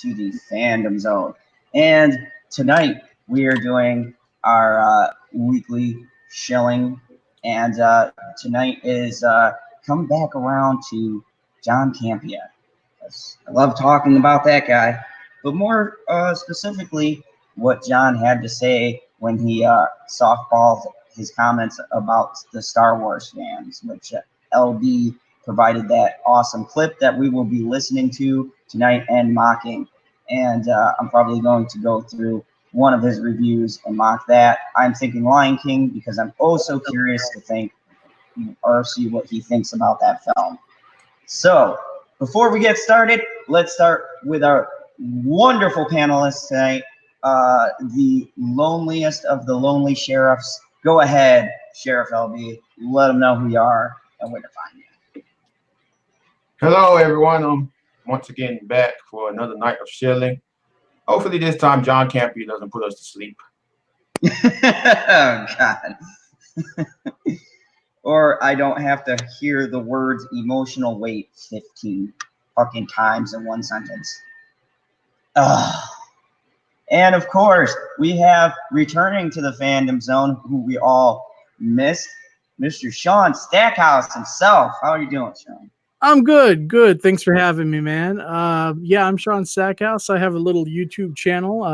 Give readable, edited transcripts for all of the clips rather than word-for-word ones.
to the Fandom Zone. And tonight we are doing our weekly Shilling. And tonight is come back around to Jhon Campea. I love talking about that guy, but more specifically, what Jhon had to say when he softballed his comments about the Star Wars fans, which LB provided that awesome clip that we will be listening to tonight and mocking. And I'm probably going to go through one of his reviews and mock that. I'm thinking Lion King because I'm so curious to think or see what he thinks about that film. So before we get started, let's start with our wonderful panelists tonight. The loneliest of the lonely sheriffs. Go ahead, Sheriff LB. Let them know who you are and where to find you. Hello, everyone. I'm once again back for another night of Shilling. Hopefully this time Jhon Campea doesn't put us to sleep. Oh, God. Or I don't have to hear the words emotional weight 15 fucking times in one sentence. And of course, we have returning to the Fandom Zone, who we all missed, Mr. Shaun Stackhouse himself. How are you doing, Shaun? I'm good. Thanks for having me, man. Yeah, I'm Shaun Stackhouse. I have a little YouTube channel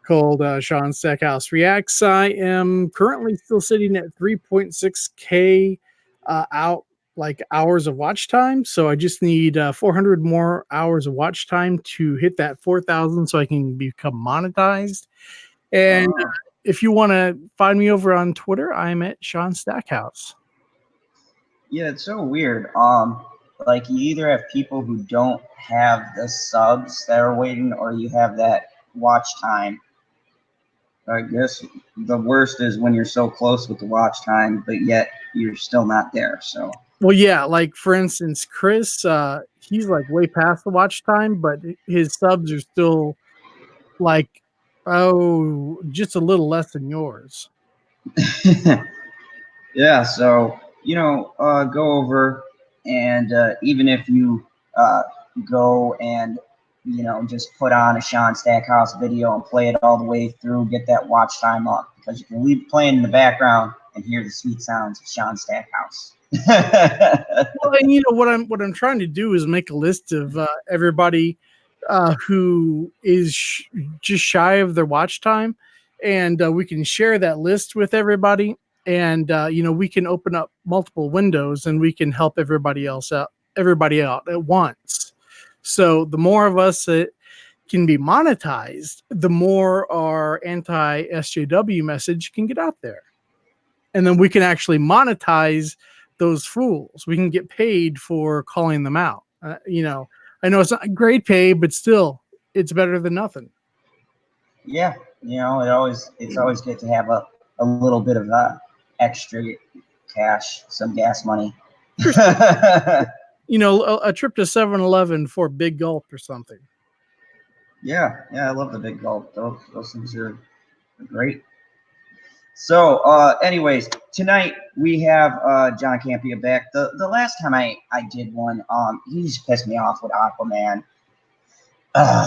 called Shaun Stackhouse Reacts. I am currently still sitting at 3.6K hours of watch time. So I just need 400 more hours of watch time to hit that 4,000 so I can become monetized. And if you want to find me over on Twitter, I'm at Shaun Stackhouse. Yeah, it's so weird. Like you either have people who don't have the subs that are waiting, or you have that watch time. I guess the worst is when you're so close with the watch time, but yet you're still not there. So, well, yeah, like for instance, Chris, he's like way past the watch time, but his subs are still like, just a little less than yours. Yeah. So, go over and even if you go and just put on a Shaun Stackhouse video and play it all the way through, get that watch time up, because you can leave it playing in the background and hear the sweet sounds of Shaun Stackhouse. Well, and what I'm trying to do is make a list of everybody who is just shy of their watch time, and we can share that list with everybody, and we can open up multiple windows and we can help everybody out at once. So the more of us that can be monetized, the more our anti-SJW message can get out there. And then we can actually monetize those fools. We can get paid for calling them out. I know it's not great pay, but still, it's better than nothing. Yeah, it's always good to have a little bit of extra cash, some gas money. A trip to 7-Eleven for Big Gulp or something. Yeah, I love the Big Gulp. Those things are great. So, anyways, tonight we have Jhon Campea back. The last time I did one, he just pissed me off with Aquaman.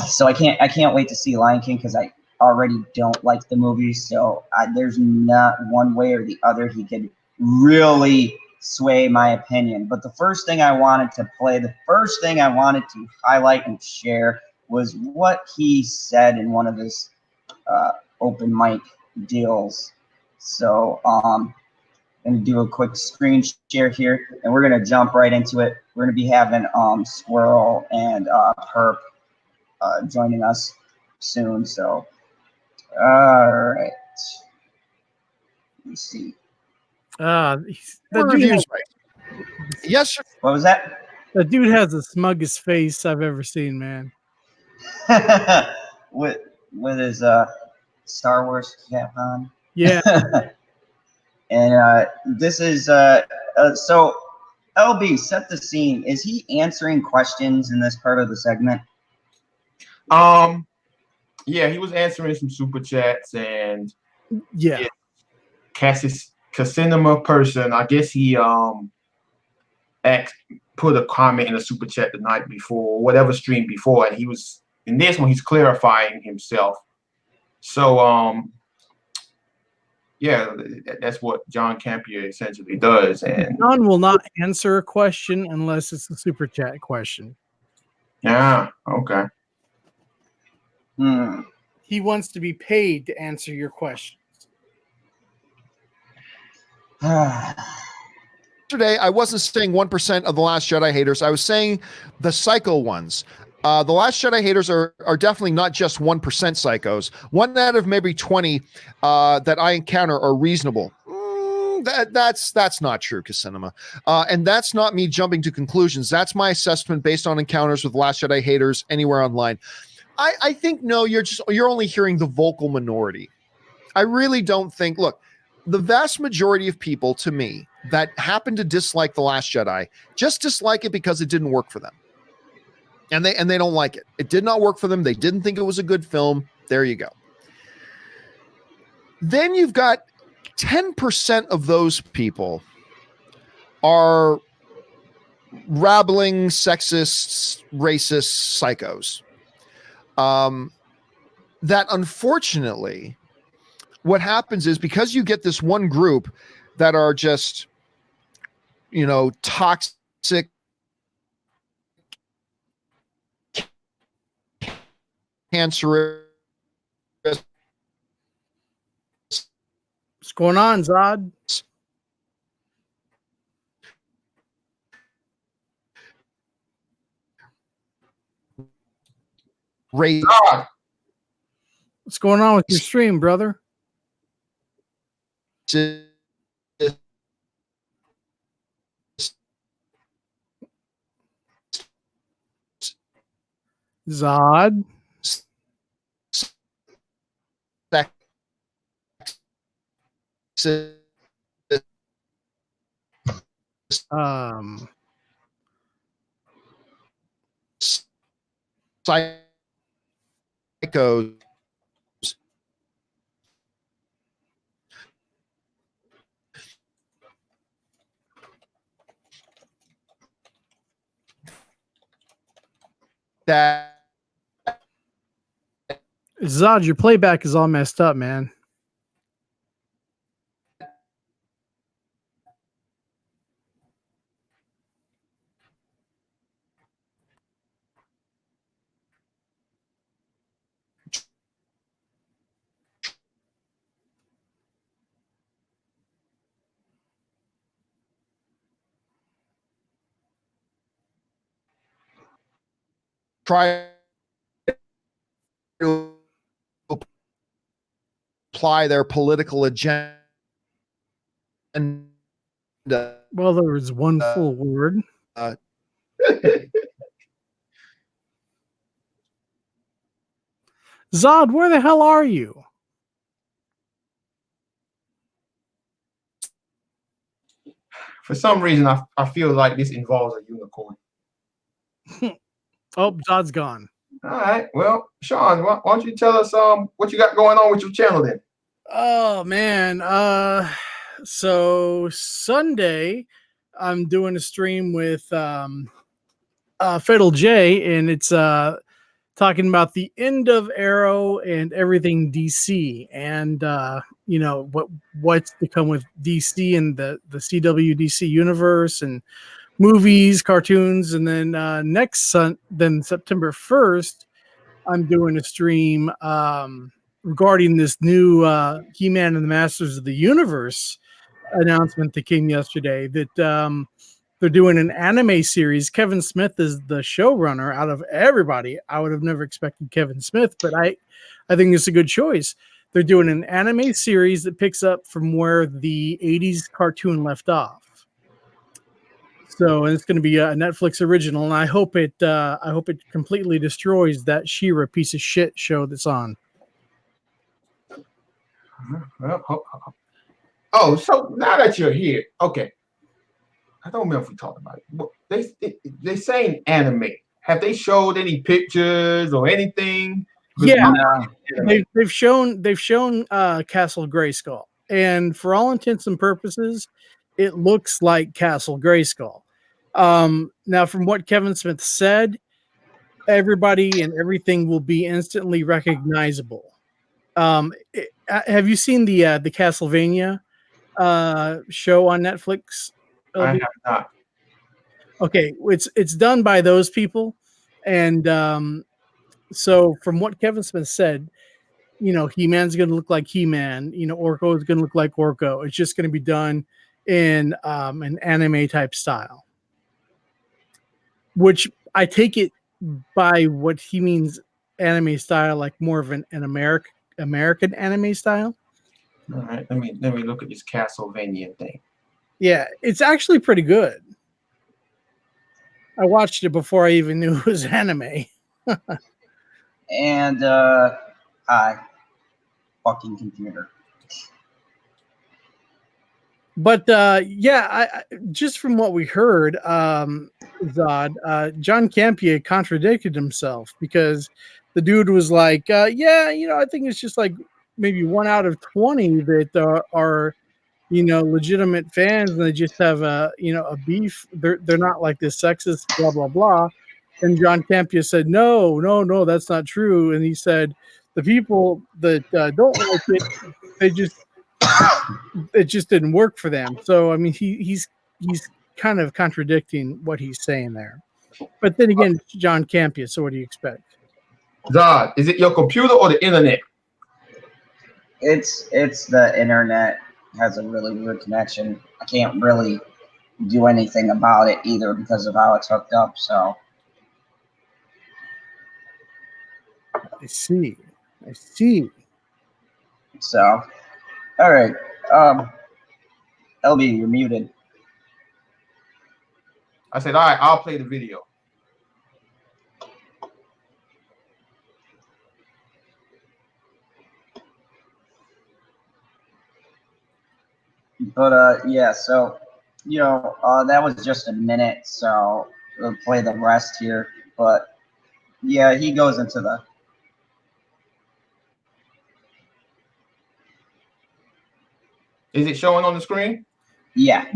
So I can't wait to see Lion King because I already don't like the movie. So there's not one way or the other he could really sway my opinion. But the first thing I wanted to highlight and share was what he said in one of his open mic deals. So I'm going to do a quick screen share here, and we're going to jump right into it. We're going to be having Squirrel and Perp joining us soon. So, all right. Let's see. Yes, sir. What was that? That dude has the smuggest face I've ever seen, man. with his Star Wars cap on. Yeah. And this is so LB, set the scene. Is he answering questions in this part of the segment? Yeah, he was answering some super chats, and Cassinema person, I guess he put a comment in a super chat the night before, whatever stream before, and he was in this one, he's clarifying himself. So, yeah, that's what Jhon Campea essentially does. And Jhon will not answer a question unless it's a super chat question. yeah, okay. He wants to be paid to answer your questions. Yesterday, I wasn't saying 1% of the Last Jedi haters. I was saying the psycho ones. The Last Jedi haters are definitely not just 1% psychos. 1 out of maybe 20 that I encounter are reasonable. That's not true, Casinema. And that's not me jumping to conclusions. That's my assessment based on encounters with Last Jedi haters anywhere online. I think, no, you're only hearing the vocal minority. I really don't think, look, the vast majority of people, to me, that happen to dislike The Last Jedi just dislike it because it didn't work for them. And they don't like it. It did not work for them. They didn't think it was a good film. There you go. Then you've got 10% of those people are rabbling sexists, racists, psychos. That unfortunately, what happens is because you get this one group that are just, toxic, cancerous. What's going on, Zod? What's going on with your stream, brother? Zod? Psychos. That Zod, your playback is all messed up, man. try to apply their political agenda. Well, there was one full word. Zod, where the hell are you? For some reason, I feel like this involves a unicorn. Oh, Zod's gone. All right. Well, Shaun, why don't you tell us what you got going on with your channel then? Oh man. So Sunday I'm doing a stream with Fatal J, and it's talking about the end of Arrow and everything DC, and what's to come with DC and the CW DC universe and movies, cartoons, and then then September 1st, I'm doing a stream regarding this new He-Man and the Masters of the Universe announcement that came yesterday, that they're doing an anime series. Kevin Smith is the showrunner. Out of everybody, I would have never expected Kevin Smith, but I think it's a good choice. They're doing an anime series that picks up from where the 80s cartoon left off. So it's going to be a Netflix original, and I hope it completely destroys that She-Ra piece of shit show that's on. Oh, so now that you're here, okay. I don't remember if we talked about it. They saying anime. Have they showed any pictures or anything? Yeah, they've shown Castle Grayskull, and for all intents and purposes, it looks like Castle Grayskull. Now, from what Kevin Smith said, everybody and everything will be instantly recognizable. Have you seen the Castlevania show on Netflix? I have not. Okay, it's done by those people, and so from what Kevin Smith said, He-Man's going to look like He-Man. Orko is going to look like Orko. It's just going to be done in an anime type style, which I take it by what he means anime style, like more of an American anime style. All right, let me look at this Castlevania thing. Yeah, it's actually pretty good. I watched it before I even knew it was anime. And hi, fucking computer. But yeah, just from what we heard, Zod, Jhon Campea contradicted himself because the dude was like, yeah, I think it's just like maybe 1 out of 20 that are legitimate fans, and they just have a beef. They're not like this sexist, blah blah blah. And Jhon Campea said, no, that's not true. And he said the people that don't like it, it just didn't work for them. So I mean, he's kind of contradicting what he's saying there. But then again, Jhon Campea. So what do you expect? Zod, is it your computer or the internet? It's the internet has a really weird connection. I can't really do anything about it either because of how it's hooked up. So I see. So, all right. LB, you're muted. I said, all right, I'll play the video. But yeah. So that was just a minute. So we'll play the rest here. But yeah, he goes into the. Is it showing on the screen? Yeah.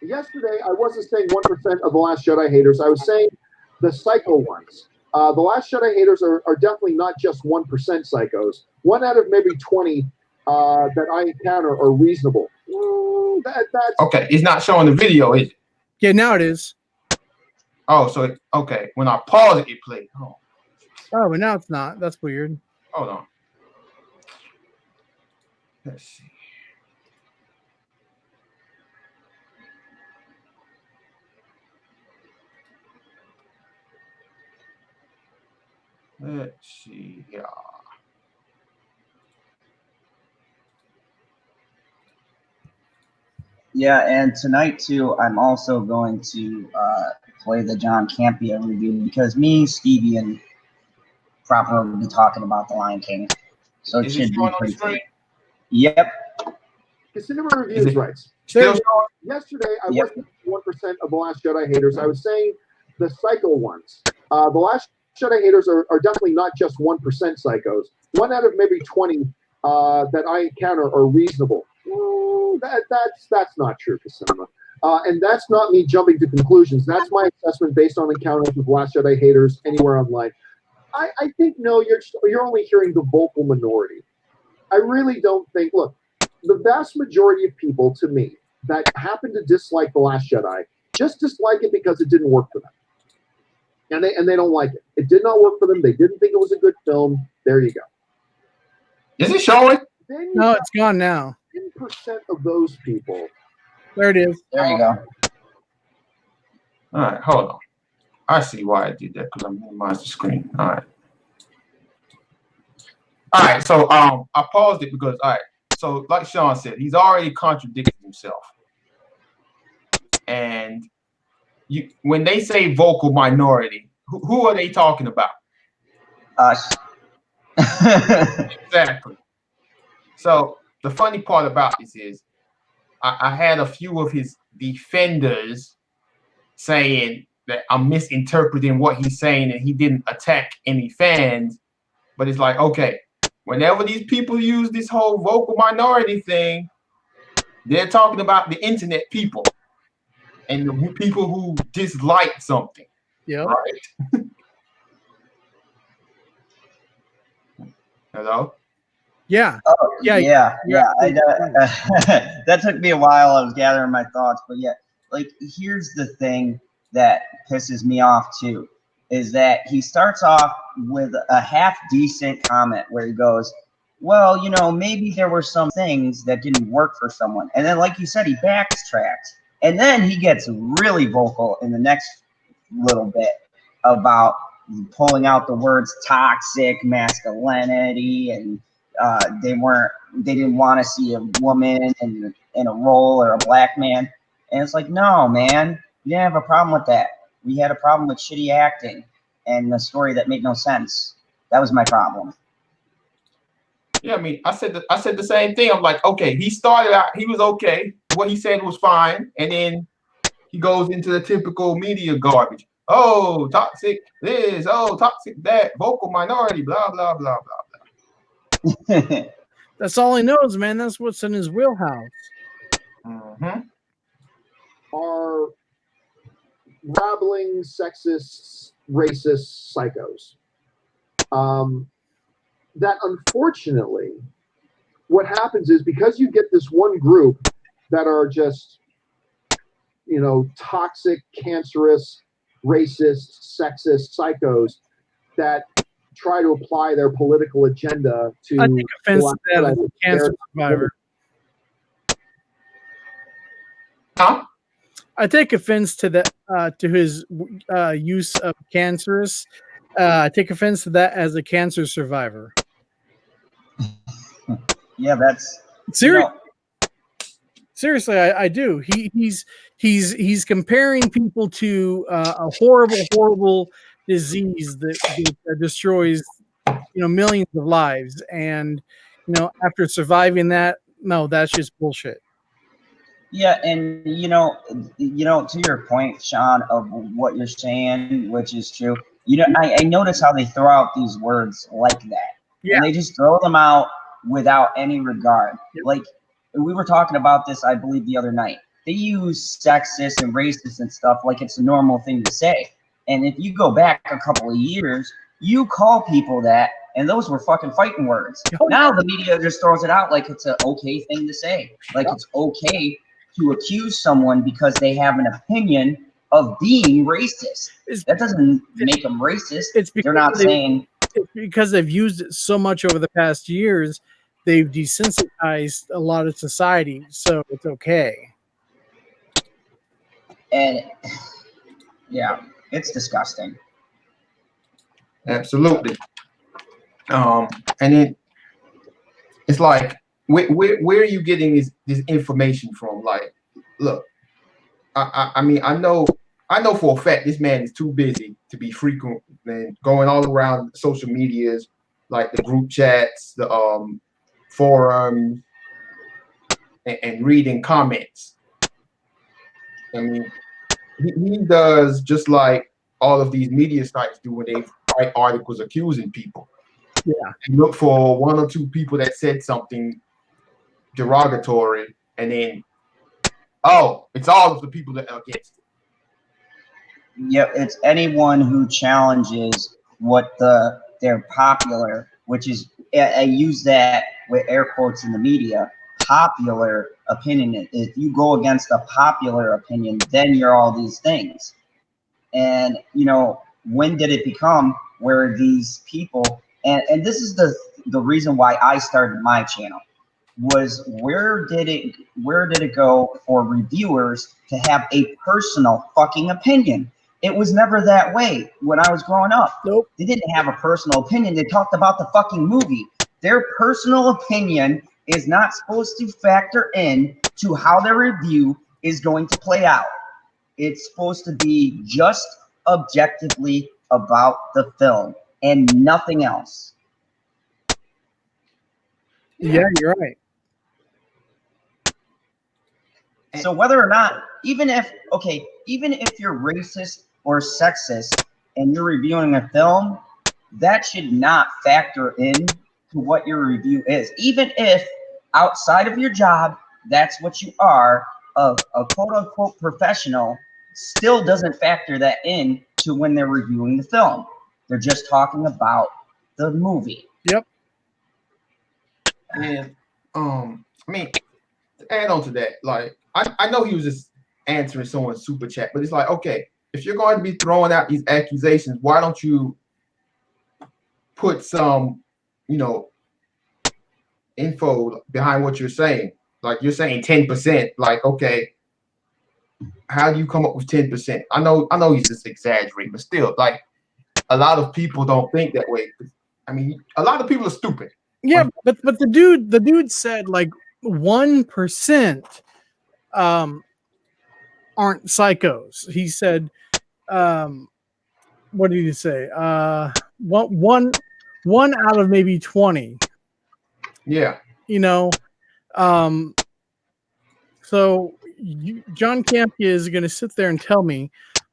Yesterday, I wasn't saying 1% of the Last Jedi haters. I was saying the psycho ones. The Last Jedi haters are definitely not just 1% psychos. 1 out of maybe 20 that I encounter are reasonable. That's okay. It's not showing the video, is it? Yeah, now it is. Oh, so okay. When I pause it, it plays. Oh, but now it's not. That's weird. Hold on. Let's see. Let's see here. Yeah, and tonight too, I'm also going to play the Jhon Campea review because me, Stevie, and Proper will be talking about the Lion King. So it should be pretty cool. Yep. Cinema Reviews rights. Still Yesterday, I wasn't 1% of the Last Jedi haters. I was saying the psycho ones. The Last Jedi haters are definitely not just 1% psychos. 1 out of maybe 20 that I encounter are reasonable. That's not true for cinema. And that's not me jumping to conclusions. That's my assessment based on encounters with Last Jedi haters anywhere online. I think, no, you're only hearing the vocal minority. I really don't think, look, the vast majority of people, to me, that happen to dislike The Last Jedi, just dislike it because it didn't work for them. And they don't like it. It did not work for them. They didn't think it was a good film. There you go. Is it showing? No, it's gone now. 10% of those people. There it is. There you go. All right, hold on. I see why I did that because I'm minimizing the screen. All right. All right, so I paused it because so like Shaun said, he's already contradicted himself. And when they say vocal minority, who are they talking about? Us. Exactly. So the funny part about this is I had a few of his defenders saying that I'm misinterpreting what he's saying and he didn't attack any fans. But it's like, okay, whenever these people use this whole vocal minority thing, they're talking about the internet people and the people who dislike something. Yep. Right. Hello? Yeah. Oh, Yeah, yeah. you're That took me a while. I was gathering my thoughts, but yeah, like here's the thing that pisses me off too, is that he starts off with a half decent comment where he goes, "Well, maybe there were some things that didn't work for someone," and then, like you said, he backtracks, and then he gets really vocal in the next little bit about pulling out the words toxic masculinity and they didn't want to see a woman in a role or a black man. And it's like, no, man, we didn't have a problem with that. We had a problem with shitty acting and the story that made no sense. That was my problem. Yeah, I mean, I said the same thing. I'm like, okay, he started out, he was okay. What he said was fine, and then he goes into the typical media garbage. Oh, toxic this, oh, toxic that, vocal minority, blah, blah, blah, blah. That's all he knows, man. That's what's in his wheelhouse. Mm-hmm. Are rabbling, sexist, racist psychos. That unfortunately, what happens is because you get this one group that are just, toxic, cancerous, racist, sexist psychos that try to apply their political agenda to. I take offense to that as a cancer survivor. Huh? I take offense to that, to his use of cancerous. I take offense to that as a cancer survivor. Yeah, that's seriously, I do. He's comparing people to a horrible disease that destroys millions of lives, and after surviving that, no, that's just bullshit. Yeah, and to your point, Shaun, of what you're saying, which is true. I notice how they throw out these words like that, and they just throw them out without any regard. Yep. Like we were talking about this, I believe, the other night. They use sexist and racist and stuff like it's a normal thing to say. And if you go back a couple of years, you call people that, and those were fucking fighting words. Now the media just throws it out like it's an okay thing to say, like it's okay to accuse someone because they have an opinion of being racist. That doesn't make them racist. They're not saying. It's because they've used it so much over the past years, they've desensitized a lot of society, so it's okay. And yeah, it's disgusting. Absolutely. And then it's like, where are you getting this information from? Like, look, I mean, I know for a fact this man is too busy to be frequent and going all around social medias, like the group chats, the forums, and reading comments. I mean, he does just like all of these media sites do when they write articles accusing people. Yeah. You look for one or two people that said something derogatory, and then, oh, it's all of the people that are against it. Yep, it's anyone who challenges what they're popular, which is, I use that with air quotes in the media, popular opinion. If you go against a popular opinion, then you're all these things. And when did it become where these people, and this is the reason why I started my channel, was where did it go for reviewers to have a personal fucking opinion? It was never that way when I was growing up. Nope. They didn't have a personal opinion. They talked about the fucking movie. Their personal opinion is not supposed to factor in to how their review is going to play out. It's supposed to be just objectively about the film and nothing else. Yeah, you're right. So whether or not, even if you're racist or sexist and you're reviewing a film, that should not factor in to what your review is. Even if outside of your job, that's what you are, a quote unquote professional, still doesn't factor that in to when they're reviewing the film. They're just talking about the movie. Yep. And I mean, to add on to that, like I know he was just answering someone's super chat, but it's like, okay, if you're going to be throwing out these accusations, why don't you put some, info behind what you're saying? Like you're saying 10%. Like, okay, how do you come up with 10%? I know he's just exaggerating, but still, like a lot of people don't think that way. I mean, a lot of people are stupid. Yeah, but the dude said like 1% aren't psychos. He said, what did he say? One out of maybe 20. Yeah. So Jhon Campea is going to sit there and tell me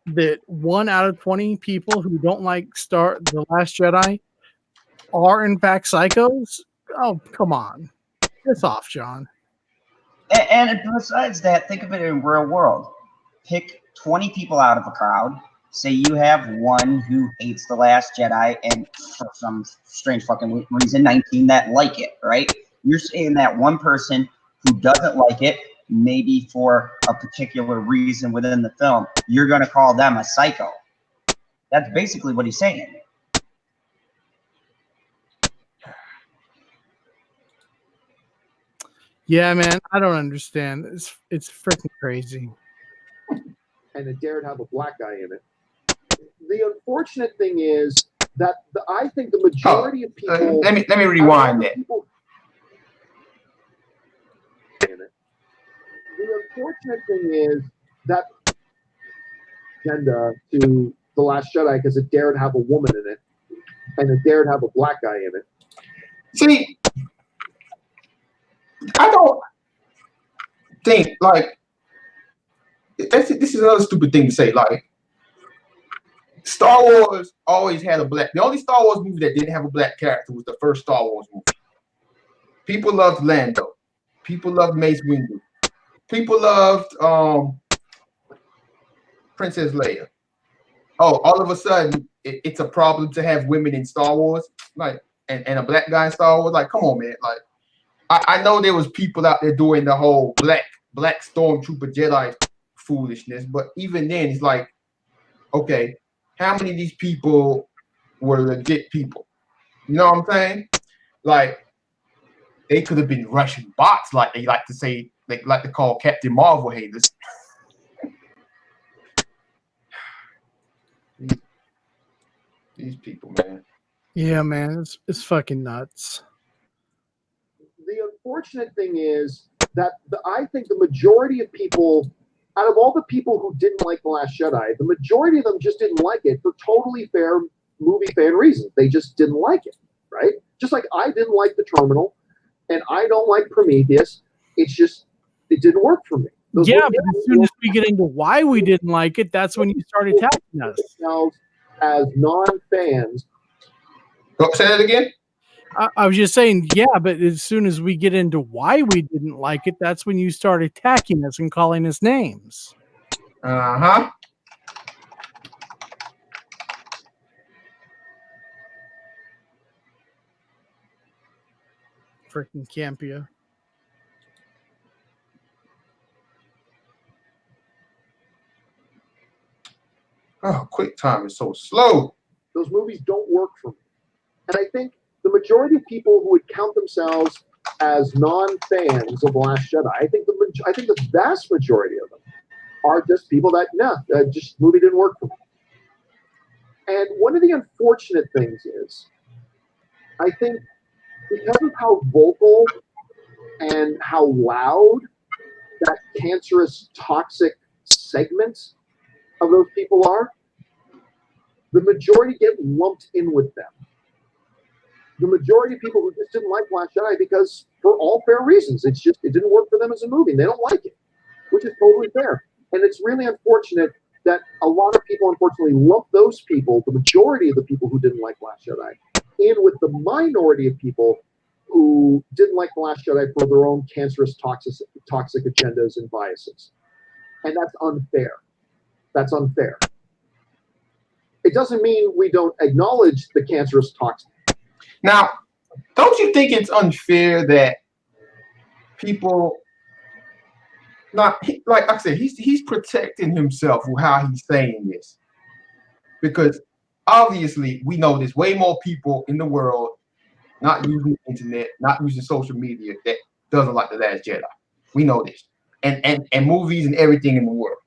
that 1 out of 20 people who don't like The Last Jedi are in fact psychos. Oh, come on. Piss off, John. And besides that, think of it in real world. Pick 20 people out of a crowd. Say you have one who hates The Last Jedi and for some strange fucking reason 19 that like it, right? You're saying that one person who doesn't like it, maybe for a particular reason within the film, you're going to call them a psycho. That's basically what he's saying. Yeah, man, I don't understand. It's freaking crazy. And it dared have a black guy in it. The unfortunate thing is that I think the majority of people. Let me rewind that. The unfortunate thing is that agenda to The Last Jedi because it dared have a woman in it, and it dared have a black guy in it. See, I don't think like this is another stupid thing to say. Like Star Wars always had a black. The only Star Wars movie that didn't have a black character was the first Star Wars movie. People loved Lando. People loved Mace Windu. People loved Princess Leia. Oh, all of a sudden it's a problem to have women in Star Wars, like and a black guy in Star Wars. Like, come on, man. Like, I know there was people out there doing the whole black stormtrooper Jedi foolishness, but even then, it's like, okay, how many of these people were legit people? You know what I'm saying? Like, they could have been Russian bots, like they like to say, they like to call Captain Marvel haters. These people, man. Yeah, man, it's fucking nuts. The unfortunate thing is that I think the majority of people, out of all the people who didn't like The Last Jedi, the majority of them just didn't like it for totally fair movie fan reasons. They just didn't like it, right? Just like I didn't like The Terminal, and I don't like Prometheus. It's just, it didn't work for me. But as soon as we get into why we didn't like it, that's when you started attacking us. As non-fans. Oh, say that again? I was just saying, yeah, but as soon as we get into why we didn't like it, that's when you start attacking us and calling us names. Uh-huh. Freaking Campea. Oh, QuickTime is so slow. Those movies don't work for me. And I think the majority of people who would count themselves as non-fans of The Last Jedi, I think the vast majority of them are just people that, just movie didn't work for me. And one of the unfortunate things is, I think because of how vocal and how loud that cancerous, toxic segment of those people are, the majority get lumped in with them. The majority of people who just didn't like Last Jedi because, for all fair reasons, it didn't work for them as a movie. And they don't like it, which is totally fair. And it's really unfortunate that a lot of people, unfortunately, lump those people, the majority of the people who didn't like Last Jedi, in with the minority of people who didn't like The Last Jedi for their own cancerous, toxic agendas and biases. And that's unfair. That's unfair. it doesn't mean we don't acknowledge the cancerous toxin. Now, don't you think it's unfair that people, like I said, he's protecting himself with how he's saying this, because obviously we know there's way more people in the world not using the internet, not using social media that doesn't like The Last Jedi. We know this, and movies and everything in the world.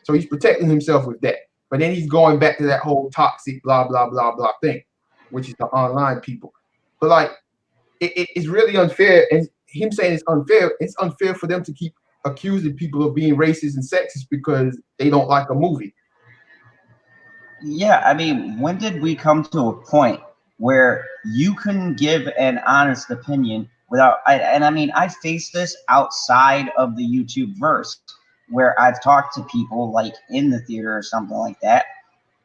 So he's protecting himself with that. But then he's going back to that whole toxic blah blah blah blah thing, which is the online people. But like, it's really unfair, and him saying it's unfair. It's unfair for them to keep accusing people of being racist and sexist because they don't like a movie. Yeah, I mean, when did we come to a point where you can give an honest opinion without? I mean, I face this outside of the YouTube verse, where I've talked to people like in the theater or something like that,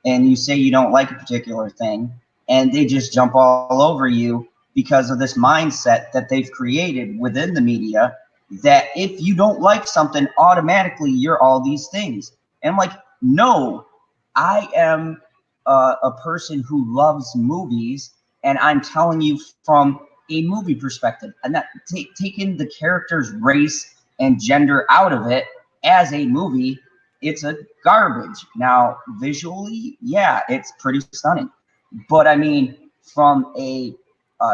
and you say you don't like a particular thing, and they just jump all over you because of this mindset that they've created within the media, that if you don't like something, automatically you're all these things. And I'm like, no, I am a person who loves movies, and I'm telling you from a movie perspective. I'm not taking the character's race and gender out of it. As a movie, it's a garbage. Now, visually, yeah, it's pretty stunning. But I mean, from a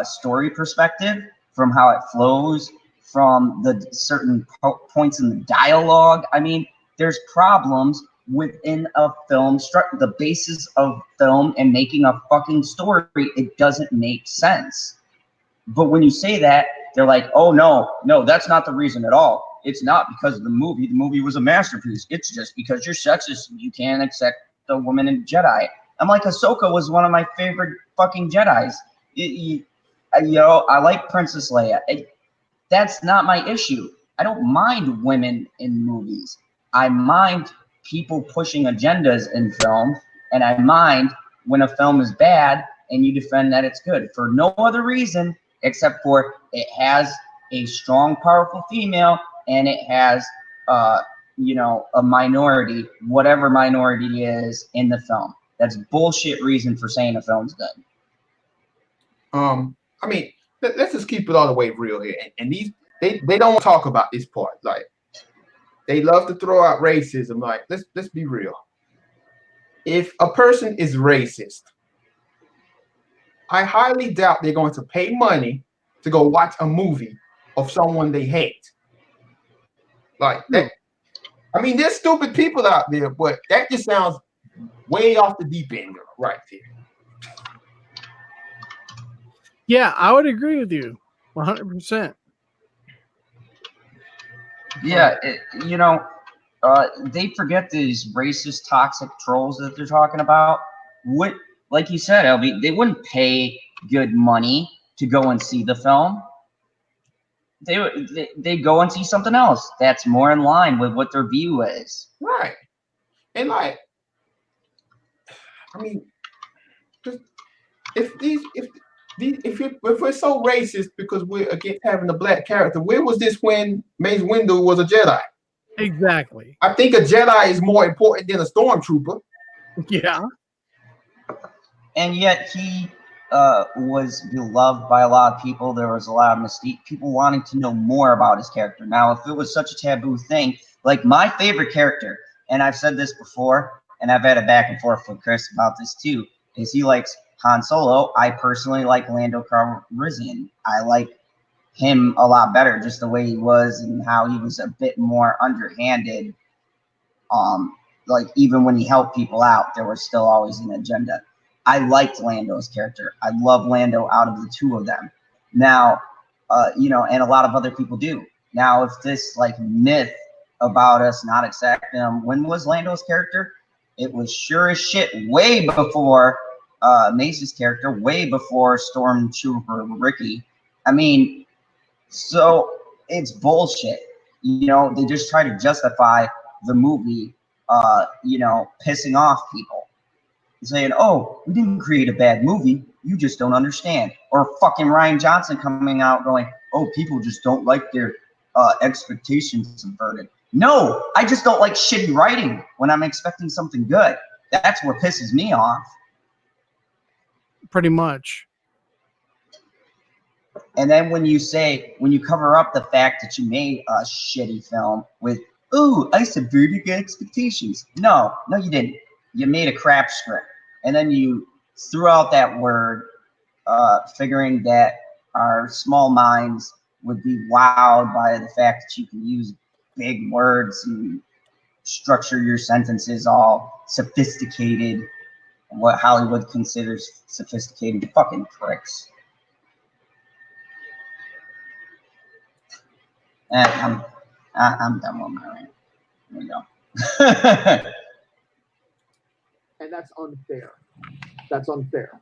story perspective, from how it flows, from the certain points in the dialogue, I mean, there's problems within a film the basis of film and making a fucking story. It doesn't make sense. But when you say that, they're like, oh no, that's not the reason at all. It's not because of the movie. The movie was a masterpiece. It's just because you're sexist. You can't accept a woman in Jedi. I'm like, Ahsoka was one of my favorite fucking Jedis. You know, I like Princess Leia. That's not my issue. I don't mind women in movies. I mind people pushing agendas in film, and I mind when a film is bad and you defend that it's good for no other reason except for it has a strong, powerful female, and it has, you know, a minority, whatever minority is in the film. That's bullshit reason for saying a film's good. I mean, let's just keep it all the way real here. And these, they don't talk about this part. Like, they love to throw out racism. Like, let's be real. If a person is racist, I highly doubt they're going to pay money to go watch a movie of someone they hate. Like that. I mean, there's stupid people out there, but that just sounds way off the deep end right there. Yeah, I would agree with you 100%. Yeah, you know, they forget these racist, toxic trolls that they're talking about. What, like you said, LB, they wouldn't pay good money to go and see the film. They go and see something else that's more in line with what their view is. Right. And like, I mean, just if we're so racist because we're against having a black character, where was this when Mace Windu was a Jedi? Exactly. I think a Jedi is more important than a stormtrooper. Yeah. And yet he was beloved by a lot of people. There was a lot of mystique, people wanting to know more about his character. Now, if it was such a taboo thing, like my favorite character, and I've said this before, and I've had a back and forth with Chris about this too, is he likes Han Solo. I personally like Lando Calrissian. I like him a lot better, just the way he was and how he was a bit more underhanded. Like even when he helped people out, there was still always an agenda. I liked Lando's character. I love Lando out of the two of them. Now, you know, and a lot of other people do. Now, if this like myth about us not accepting him, when was Lando's character? It was sure as shit way before Mace's character, way before Stormtrooper Ricky. I mean, so it's bullshit. You know, they just try to justify the movie, you know, pissing off people. Saying, oh, we didn't create a bad movie, you just don't understand. Or fucking Rian Johnson coming out going, oh, people just don't like their expectations subverted. No, I just don't like shitty writing when I'm expecting something good. That's what pisses me off. Pretty much. And then when you cover up the fact that you made a shitty film with, ooh, I subverted expectations. No, you didn't. You made a crap script. And then you threw out that word, figuring that our small minds would be wowed by the fact that you can use big words and structure your sentences all sophisticated, what Hollywood considers sophisticated. Fucking pricks. I'm done with my rant. There we go. And that's unfair. That's unfair.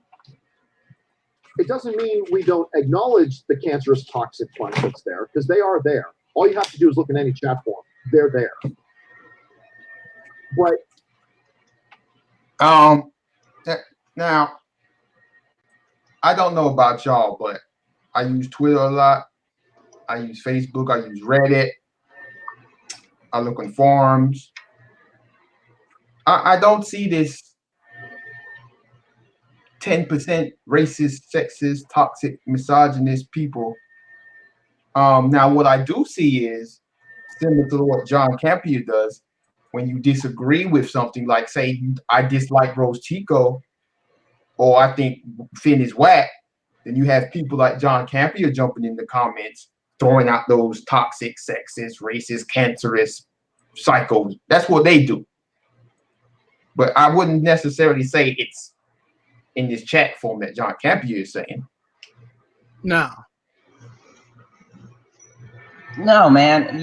It doesn't mean we don't acknowledge the cancerous, toxic punch that's there, because they are there. All you have to do is look in any chat forum. They're there. But now, I don't know about y'all, but I use Twitter a lot. I use Facebook. I use Reddit. I look on forums. I don't see this 10% racist, sexist, toxic, misogynist people. Now, what I do see is similar to what Jhon Campea does. When you disagree with something, like say I dislike Rose Chico, or I think Finn is whack, then you have people like Jhon Campea jumping in the comments, throwing out those toxic, sexist, racist, cancerous psychos. That's what they do. But I wouldn't necessarily say it's in this chat form that Jhon Campea is saying. No, man.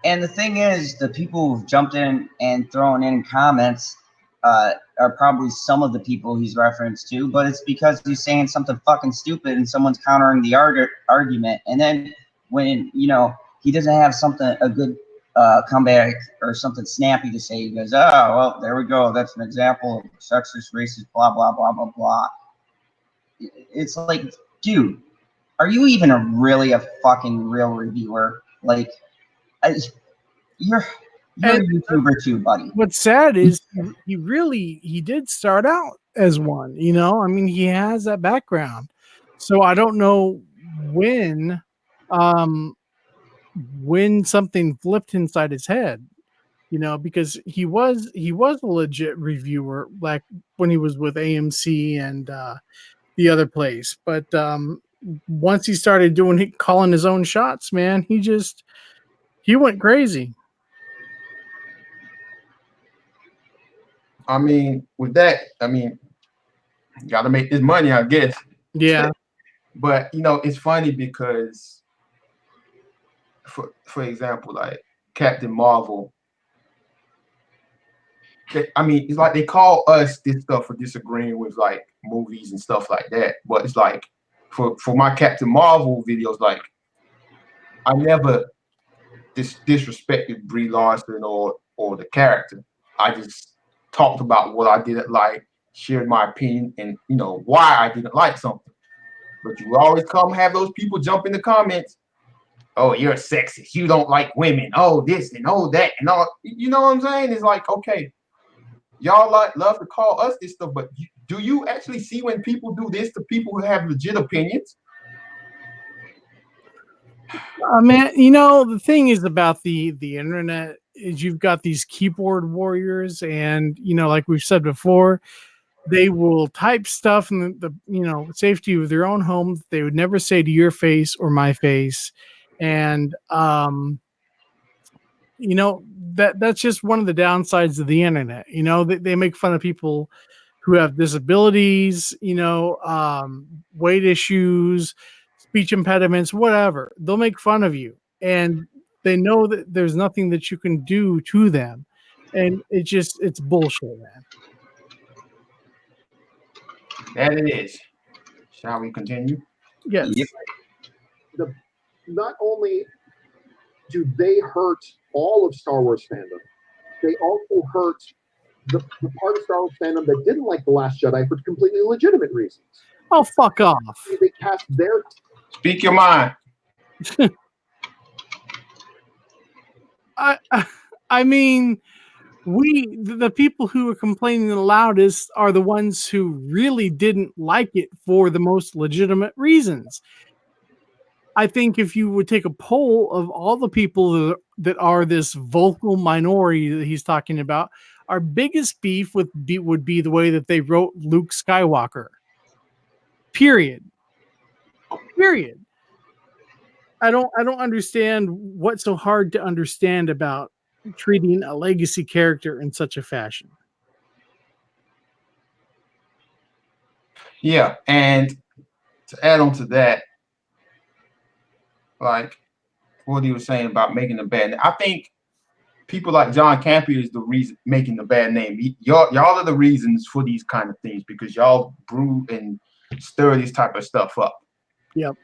And the thing is, the people who've jumped in and thrown in comments are probably some of the people he's referenced to, but it's because he's saying something fucking stupid and someone's countering the argument. And then when, he doesn't have a good comeback or something snappy to say, he goes, oh, well, there we go. That's an example of sexist, racist, blah, blah, blah, blah, blah. It's like, dude, are you even really a fucking real reviewer? Like, you're a YouTuber too, buddy. What's sad is he did start out as one, I mean, he has that background. So I don't know when something flipped inside his head, because he was a legit reviewer, like when he was with AMC and the other place. But once he started calling his own shots, man, he went crazy. I mean, with that, you got to make this money, I guess. Yeah. But, it's funny because, for example, like Captain Marvel, it's like they call us this stuff for disagreeing with like movies and stuff like that. But it's like for my Captain Marvel videos, like I never disrespected Brie Larson or the character. I just talked about what I didn't like, shared my opinion, and why I didn't like something. But you always have those people jump in the comments. Oh, you're a sexist. You don't like women. Oh, this and oh that and all. You know what I'm saying? It's like, okay, y'all love to call us this stuff, but do you actually see when people do this to people who have legit opinions? Man, the thing is about the internet is you've got these keyboard warriors, and like we've said before, they will type stuff in the safety of their own home that they would never say to your face or my face. And that's just one of the downsides of the internet. They make fun of people who have disabilities, weight issues, speech impediments, whatever. They'll make fun of you, and they know that there's nothing that you can do to them, and it's bullshit, man. That it is. Shall we continue? Yes. Yep. Not only do they hurt all of Star Wars fandom, they also hurt the part of Star Wars fandom that didn't like The Last Jedi for completely legitimate reasons. Oh, fuck off. They cast their... Speak your mind. I mean, the people who are complaining the loudest are the ones who really didn't like it for the most legitimate reasons. I think if you would take a poll of all the people that are this vocal minority that he's talking about, our biggest beef would be the way that they wrote Luke Skywalker. Period. I don't understand what's so hard to understand about treating a legacy character in such a fashion. Yeah, and to add on to that, like what he was saying about making a bad name, I think people like Jhon Campea is the reason making the bad name. Y'all are the reasons for these kind of things because y'all brew and stir this type of stuff up. Yep.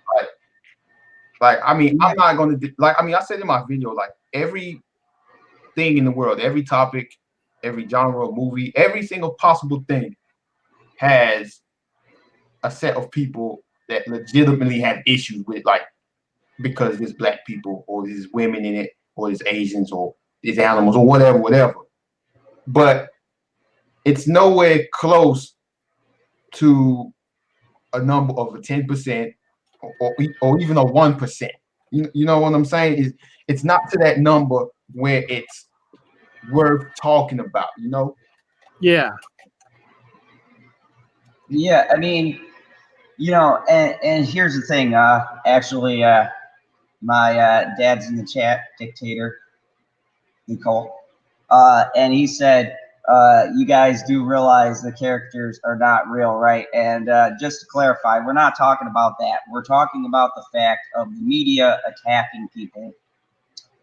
Like I mean, I'm not going to like. I mean, I said in my video, like every thing in the world, every topic, every genre of movie, every single possible thing has a set of people that legitimately have issues with, like because there's black people or there's women in it or there's Asians or there's animals or whatever. But it's nowhere close to a number of a 10% or even a 1%. You know what I'm saying? It's not to that number where it's worth talking about, you know? Yeah. Yeah, I mean, you know, and here's the thing. Actually, my dad's in the chat, Dictator, Nicole, and he said, you guys do realize the characters are not real, right? And just to clarify, we're not talking about that. We're talking about the fact of the media attacking people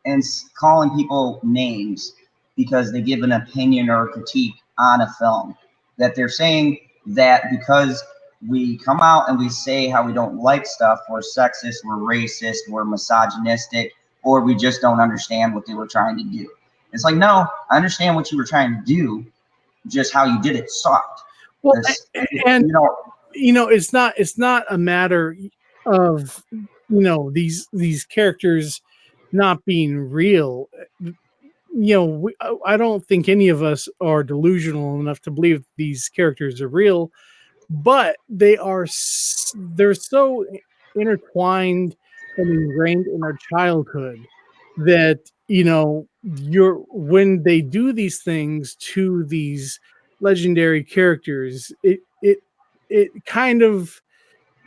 and calling people names because they give an opinion or a critique on a film. That they're saying that because we come out and we say how we don't like stuff, we're sexist, we're racist, we're misogynistic, or we just don't understand what they were trying to do. It's like, no, I understand what you were trying to do, just how you did it sucked. Well, and you know, it's not a matter of these characters not being real. I don't think any of us are delusional enough to believe these characters are real, but they're so intertwined and ingrained in our childhood that when they do these things to these legendary characters, it kind of,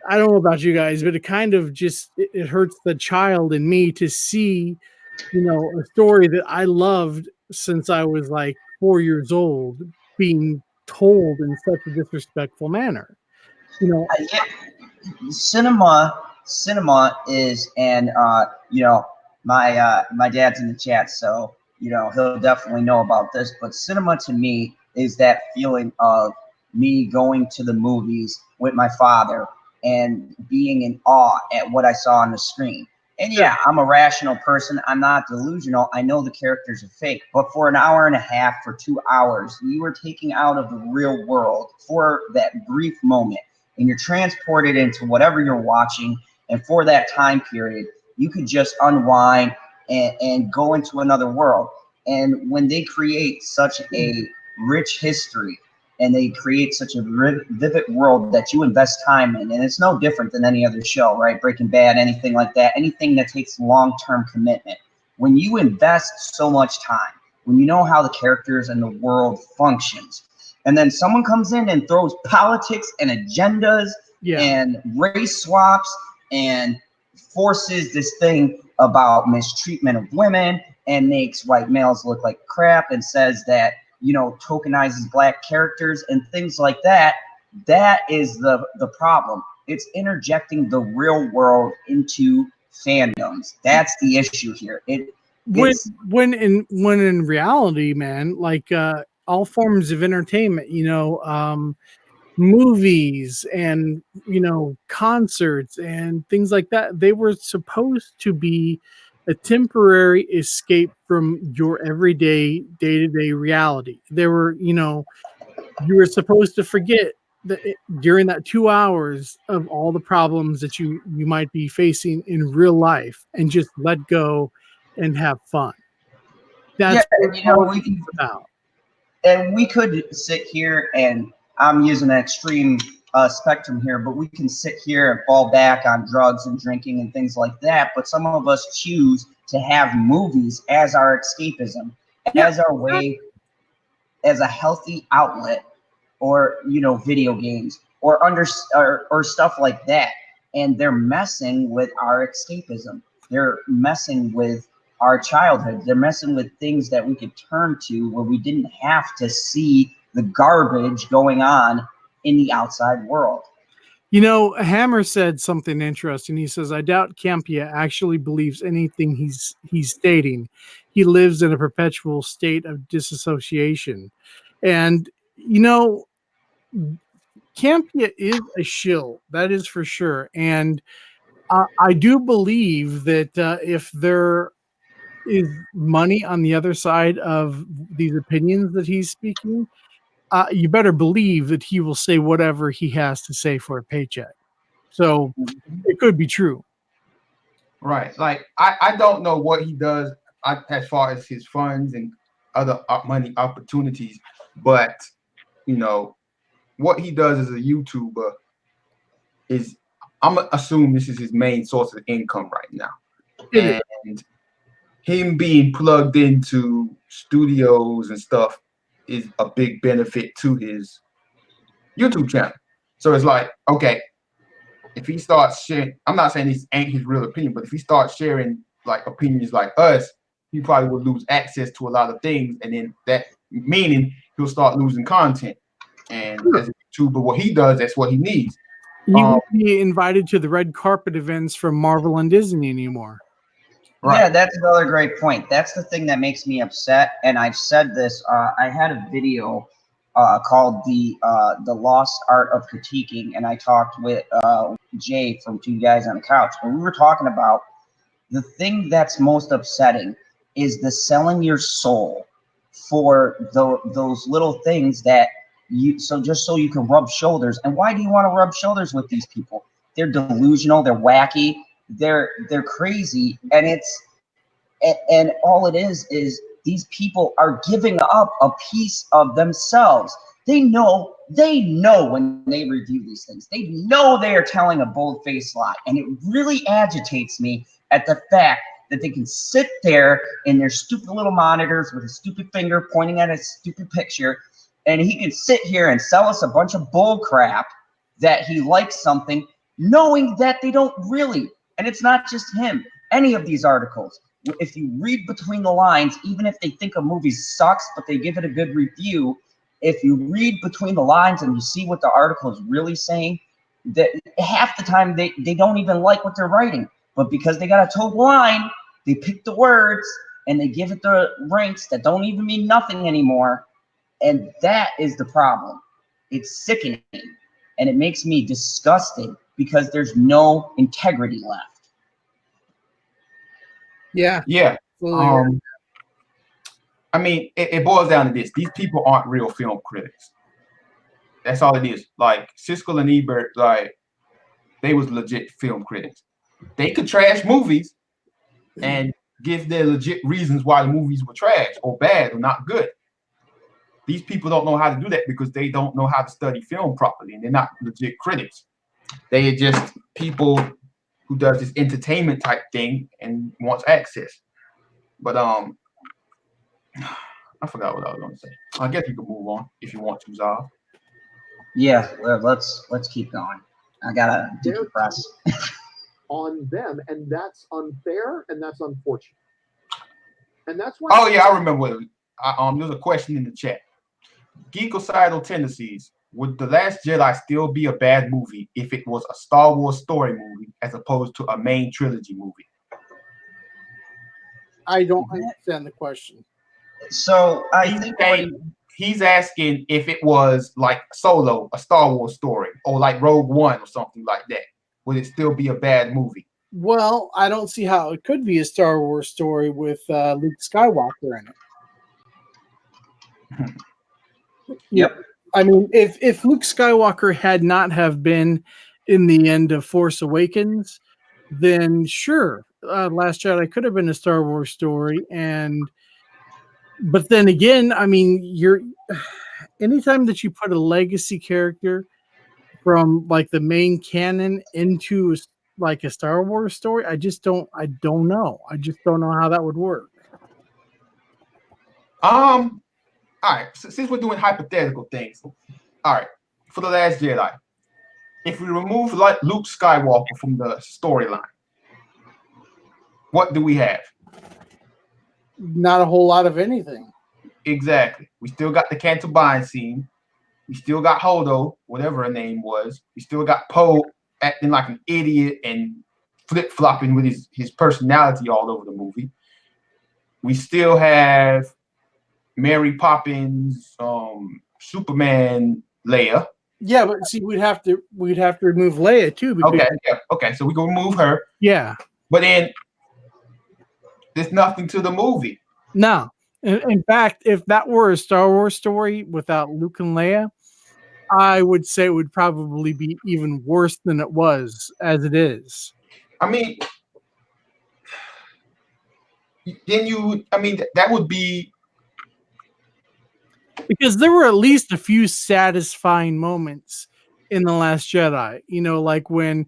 I don't know about you guys, but it kind of just it hurts the child in me to see a story that I loved since I was like 4 years old being told in such a disrespectful manner. Cinema is, and my dad's in the chat, so he'll definitely know about this. But cinema to me is that feeling of me going to the movies with my father and being in awe at what I saw on the screen. And yeah, I'm a rational person. I'm not delusional. I know the characters are fake. But for an hour and a half, for 2 hours, you are taking out of the real world for that brief moment. And you're transported into whatever you're watching. And for that time period, you could just unwind and go into another world. And when they create such a rich history and they create such a vivid world that you invest time in, and it's no different than any other show, right? Breaking Bad, anything like that, anything that takes long-term commitment. When you invest so much time, when you know how the characters and the world functions, and then someone comes in and throws politics and agendas and race swaps and forces this thing about mistreatment of women and makes white males look like crap and says that, tokenizes black characters and things like that, that is the problem. It's interjecting the real world into fandoms. That's the issue here. When in reality, man, like all forms of entertainment, movies and concerts and things like that, they were supposed to be a temporary escape from your everyday day-to-day reality. You were supposed to forget that during that 2 hours of all the problems that you might be facing in real life and just let go and have fun. That's what we can about. and we could sit here, and I'm using an extreme spectrum here, but we can sit here and fall back on drugs and drinking and things like that. But some of us choose to have movies as our escapism, as our way, as a healthy outlet, or video games, or stuff like that. And they're messing with our escapism. They're messing with our childhood. They're messing with things that we could turn to where we didn't have to see the garbage going on in the outside world. Hammer said something interesting. He says, I doubt Campea actually believes anything he's stating. He lives in a perpetual state of disassociation. And, Campea is a shill. That is for sure. And I do believe that if there is money on the other side of these opinions that he's speaking, you better believe that he will say whatever he has to say for a paycheck. So it could be true. Right. Like, I don't know what he does as far as his funds and other money opportunities, but, what he does as a YouTuber is, I'm going to assume this is his main source of income right now. And him being plugged into studios and stuff is a big benefit to his YouTube channel. So it's like, okay, if he starts sharing, I'm not saying this ain't his real opinion, but if he starts sharing like opinions like us, he probably would lose access to a lot of things. And then that meaning he'll start losing content. And as a YouTuber, what he does, that's what he needs. He won't be invited to the red carpet events from Marvel and Disney anymore. Right. Yeah, that's another great point. That's the thing that makes me upset. And I've said this. I had a video called the Lost Art of Critiquing, and I talked with Jay from Two Guys on the Couch, and we were talking about the thing that's most upsetting is the selling your soul for those little things that just so you can rub shoulders. And why do you want to rub shoulders with these people? They're delusional, they're wacky, they're crazy, and all it is these people are giving up a piece of themselves. They know when they review these things. They know they are telling a bold-faced lie, and it really agitates me at the fact that they can sit there in their stupid little monitors with a stupid finger pointing at a stupid picture, and he can sit here and sell us a bunch of bull crap that he likes something, knowing that they don't really. And it's not just him. Any of these articles, if you read between the lines, even if they think a movie sucks, but they give it a good review, if you read between the lines and you see what the article is really saying, that half the time they don't even like what they're writing. But because they got a toe line, they pick the words and they give it the ranks that don't even mean nothing anymore. And that is the problem. It's sickening. And it makes me disgusted because there's no integrity left. Yeah. Yeah. I mean, it boils down to this. These people aren't real film critics. That's all it is. Like Siskel and Ebert, like they was legit film critics. They could trash movies and give their legit reasons why the movies were trash or bad or not good. These people don't know how to do that because they don't know how to study film properly, and they're not legit critics. They are just people who does this entertainment type thing and wants access. But I forgot what I was going to say. I guess you can move on if you want to, Zav. Yeah, well, let's keep going. I gotta decompress. On them, and that's unfair, and that's unfortunate. And that's why. Oh yeah, I remember. There's a question in the chat. Geekocidal tendencies. Would The Last Jedi still be a bad movie if it was a Star Wars story movie as opposed to a main trilogy movie? I don't understand the question. So I think he's asking if it was like Solo, a Star Wars story, or like Rogue One or something like that. Would it still be a bad movie? Well, I don't see how it could be a Star Wars story with Luke Skywalker in it. Yep. I mean, if Luke Skywalker had not have been in the end of Force Awakens, then sure, Last Jedi could have been a Star Wars story, and But then again, I mean, anytime that you put a legacy character from like the main canon into like a Star Wars story, I don't know. I just don't know how that would work. All right. Since we're doing hypothetical things, all right. For the Last Jedi, if we remove like Luke Skywalker from the storyline, what do we have? Not a whole lot of anything. Exactly. We still got the Canto Bind scene. We still got Holdo, whatever her name was. We still got Poe acting like an idiot and flip-flopping with his personality all over the movie. We still have Mary Poppins, Superman, Leia. Yeah, but see, we'd have to remove Leia too. Because, Okay. So we can remove her. Yeah. But then there's nothing to the movie. No. In fact, if that were a Star Wars story without Luke and Leia, I would say it would probably be even worse than it was as it is. I mean, that would be, because there were at least a few satisfying moments in The Last Jedi. Like when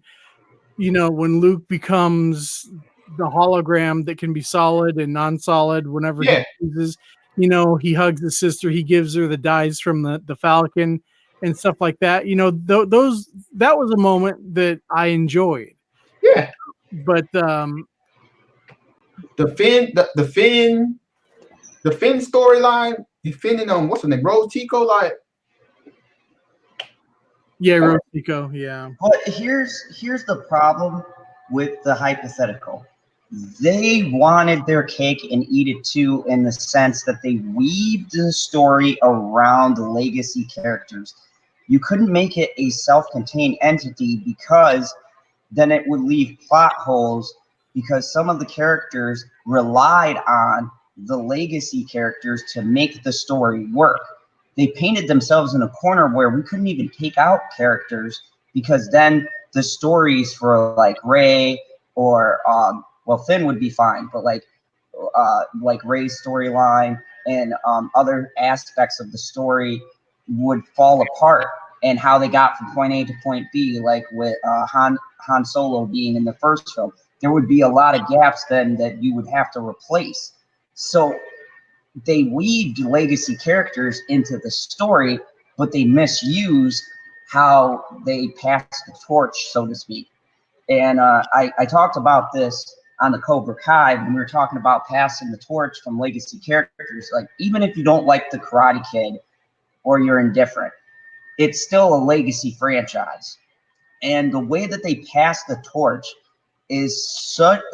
Luke becomes the hologram that can be solid and non-solid whenever he chooses. He hugs his sister, he gives her the dice from the Falcon and stuff like that. That was a moment that I enjoyed. Yeah. But the Finn storyline, defending on what's her name, Rose Tico, like. Yeah, Rose Tico, yeah. But here's the problem with the hypothetical. They wanted their cake and eat it too, in the sense that they weaved the story around the legacy characters. You couldn't make it a self-contained entity, because then it would leave plot holes, because some of the characters relied on the legacy characters to make the story work. They painted themselves in a corner where we couldn't even take out characters, because then the stories for like Rey or Finn would be fine, but like Rey's storyline and other aspects of the story would fall apart, and how they got from point A to point B, like with Han Solo being in the first film, there would be a lot of gaps then that you would have to replace. So they weaved legacy characters into the story, but they misused how they passed the torch, so to speak. And I talked about this on the Cobra Kai when we were talking about passing the torch from legacy characters. Like, even if you don't like the Karate Kid or you're indifferent, it's still a legacy franchise. And the way that they pass the torch is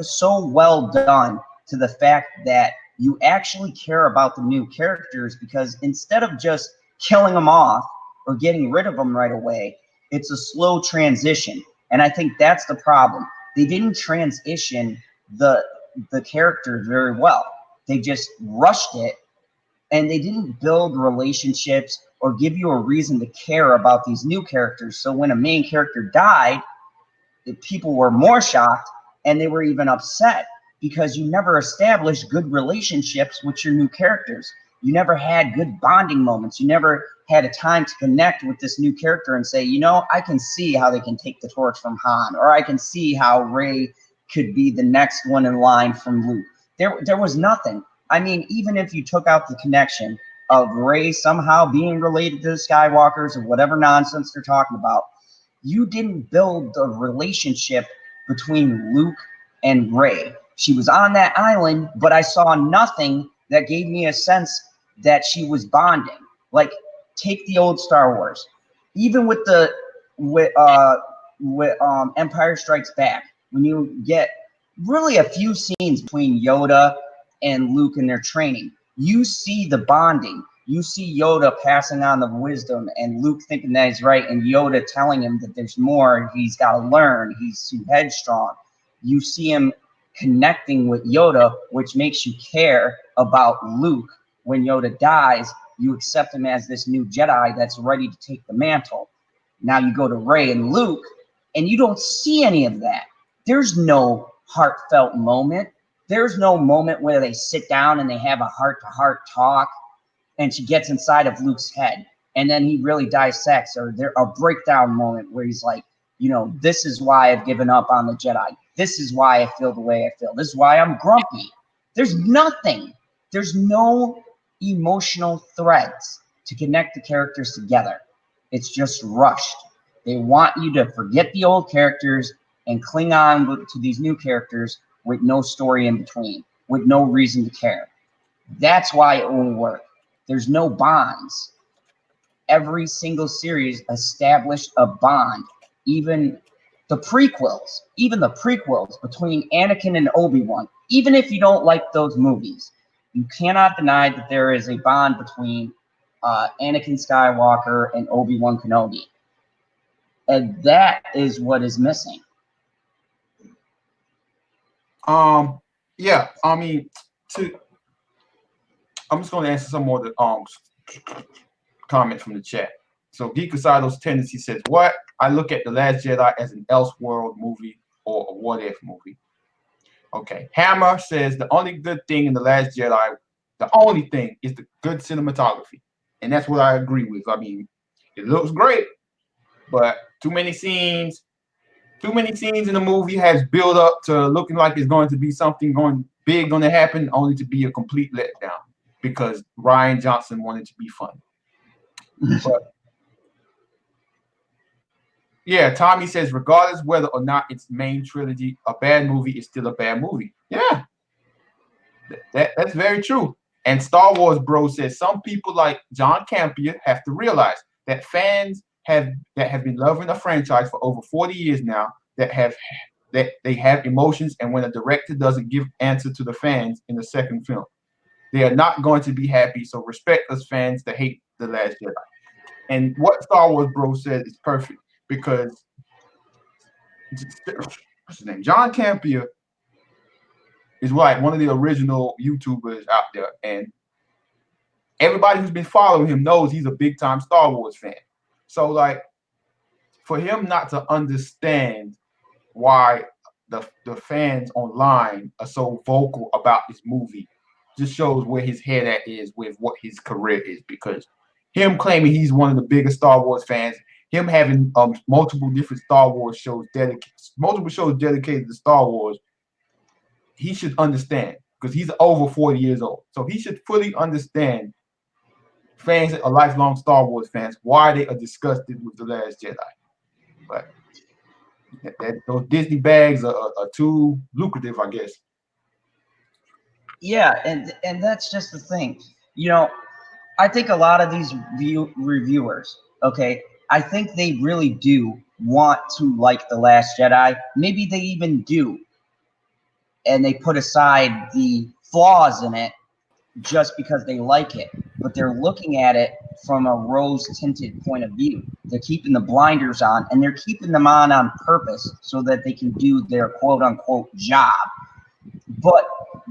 so well done, to the fact that you actually care about the new characters, because instead of just killing them off or getting rid of them right away, it's a slow transition. And I think that's the problem. They didn't transition the characters very well. They just rushed it, and they didn't build relationships or give you a reason to care about these new characters. So when a main character died, people were more shocked, and they were even upset, because you never established good relationships with your new characters. You never had good bonding moments. You never had a time to connect with this new character and say, I can see how they can take the torch from Han, or I can see how Rey could be the next one in line from Luke. There was nothing. I mean, even if you took out the connection of Rey somehow being related to the Skywalkers or whatever nonsense they're talking about, you didn't build the relationship between Luke and Rey. She was on that island, but I saw nothing that gave me a sense that she was bonding. Like, take the old Star Wars. Even with Empire Strikes Back, when you get really a few scenes between Yoda and Luke in their training, you see the bonding. You see Yoda passing on the wisdom, and Luke thinking that he's right, and Yoda telling him that there's more, he's got to learn, he's too headstrong. You see him connecting with Yoda, which makes you care about Luke. When Yoda dies, you accept him as this new Jedi that's ready to take the mantle. Now you go to Rey and Luke, and you don't see any of that. There's no heartfelt moment. There's no moment where they sit down and they have a heart-to-heart talk and she gets inside of Luke's head and then he really dissects, or there a breakdown moment where he's like, this is why I've given up on the Jedi. This is why I feel the way I feel. This is why I'm grumpy. There's nothing. There's no emotional threads to connect the characters together. It's just rushed. They want you to forget the old characters and cling on to these new characters with no story in between, with no reason to care. That's why it won't work. There's no bonds. Every single series established a bond. Even the prequels between Anakin and Obi-Wan, even if you don't like those movies, you cannot deny that there is a bond between Anakin Skywalker and Obi-Wan Kenobi. And that is what is missing. Yeah, I mean, I'm just going to answer some more of the comments from the chat. So Geek Asado's tendency says, what? I look at The Last Jedi as an Elseworld movie or a what if movie. Okay. Hammer says the only good thing in The Last Jedi, the only thing is the good cinematography. And that's what I agree with. I mean, it looks great, but too many scenes in the movie has built up to looking like it's going to be something going to happen, only to be a complete letdown because Rian Johnson wanted to be fun. But yeah, Tommy says, regardless whether or not it's main trilogy, a bad movie is still a bad movie. Yeah, that's very true. And Star Wars Bro says some people like Jhon Campea have to realize that fans that have been loving a franchise for over 40 years now, that they have emotions, and when a director doesn't give answer to the fans in the second film, they are not going to be happy. So respect us fans that hate The Last Jedi. And what Star Wars Bro said is perfect because what's his name? Jhon Campea is like one of the original YouTubers out there, and everybody who's been following him knows he's a big time Star Wars fan. So like for him not to understand why the fans online are so vocal about this movie just shows where his head at is with what his career is, because him claiming he's one of the biggest Star Wars fans, him having multiple different Star Wars shows dedicated to Star Wars, he should understand because he's over 40 years old. So he should fully understand fans that are lifelong Star Wars fans, why they are disgusted with The Last Jedi. But those Disney bags are too lucrative, I guess. Yeah, and that's just the thing. I think a lot of these reviewers, okay, I think they really do want to like The Last Jedi. Maybe they even do. And they put aside the flaws in it just because they like it. But they're looking at it from a rose-tinted point of view. They're keeping the blinders on, and they're keeping them on purpose so that they can do their quote-unquote job. But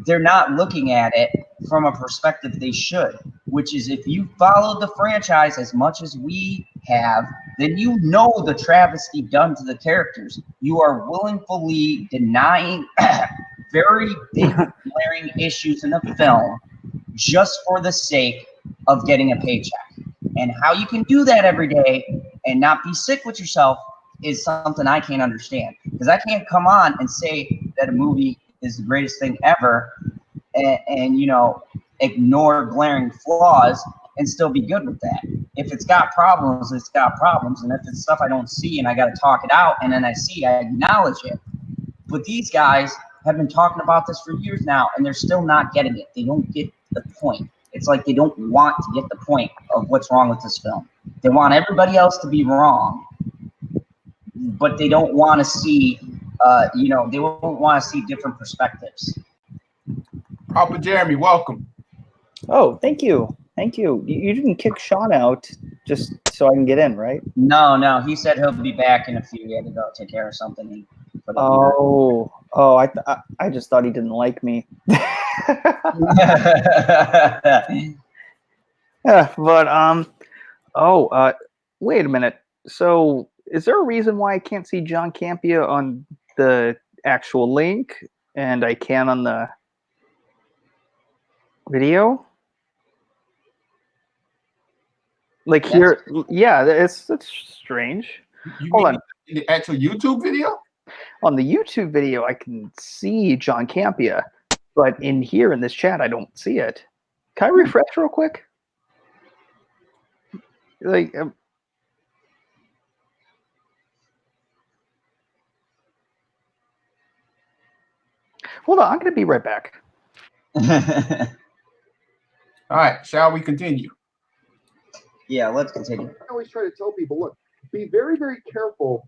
they're not looking at it from a perspective they should, which is if you followed the franchise as much as we have, then you know the travesty done to the characters. You are willfully denying very big glaring issues in the film just for the sake of getting a paycheck. And how you can do that every day and not be sick with yourself is something I can't understand. Because I can't come on and say that a movie is the greatest thing ever and ignore glaring flaws and still be good with that. If it's got problems, it's got problems. And if it's stuff I don't see and I got to talk it out and then I see, I acknowledge it. But these guys have been talking about this for years now and they're still not getting it. They don't get the point. It's like they don't want to get the point of what's wrong with this film. They want everybody else to be wrong, but they don't want to see, they won't want to see different perspectives. Papa Jeremy, welcome. Oh, thank you. Thank you. You didn't kick Shaun out just so I can get in, right? No. He said he'll be back in a few. He had to go take care of something. I just thought he didn't like me. Yeah, but wait a minute. So, is there a reason why I can't see Jhon Campea on the actual link, and I can on the Video? Like Yes. here, yeah, that's strange. You Hold mean on. in the actual YouTube video? On the YouTube video, I can see Jhon Campea, but in here in this chat, I don't see it. Can I refresh real quick? Like, hold on, I'm gonna be right back. All right, shall we continue? Yeah, let's continue. I always try to tell people, look, be very, very careful,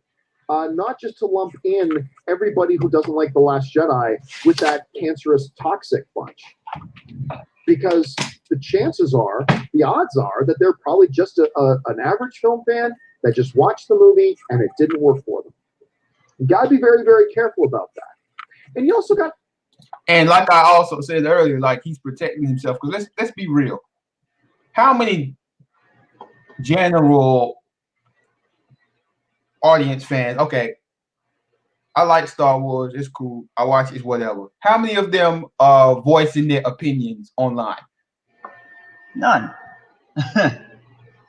not just to lump in everybody who doesn't like The Last Jedi with that cancerous, toxic bunch. Because the chances are, the odds are, that they're probably just an average film fan that just watched the movie and it didn't work for them. You got to be very, very careful about that. And you also got... And like I also said earlier, like he's protecting himself, because let's be real. How many general audience fans, okay, I like Star Wars, it's cool, I watch it, whatever. How many of them are voicing their opinions online? None.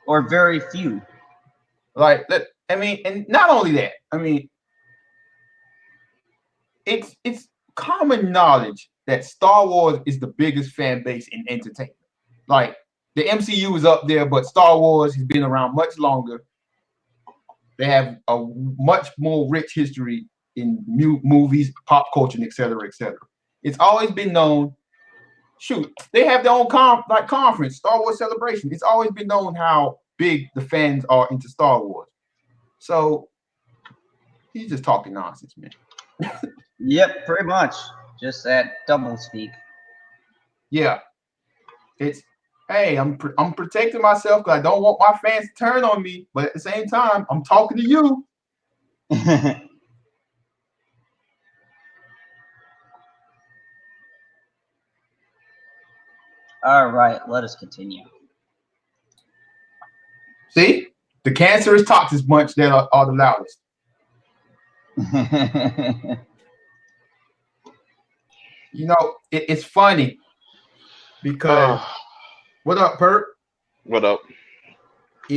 Or very few. Like, I mean, and not only that, I mean, it's common knowledge that Star Wars is the biggest fan base in entertainment. Like, the MCU is up there, but Star Wars has been around much longer. They have a much more rich history in movies, pop culture, and et cetera, et cetera. It's always been known. Shoot, they have their own conference, Star Wars Celebration. It's always been known how big the fans are into Star Wars. So he's just talking nonsense, man. Yep, pretty much. Just that double speak. Yeah, it's, hey, I'm protecting myself because I don't want my fans to turn on me, but at the same time, I'm talking to you. All right, let us continue. See, the cancerous toxic bunch that are the loudest. You know, it's funny because what up, Perk? What up?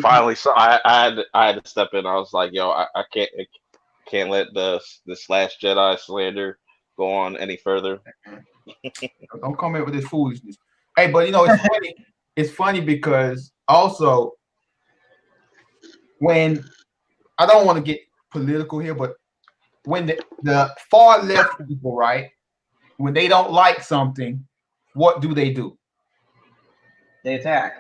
Finally, so I had to step in. I was like, yo, I can't let this Last Jedi slander go on any further. Don't come in with this foolishness. Hey, but you know, it's funny. It's funny because also when, I don't want to get political here, but when the far left people, right, when they don't like something, what do? They attack.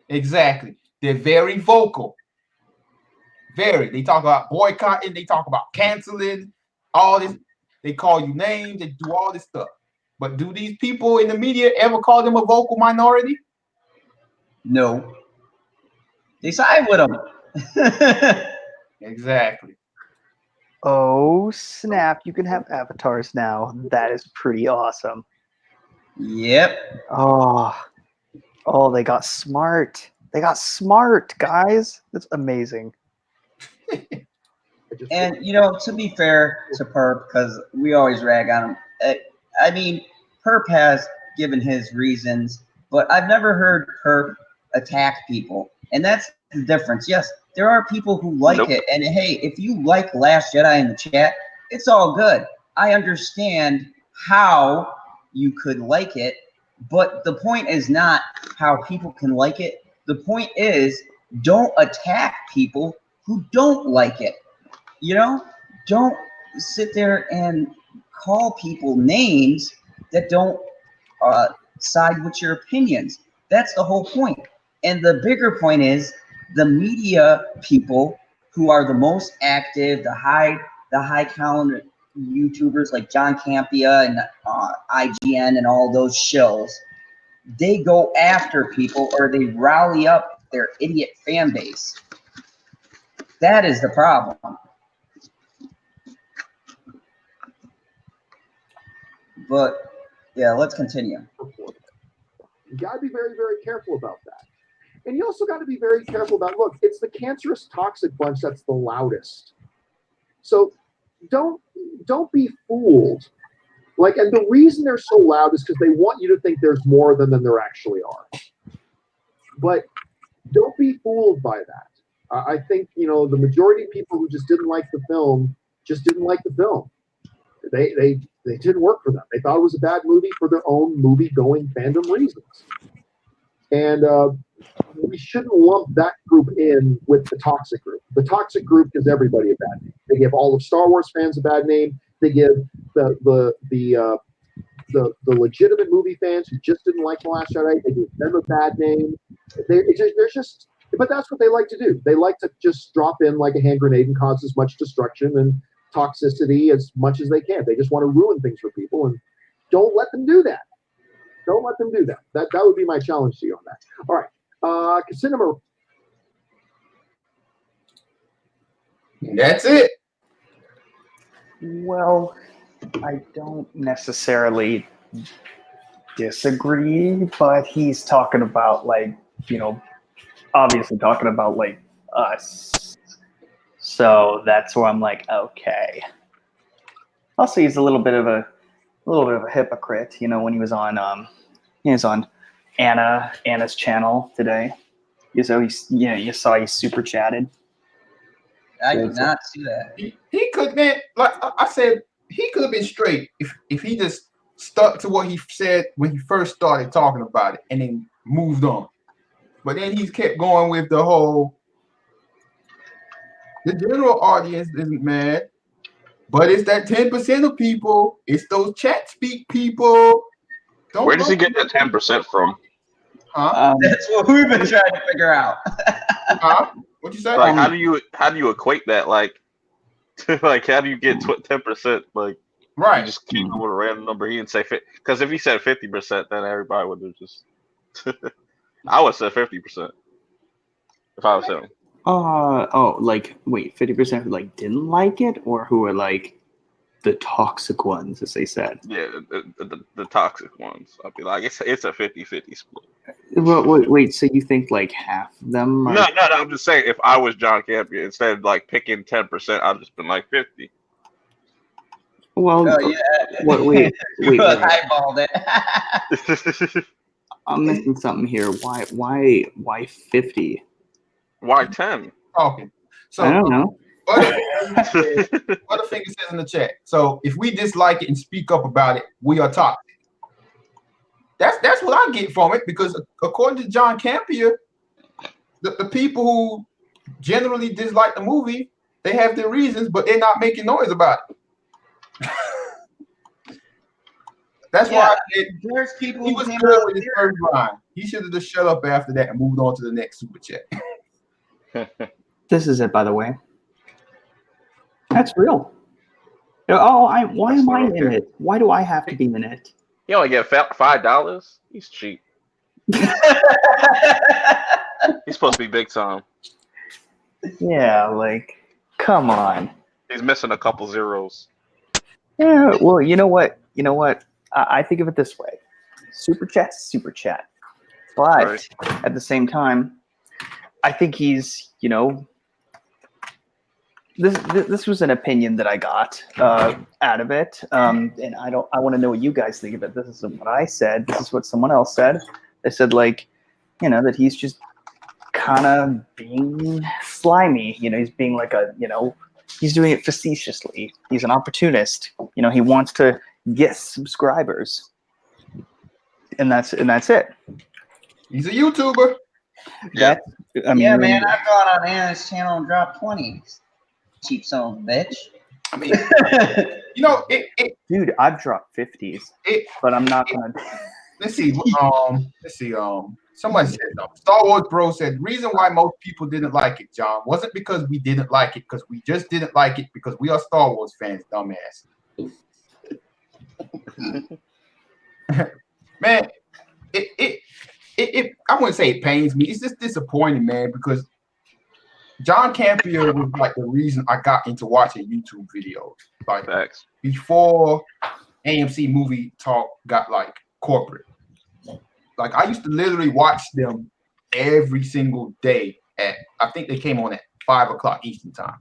Exactly. They're very vocal. Very. They talk about boycotting. They talk about canceling. All this. They call you names. They do all this stuff. But do these people in the media ever call them a vocal minority? No. They side with them. Exactly. Oh, snap. You can have avatars now. That is pretty awesome. Yep. Oh, they got smart. They got smart, guys. That's amazing. And, you know, to be fair to Perp, because we always rag on him, I mean, Perp has given his reasons, but I've never heard Perp attack people. And that's the difference. Yes, there are people who like it. And, hey, if you like Last Jedi in the chat, it's all good. I understand how you could like it, but the point is not how people can like it. The point is, don't attack people who don't like it. You know, don't sit there and call people names that don't side with your opinions. That's the whole point. And the bigger point is the media people who are the most active, the high count YouTubers like Jhon Campea and IGN and all those Shills. They go after people, or they rally up their idiot fan base. That is the problem. But yeah, let's continue. You got to be very, very careful about that. And you also got to be very careful about, look, it's the cancerous toxic bunch that's the loudest. So don't be fooled. Like, and the reason they're so loud is because they want you to think there's more than there actually are. But don't be fooled by that. I think, you know, the majority of people who just didn't like the film just didn't like the film. They didn't work for them. They thought it was a bad movie for their own movie-going fandom reasons. And we shouldn't lump that group in with the toxic group. The toxic group gives everybody a bad name. They give all of Star Wars fans a bad name. They give the legitimate movie fans who just didn't like The Last Jedi, they give them a bad name. But that's what they like to do. They like to just drop in like a hand grenade and cause as much destruction and toxicity as much as they can. They just want to ruin things for people, and don't let them do that. Don't let them do that. That would be my challenge to you on that. All right. Cinema. That's it. Well, I don't necessarily disagree, but he's talking about, like, you know, obviously talking about like us. So that's where I'm like, okay. Also, he's a little bit of a hypocrite, you know, when he was on Anna's channel today. You saw he super chatted. I did not see that. He could, man. Like I said, he could have been straight if he just stuck to what he said when he first started talking about it, and then moved on. But then he's kept going with the whole. The general audience isn't mad, but it's that 10% of people. It's those chat speak people. Where does he get that 10% from? Huh? That's what we've been trying to figure out. Huh? What you say? Like, how do you equate that? Like, like how do you get 10%? Like, right? You just came up with a random number. He didn't say 50, because if he said 50%, then everybody would have just. I would say 50% if I was him. Like, wait, 50% who like didn't like it, or who are like the toxic ones, as they said? Yeah, the toxic ones. I'd be like, it's a 50-50 split. Well, wait, so you think like half of them are... No, I'm just saying, if I was Jhon Campea, instead of like picking 10%, I'd just been like 50. Well, yeah. wait. Eyeballed it. I'm missing something here. Why 50? Why 10? Talking. So I don't know. Butterfinger says in the chat. So if we dislike it and speak up about it, we are toxic. That's what I get from it, because according to Jhon Campea, the people who generally dislike the movie, they have their reasons, but they're not making noise about it. That's why there's people he was good with his first line. He should have just shut up after that and moved on to the next super chat. This is it, by the way. That's real. Why am I in it? Why do I have to be in it? You only get $5? He's cheap. He's supposed to be big time. Yeah, like, come on. He's missing a couple zeros. Yeah, well, you know what? I think of it this way. Super chat's super chat. But Right. At the same time, I think he's, you know, this was an opinion that I got out of it, and I want to know what you guys think of it. This isn't what I said. This is what someone else said. They said, like, you know, that he's just kind of being slimy. You know, he's being like he's doing it facetiously. He's an opportunist. You know, he wants to get subscribers, and that's it. He's a YouTuber. Yeah. Yeah, man, I've gone on Anna's channel and dropped 20. Cheap son of a bitch. I mean, you know, dude, I've dropped 50s, but I'm not gonna. Let's see. Somebody said something. Star Wars Bro said, reason why most people didn't like it, Jhon, wasn't because we didn't like it, because we just didn't like it because we are Star Wars fans, dumbass. Man, I wouldn't say it pains me. It's just disappointing, man, because Jhon Campea was like the reason I got into watching YouTube videos. Like, Facts. Before AMC Movie Talk got like corporate. Like, I used to literally watch them every single day I think they came on at 5 o'clock Eastern time.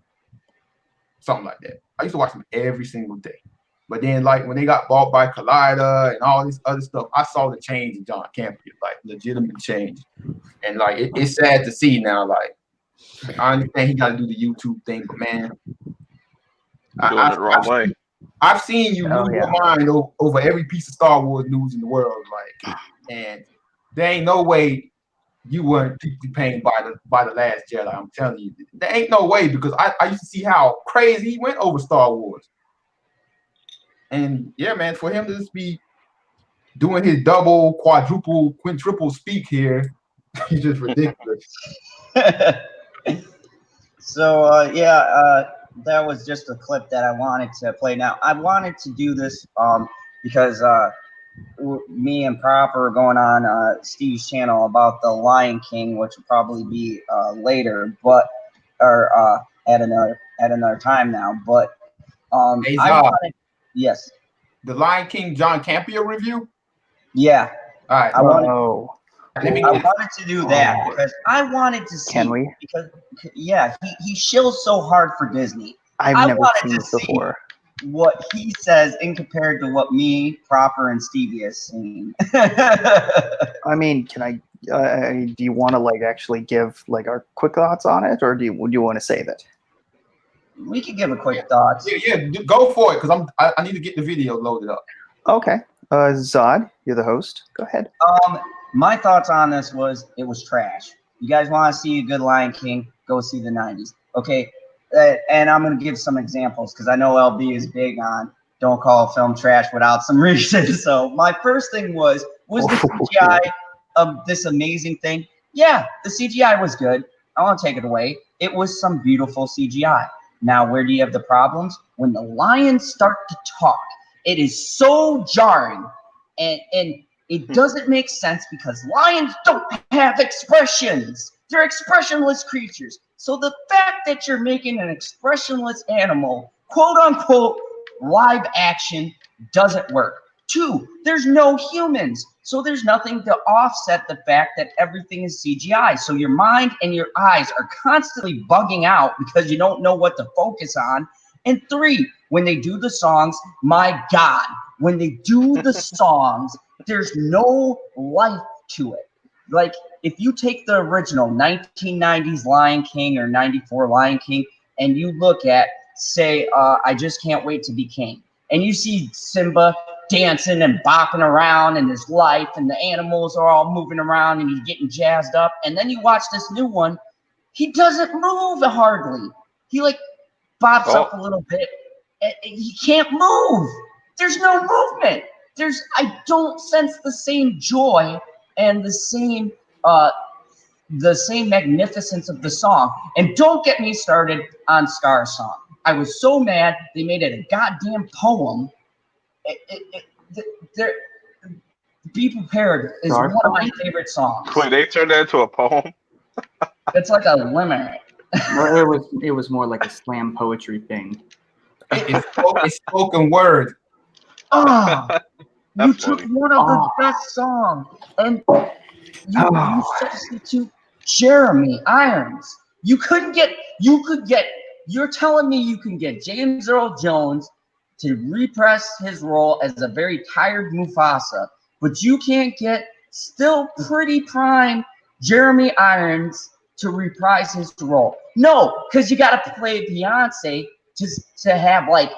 Something like that. I used to watch them every single day. But then, like when they got bought by Collider and all this other stuff, I saw the change in Jhon Campea, like legitimate change. And like it's sad to see now. Like I understand he got to do the YouTube thing, but man, Doing it the wrong way. I've seen you lose your mind over every piece of Star Wars news in the world, like, and there ain't no way you weren't deeply pained by the Last Jedi. I'm telling you, there ain't no way, because I used to see how crazy he went over Star Wars, and yeah, man, for him to just be doing his double, quadruple, quintuple speak here, he's just ridiculous. So that was just a clip that I wanted to play. Now I wanted to do this because me and Proper are going on Steve's channel about the Lion King, which will probably be later, but at another time now. But Hey, yes, the Lion King Jhon Campea review. Yeah, all right. I wanted to do that because I wanted to see. Can we? Because he shills so hard for Disney. I've never seen this before. What he says in compared to what me, Proper, and Stevie has seen. I mean, can I? Do you want to like actually give like our quick thoughts on it, or do you want to save it? We could give a quick thoughts. Yeah, go for it, because I need to get the video loaded up. Okay, Zod, you're the host. Go ahead. My thoughts on this was it was trash. You guys want to see a good Lion King? Go see the '90s. Okay. And I'm going to give some examples because I know LB is big on don't call a film trash without some reason. So my first thing was the CGI of this amazing thing? Yeah, the CGI was good. I won't take it away. It was some beautiful CGI. Now, where do you have the problems? When the lions start to talk, it is so jarring and it doesn't make sense because lions don't have expressions. They're expressionless creatures. So the fact that you're making an expressionless animal, quote unquote, live action doesn't work. 2, there's no humans. So there's nothing to offset the fact that everything is CGI. So your mind and your eyes are constantly bugging out because you don't know what to focus on. And 3, when they do the songs, my God, when they do the songs, there's no life to it. Like, if you take the original 1990s Lion King or 94 Lion King and you look at, say, I Just Can't Wait to Be King, and you see Simba dancing and bopping around in his life and the animals are all moving around and he's getting jazzed up, and then you watch this new one, he doesn't move hardly. He like bops up a little bit. He can't move. There's no movement. I don't sense the same joy and the same magnificence of the song. And don't get me started on Scar's song. I was so mad they made it a goddamn poem. Be Prepared is one of my favorite songs. Wait, they turned that into a poem? It's like a limerick. Well, it was more like a slam poetry thing. It's spoken word. You took one of the best songs and you substitute Jeremy Irons. You're telling me you can get James Earl Jones to repress his role as a very tired Mufasa, but you can't get still pretty prime Jeremy Irons to reprise his role. No, because you got to play Beyonce to have like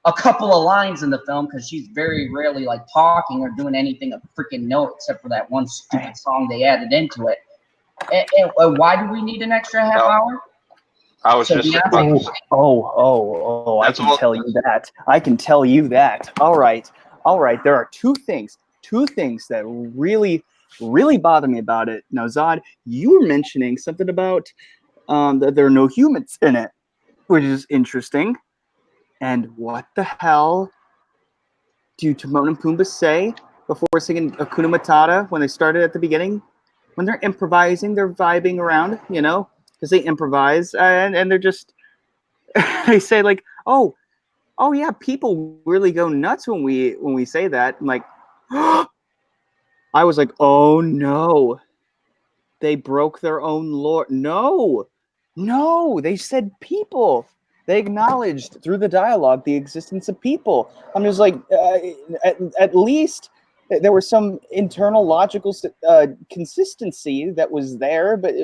a couple of lines in the film because she's very rarely like talking or doing anything a freaking note except for that one stupid song they added into it. And why do we need an extra half hour? I was just about to say. I can tell you that. I can tell you that. All right. There are two things that really, really bother me about it. Now, Zod, you were mentioning something about that there are no humans in it, which is interesting. And what the hell do Timon and Pumbaa say before singing Hakuna Matata when they started at the beginning? When they're improvising, they're vibing around, because they improvise and they're just, they say like, oh yeah, people really go nuts when we say that. I'm like, I was like, oh no, they broke their own lore. No, they said people. They acknowledged through the dialogue the existence of people. I'm just like, at least there was some internal logical consistency that was there, but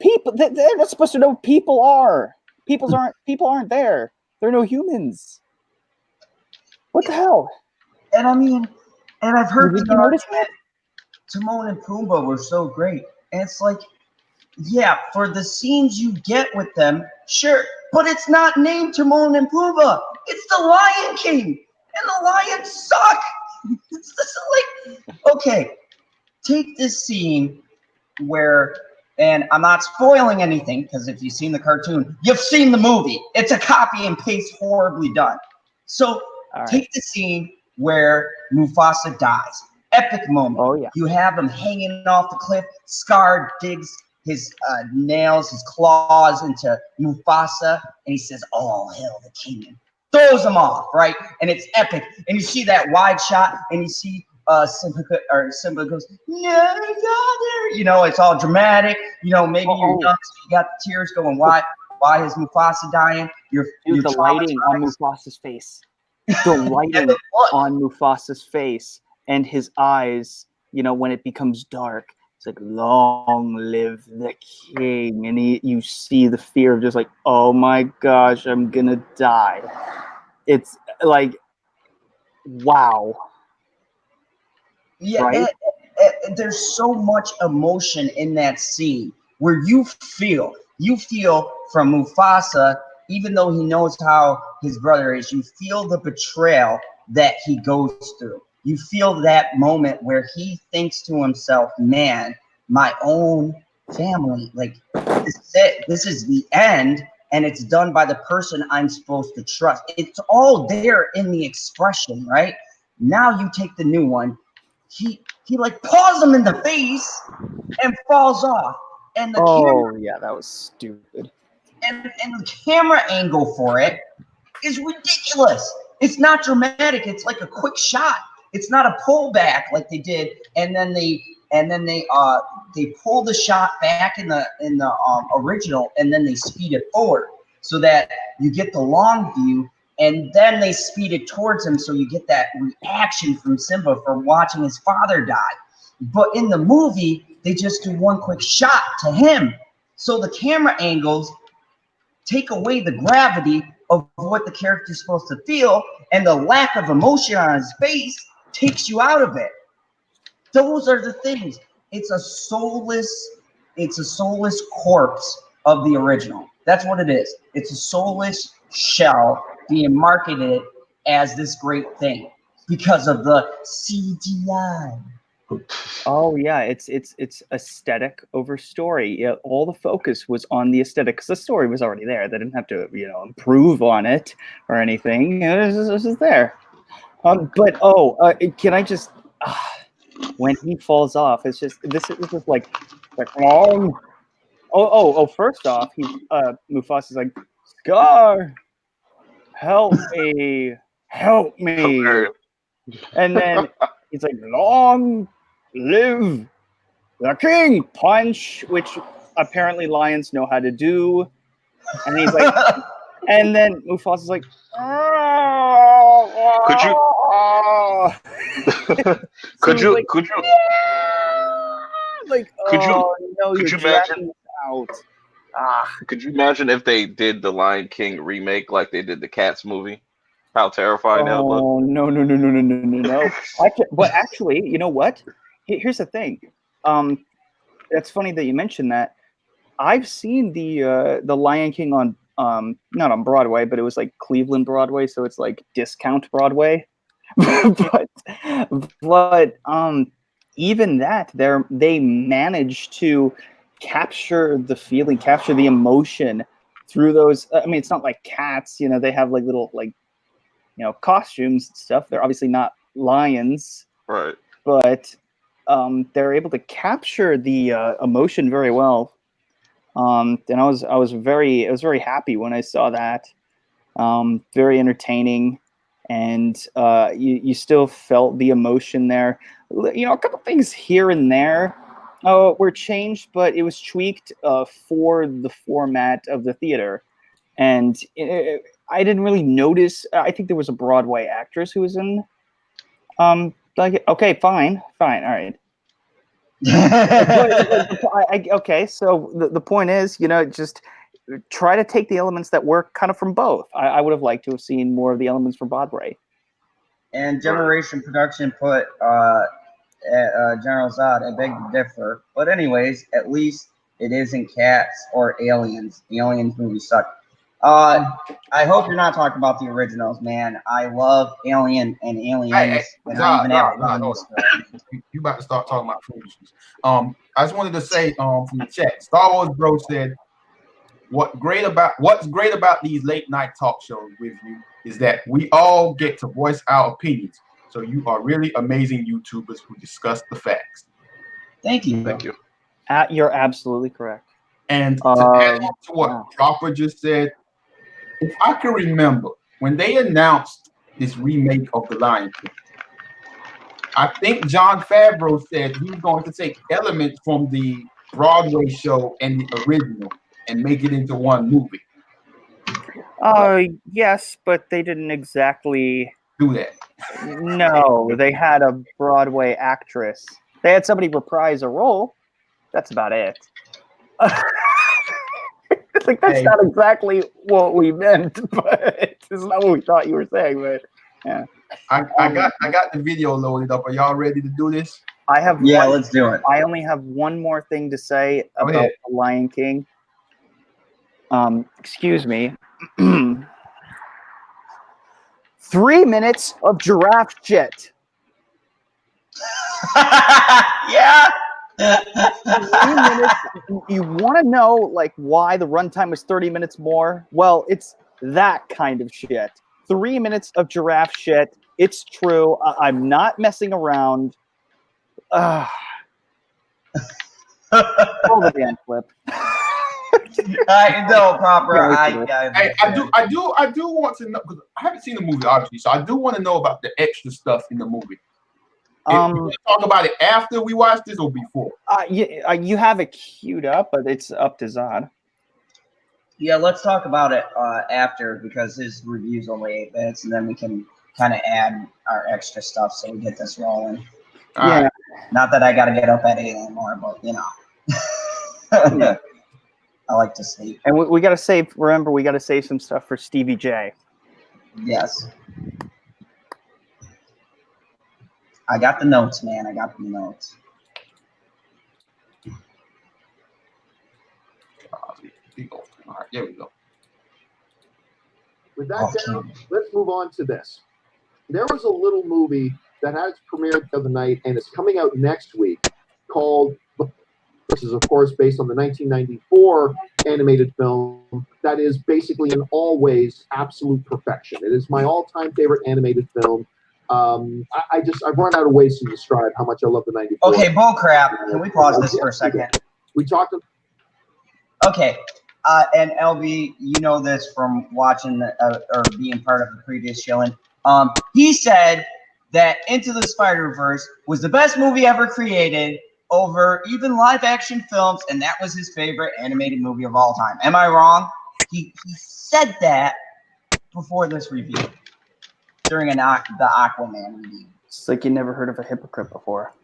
people, they're not supposed to know what people are. People aren't there. They're no humans. What the hell? And I mean, and I've heard Did the you notice argument Timon and Pumbaa were so great. And it's like, yeah, for the scenes you get with them, sure, but it's not named Timon and Pumbaa. It's the Lion King, and the lions suck. It's just like, okay, take this scene where, and I'm not spoiling anything because if you've seen the cartoon, you've seen the movie. It's a copy and paste horribly done. So take the scene where Mufasa dies. Epic moment. Oh, yeah. You have him hanging off the cliff. Scar digs his nails, his claws into Mufasa, and he says, "All hail the king." Throws him off, right? And it's epic. And you see that wide shot, and you see Simba goes, "No, father." You know, it's all dramatic. You know, maybe you're young, so you got the tears going. Why is Mufasa dying? You're the lighting on Mufasa's face. The lighting on Mufasa's face and his eyes, you know, when it becomes dark, it's like, long live the king. And you see the fear of just like, oh my gosh, I'm gonna die. It's like, wow. Yeah, right? There's so much emotion in that scene where you feel from Mufasa, even though he knows how his brother is, you feel the betrayal that he goes through. You feel that moment where he thinks to himself, man, my own family, like, this is it. This is the end, and it's done by the person I'm supposed to trust. It's all there in the expression, right? Now you take the new one. He like paws him in the face and falls off. And the camera, that was stupid. And the camera angle for it is ridiculous. It's not dramatic. It's like a quick shot. It's not a pullback like they did, and then they pull the shot back in the original, and then they speed it forward so that you get the long view, and then they speed it towards him so you get that reaction from Simba from watching his father die. But in the movie, they just do one quick shot to him, so the camera angles take away the gravity of what the character's supposed to feel, and the lack of emotion on his face takes you out of it. Those are the things. It's a soulless corpse of the original. That's what it is. It's a soulless shell being marketed as this great thing because of the CGI. Oh yeah, it's aesthetic over story. Yeah, all the focus was on the aesthetic because the story was already there. They didn't have to, improve on it or anything. It was just there. But can I just when he falls off, it's just this is like long. First off, Mufasa's like, Scar, help me. And then he's like, long live the king, punch, which apparently lions know how to do. And he's like, and then Mufasa's like, could you imagine out. Could you imagine if they did the Lion King remake like they did the Cats movie? How terrifying that would look. Oh no. But actually, you know what? Here's the thing. That's funny that you mentioned that. I've seen the Lion King on not on Broadway, but it was like Cleveland Broadway, so it's like discount Broadway. but even that, they managed to capture the feeling, capture the emotion through those. I mean, it's not like Cats, they have like little costumes and stuff. They're obviously not lions, right? But they're able to capture the emotion very well. And I was very happy when I saw that. Very entertaining, and you still felt the emotion there. A couple things here and there were changed, but it was tweaked for the format of the theater. and I didn't really notice. I think there was a Broadway actress who was in. Like, okay, fine, all right. Okay, so the point is, just try to take the elements that work kind of from both. I would have liked to have seen more of the elements from Broadway. And Generation Production put General Zod, I beg to differ. But anyways, at least it isn't Cats or Aliens. The Aliens movie sucked. I hope you're not talking about the originals, man. I love Alien and Aliens. And I even have you about to start talking about foolishness. I just wanted to say from the chat, Star Wars Bro said, what's great about these late night talk shows with you is that we all get to voice our opinions. So you are really amazing YouTubers who discuss the facts. Thank you. Thank you. You're absolutely correct. And to add on to what Proper just said, if I can remember, when they announced this remake of The Lion King, I think Jon Favreau said he was going to take elements from the Broadway show and the original and make it into one movie. Yes, but they didn't exactly do that. No, they had a Broadway actress. They had somebody reprise a role. That's about it. Like, that's not exactly what we meant, but it's not what we thought you were saying. But yeah, I got the video loaded up. Are y'all ready to do this? I have. Let's do it. I only have one more thing to say about The Lion King. Excuse me. 3 minutes of giraffe shit. Yeah. 3 minutes. You want to know like why the runtime was 30 minutes more? Well, it's that kind of shit. 3 minutes of giraffe shit. It's true. I'm not messing around. Roll the damn clip. I know, Proper. I do want to know, because I haven't seen the movie obviously, so I do want to know about the extra stuff in the movie. You talk about it after we watch this or before? You have it queued up, but it's up to Zod. Yeah, let's talk about it after, because his review's only 8 minutes, and then we can kind of add our extra stuff so we get this rolling. Yeah. Right. Not that I got to get up at 8 anymore, but you know. Yeah. I like to sleep. And we got to save, remember, we got to save some stuff for Stevie J. Yes. I got the notes, man. I got the notes. All right, there we go. With that down, let's move on to this. There was a little movie that has premiered the other night and is coming out next week called, which is of course based on the 1994 animated film that is basically in all ways absolute perfection. It is my all-time favorite animated film. I've run out of ways to describe how much I love the 94. Okay, bull crap. Can we pause this for a second? We talked. Okay, and LB, you know this from watching or being part of the previous Shilling. He said that Into the Spider-Verse was the best movie ever created over even live-action films, and that was his favorite animated movie of all time. Am I wrong? He said that before this review, during the Aquaman review. It's like you never heard of a hypocrite before.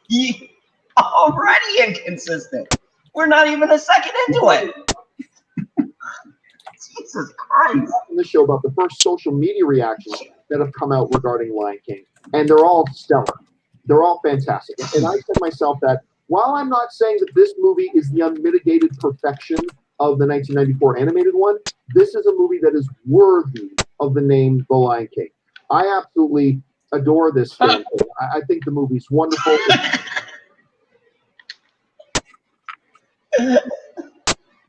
He already inconsistent. We're not even a second into it. Jesus Christ. In this show about the first social media reactions that have come out regarding Lion King, and they're all stellar. They're all fantastic. And I said to myself that while I'm not saying that this movie is the unmitigated perfection of the 1994 animated one, this is a movie that is worthy of the name The Lion King. I absolutely adore this film. I think the movie's wonderful.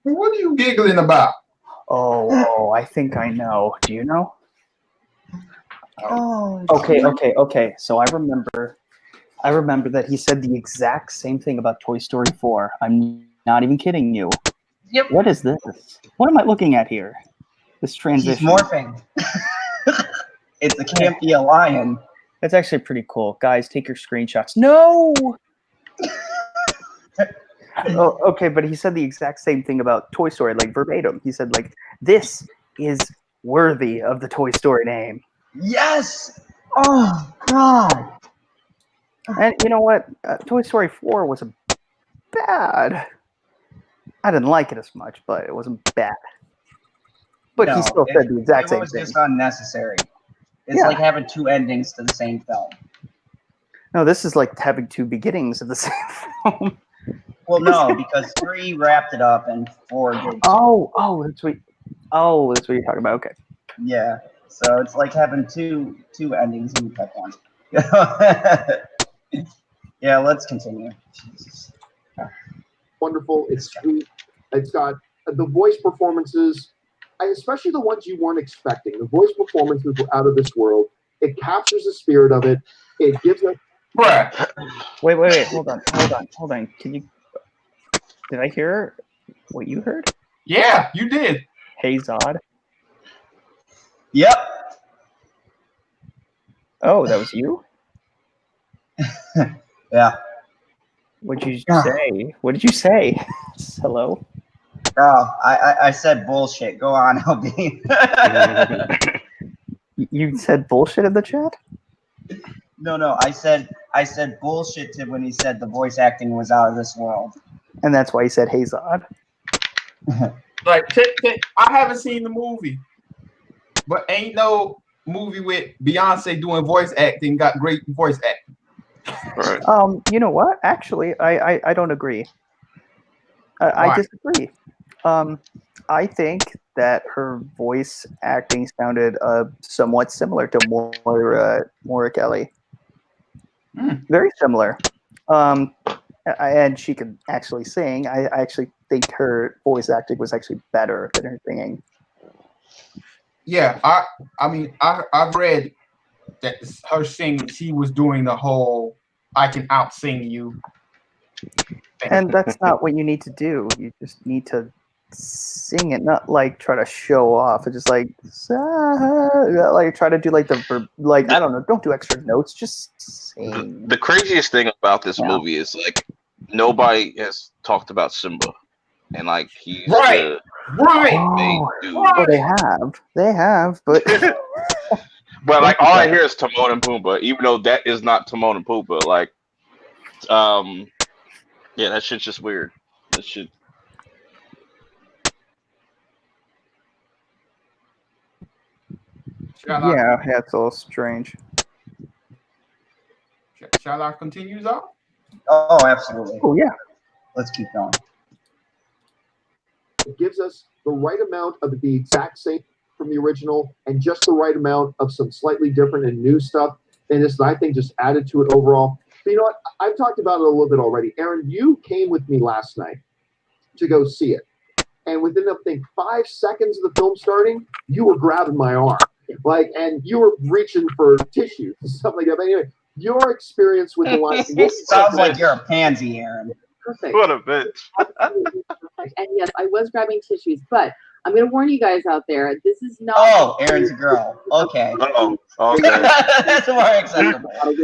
What are you giggling about? Oh, I think I know. Do you know? Okay. So I remember that he said the exact same thing about Toy Story 4. I'm not even kidding you. Yep. What is this? What am I looking at here? This transition. He's morphing. It's a Campea lion. That's actually pretty cool. Guys, take your screenshots. No! Oh, okay, but he said the exact same thing about Toy Story, like verbatim. He said, like, this is worthy of the Toy Story name. Yes. Oh God. And you know what? Toy Story 4 wasn't bad. I didn't like it as much, but it wasn't bad. But he still said the exact same It was thing. just unnecessary. It's Yeah. like having two endings to the same film. No, this is like having two beginnings of the same film. Well, no, because 3 wrapped it up and 4 did. That's what you're talking about. Okay. Yeah. So it's like having two endings and you pick one. Yeah, let's continue. Jesus. Wonderful. It's sweet. It's got the voice performances, especially the ones you weren't expecting. The voice performances were out of this world. It captures the spirit of it. It gives us. Bruh. Wait. Hold on. Did I hear what you heard? Yeah, you did. Hey Zod. Yep. Oh, that was you? Yeah. What'd you say? What did you say? Hello? Oh, I said bullshit. Go on, LB. You said bullshit in the chat? No. I said bullshit to when he said the voice acting was out of this world. And that's why he said, hey Zod. Like, I haven't seen the movie, but ain't no movie with Beyonce doing voice acting got great voice acting. Right. You know what? Actually, I don't agree. I disagree. I think that her voice acting sounded somewhat similar to Moira Kelly. Very similar. And she could actually sing. I actually think her voice acting was actually better than her singing. Yeah, I mean, I've read that her singing, she was doing the whole "I can out sing you." And that's not what you need to do. You just need to sing it, not like try to show off. It's just like try to do like I don't know. Don't do extra notes. Just sing. The craziest thing about this movie is like nobody has talked about Simba, and like he's the main dude. Well, they have, but but like all I hear is Timon and Pumbaa, even though that is not Timon and Pumbaa. Like, yeah, that shit's just weird. That shit. Yeah, it's a little strange. Shall I continue, Zod? Oh, absolutely. Oh, yeah. Let's keep going. It gives us the right amount of the exact same from the original and just the right amount of some slightly different and new stuff. And this, I think, just added to it overall. But you know what? I've talked about it a little bit already. Aaron, you came with me last night to go see it. And within, I think, 5 seconds of the film starting, you were grabbing my arm. And you were reaching for tissues and stuff like that. But anyway, your experience with the line. Sounds like you're a pansy, Aaron. Perfect. What a bitch. And yes, I was grabbing tissues, but I'm going to warn you guys out there. This is not. Oh, Aaron's a girl. Okay. Oh, okay. That's more acceptable. This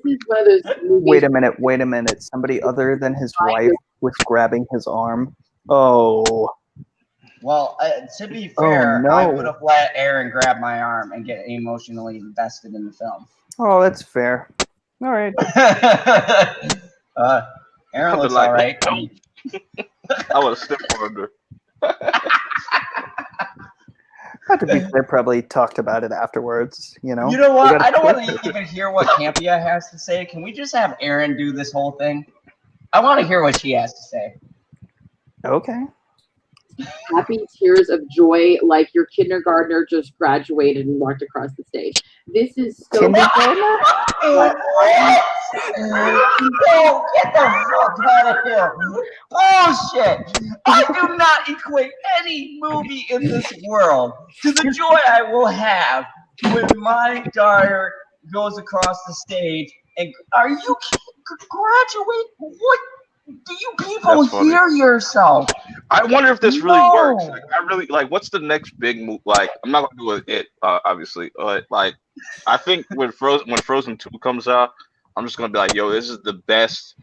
is one of those movies. Wait a minute. Somebody other than his wife was grabbing his arm. Oh. Well, to be fair, no. I would have let Aaron grab my arm and get emotionally invested in the film. Oh, that's fair. All right. Aaron looks all right. I would have stepped on her. Not to be fair, probably talked about it afterwards. You know. You know what? I don't want to even hear what Campea has to say. Can we just have Aaron do this whole thing? I want to hear what she has to say. Okay. Happy tears of joy, like your kindergartner just graduated and walked across the stage. This is so. Kindergartner? No, get the fuck out of here! Bullshit! I do not equate any movie in this world to the joy I will have when my daughter goes across the stage. And are you graduate? What? Do you people hear yourself? I wonder if this really works. Like, I really like. What's the next big move? Like, I'm not gonna do it, obviously, but like, I think when Frozen 2 comes out, I'm just gonna be like, yo, this is the best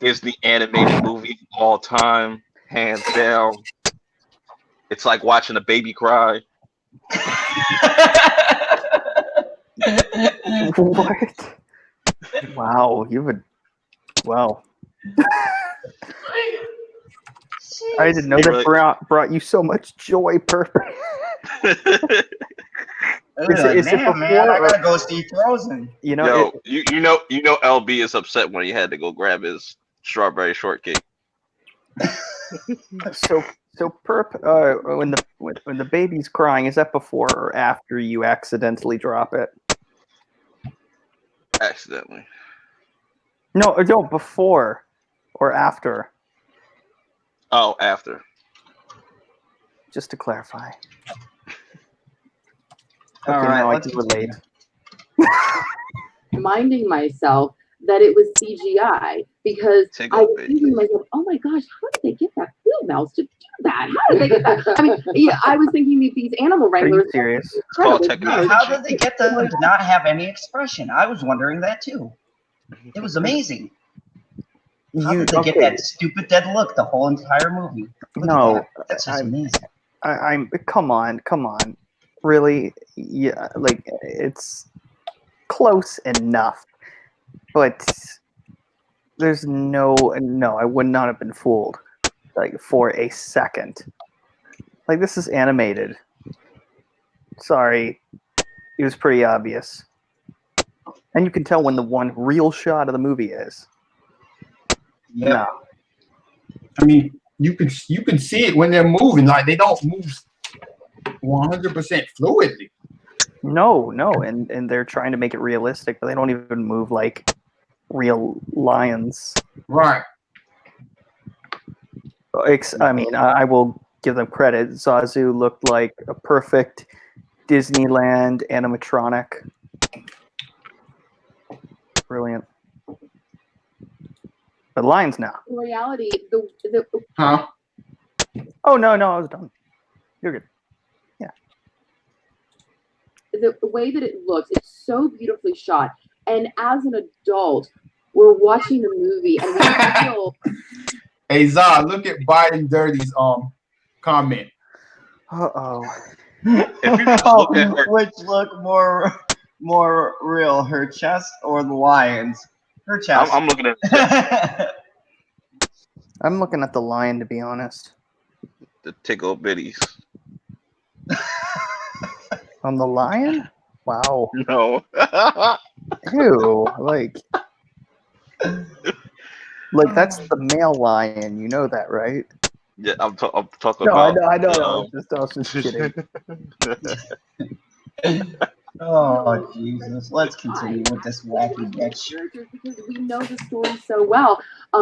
Disney animated movie of all time, hands down. It's like watching a baby cry. What? Wow, you would. Wow. I didn't know It that really- brought you so much joy. Perfect. Like, is it man, before I or- gotta go see Frozen. You know, Yo, you know LB is upset when he had to go grab his strawberry shortcake. so perp. When the baby's crying, is that before or after you accidentally drop it? Accidentally. No, before or after. Oh, after. Just to clarify. All Okay, right, now I let's can relate. Reminding myself that it was CGI because Take I off, was baby. thinking to myself, oh my gosh, how did they get that field mouse to do that? How did they get that? I mean, yeah, I was thinking that these animal Are you wranglers. serious? It's called Incredible. technology. How did they get them to not have any expression? I was wondering that too. It was amazing. How did they get that stupid dead look the whole entire movie? Look No, at that. That's just amazing. I'm come on, really? Yeah, like it's close enough, but there's no. I would not have been fooled, like for a second. Like this is animated. Sorry, it was pretty obvious, and you can tell when the one real shot of the movie is. Yep. No. I mean, you can see it when they're moving. Like they don't move 100% fluidly. No, and they're trying to make it realistic, but they don't even move like real lions. Right. I mean, I will give them credit. Zazu looked like a perfect Disneyland animatronic. Brilliant. But lions now. In reality, the Huh? Oh no, I was done. You're good. the way that it looks, it's so beautifully shot. And as an adult, we're watching the movie and we feel Hey Zah, look at Biden Dirty's comment. Uh-oh. If you just look at her, Which look more real, her chest or the lions? Her chest. I'm looking at I'm looking at the lion, to be honest. the tickle bitties. On the lion? Wow. No. Ew. Like that's the male lion. You know that, right? Yeah, I'm talking No, about. I know. I was just kidding. Oh Jesus! Let's continue with this wacky bitch. characters because we know the story so well.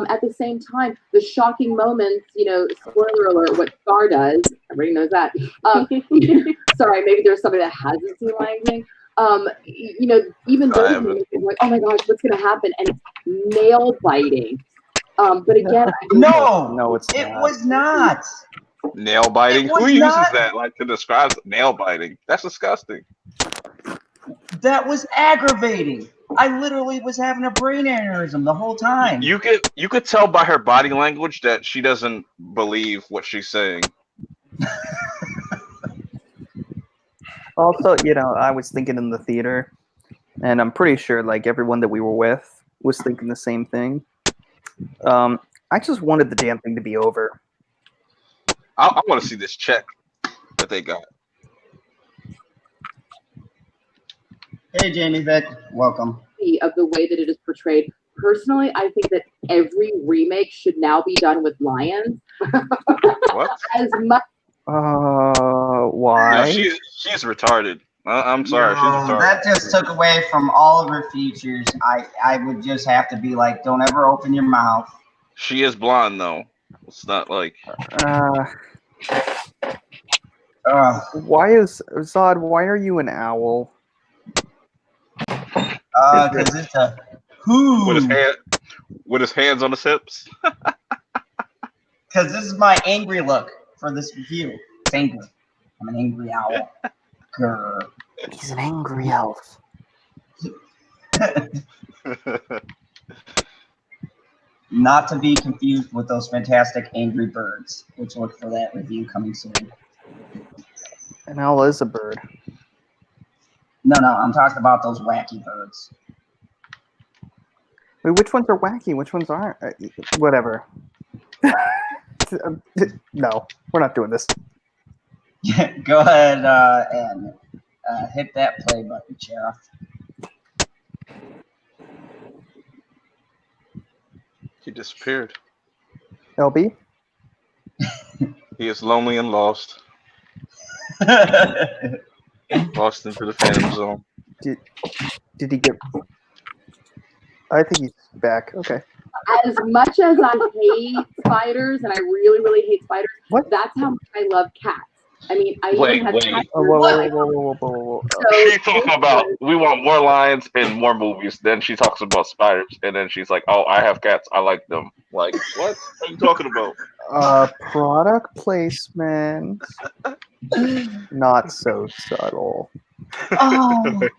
At the same time, the shocking moments, spoiler alert, what Scar does, everybody knows that. Sorry, maybe there's somebody that hasn't seen Lion King. Even I those haven't. moments, are like, oh my gosh, what's gonna happen? And it's nail biting. But again, No, it's It not. was not. Nail biting. It was Who uses not- that like to describe nail biting? That's disgusting. That was aggravating. I literally was having a brain aneurysm the whole time. You could tell by her body language that she doesn't believe what she's saying. Also, I was thinking in the theater, and I'm pretty sure like everyone that we were with was thinking the same thing. I just wanted the damn thing to be over. I want to see this check that they got. Hey, Jamie Vick, welcome. of the way that it is portrayed. Personally, I think that every remake should now be done with lions. What? As much Why? No, she's retarded. I'm sorry, she's retarded. That just took away from all of her features. I would just have to be like, don't ever open your mouth. She is blonde though. It's not like. Why is Zod? Why are you an owl? Because it's a who. With his hands on his hips. Because this is my angry look for this review. It's angry. I'm an angry owl. Grr. He's an angry elf. Not to be confused with those fantastic angry birds, which look for that review coming soon. An owl is a bird. No, I'm talking about those wacky birds. Wait, which ones are wacky? Which ones aren't? Whatever. No, we're not doing this. Go ahead and hit that play button, Sheriff. He disappeared. LB? He is lonely and lost. Lost into the Phantom Zone. Did he get... I think he's back. Okay. As much as I hate spiders, and I really, really hate spiders, that's how much I love cats. I mean, I even had cats. Whoa. She talking about we want more lions and more movies. Then she talks about spiders, and then she's like, "Oh, I have cats. I like them." Like, what are you talking about? Product placement. Not so subtle. Oh.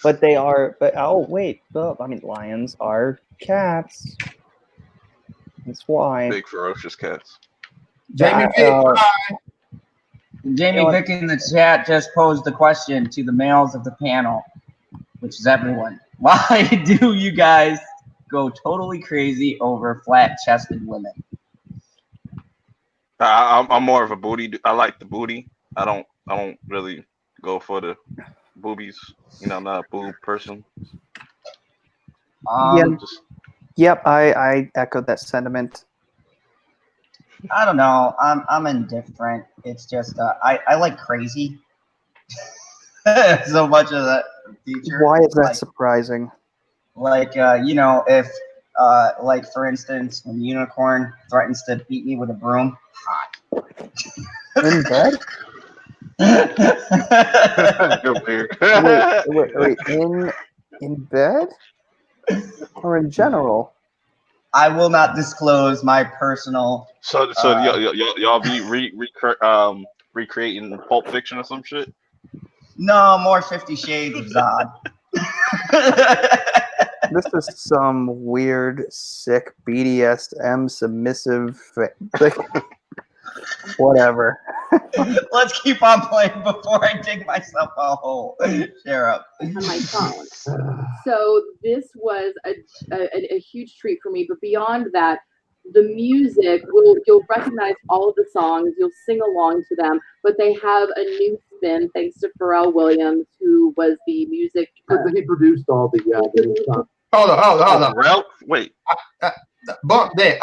But they are. But oh wait, I mean, lions are cats. That's why. Big ferocious cats. Jamie Jamie Vick in the chat just posed the question to the males of the panel, which is everyone. Why do you guys go totally crazy over flat-chested women? I'm more of a booty. I like the booty. I don't really go for the boobies. You know, I'm not a boob person. Yep, I echoed that sentiment. I don't know. I'm indifferent. It's just I like crazy so much of that feature. Why is that surprising? Like if like for instance, when Unicorn threatens to beat me with a broom, hot. In bed? You're weird. wait. In bed? Or in general? I will not disclose my personal. So y'all be recreating Pulp Fiction or some shit? No, more 50 Shades of Zod. This is some weird, sick BDSM submissive whatever. Let's keep on playing before I dig myself a hole. Sheriff. On my phone. So this was a huge treat for me. But beyond that, the music, you'll recognize all of the songs, you'll sing along to them, but they have a new spin thanks to Pharrell Williams, who was the music. He produced all the new songs. Hold on. Pharrell? Wait. Bump that.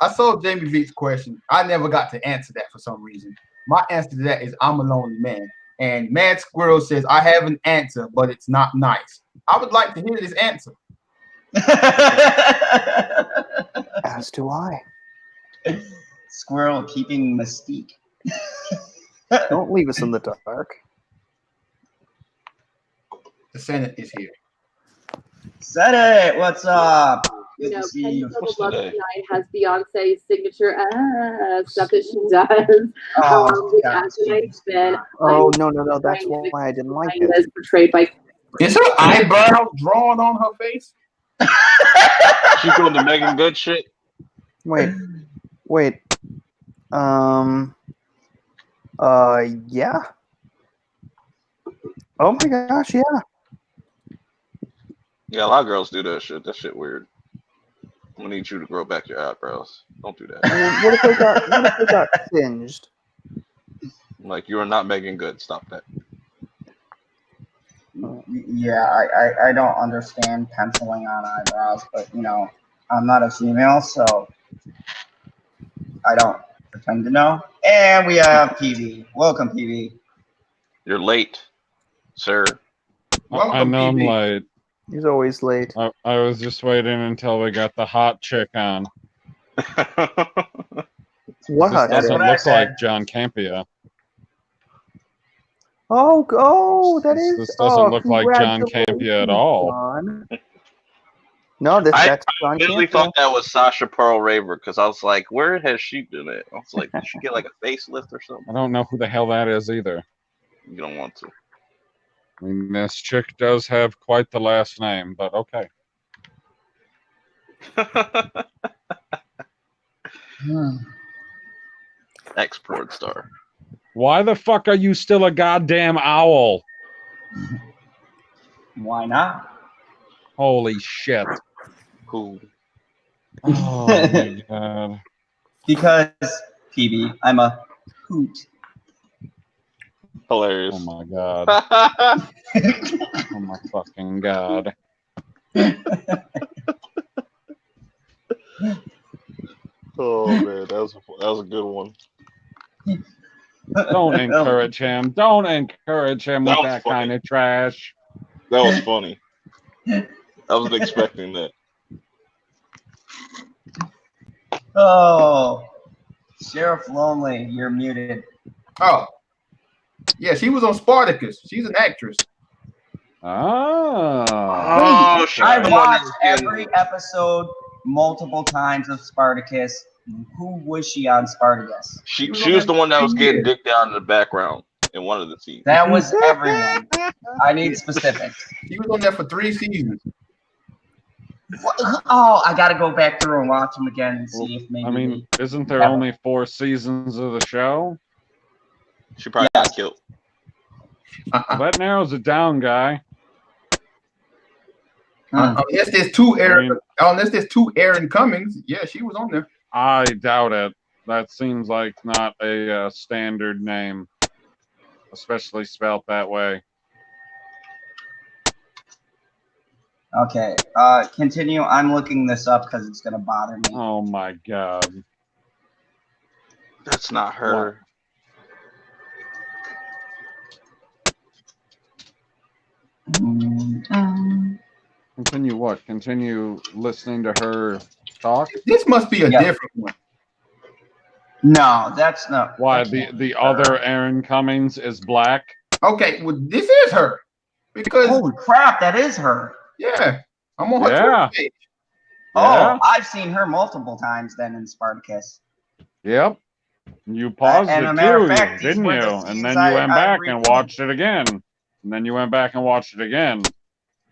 I saw Jamie V's question. I never got to answer that for some reason. My answer to that is I'm a lonely man. And Mad Squirrel says, I have an answer, but it's not nice. I would like to hear this answer. As do I. Squirrel keeping mystique. Don't leave us in the dark. The Senate is here. Senate, what's up? You know, Penny Love Tonight has Beyonce's signature stuff that she does. Tonight's been. Oh no! That's why I didn't like it. As portrayed by. Is her eyebrow drawn on her face? She's doing the Megan Good shit. Wait. Yeah. Oh my gosh, yeah. Yeah, a lot of girls do that shit. That shit weird. I'm gonna need you to grow back your eyebrows. Don't do that. I mean, what if they got singed? Like, you are not Megan Good. Stop that. Yeah, I don't understand penciling on eyebrows, but I'm not a female, so I don't pretend to know. And we have PV. Welcome, PV. You're late, sir. I know I'm late. He's always late. I was just waiting until we got the hot chick on. What hot chick? Doesn't look like Jhon Campea. Oh, that is. This doesn't look like Jhon Campea at all. Jhon. No, that's Jhon I really Campea. thought that was Sasha Pearl Raver because I was like, where has she been at? I was like, did she get like a facelift or something? I don't know who the hell that is either. You don't want to. I mean, this chick does have quite the last name, but okay. Ex-porn star. Why the fuck are you still a goddamn owl? Why not? Holy shit. Who? Oh my god. Because, PB, I'm a hoot. Hilarious. Oh my god. Oh my fucking god. Oh man, that was a good one. Don't encourage him. Don't encourage him with That was that funny. kind of trash. That was funny. I wasn't expecting that. Oh, Sheriff Lonely, you're muted. Oh, yeah, she was on Spartacus. She's an actress. Oh. Oh, she I was the one that watched was getting- every episode multiple times of Spartacus. Who was she on Spartacus? She was the one that was getting dicked down in the background in one of the scenes. That was everyone. I need specifics. She was on there for 3 seasons. Oh, I gotta go back through and watch them again and see if maybe. I mean, isn't there only 4 seasons of the show? She probably got killed. Well, that narrows it down, guy. Unless there's two Aaron Cummings, yeah, she was on there. I doubt it. That seems like not a standard name, especially spelt that way. Okay, continue. I'm looking this up because it's gonna bother me. Oh my god. That's not her. Continue what? Continue listening to her talk? This must be a different one. No, that's not. Why the other Aaron Cummings is black? Okay, well, this is her. Because holy crap, that is her. Yeah, I'm on her Yeah. Twitter page. Oh, I've seen her multiple times then in Spartacus. Yep. You paused and it a matter of too, fact, these didn't were you? the And scenes then you went back I and watched it again. And then you went back and watched it again.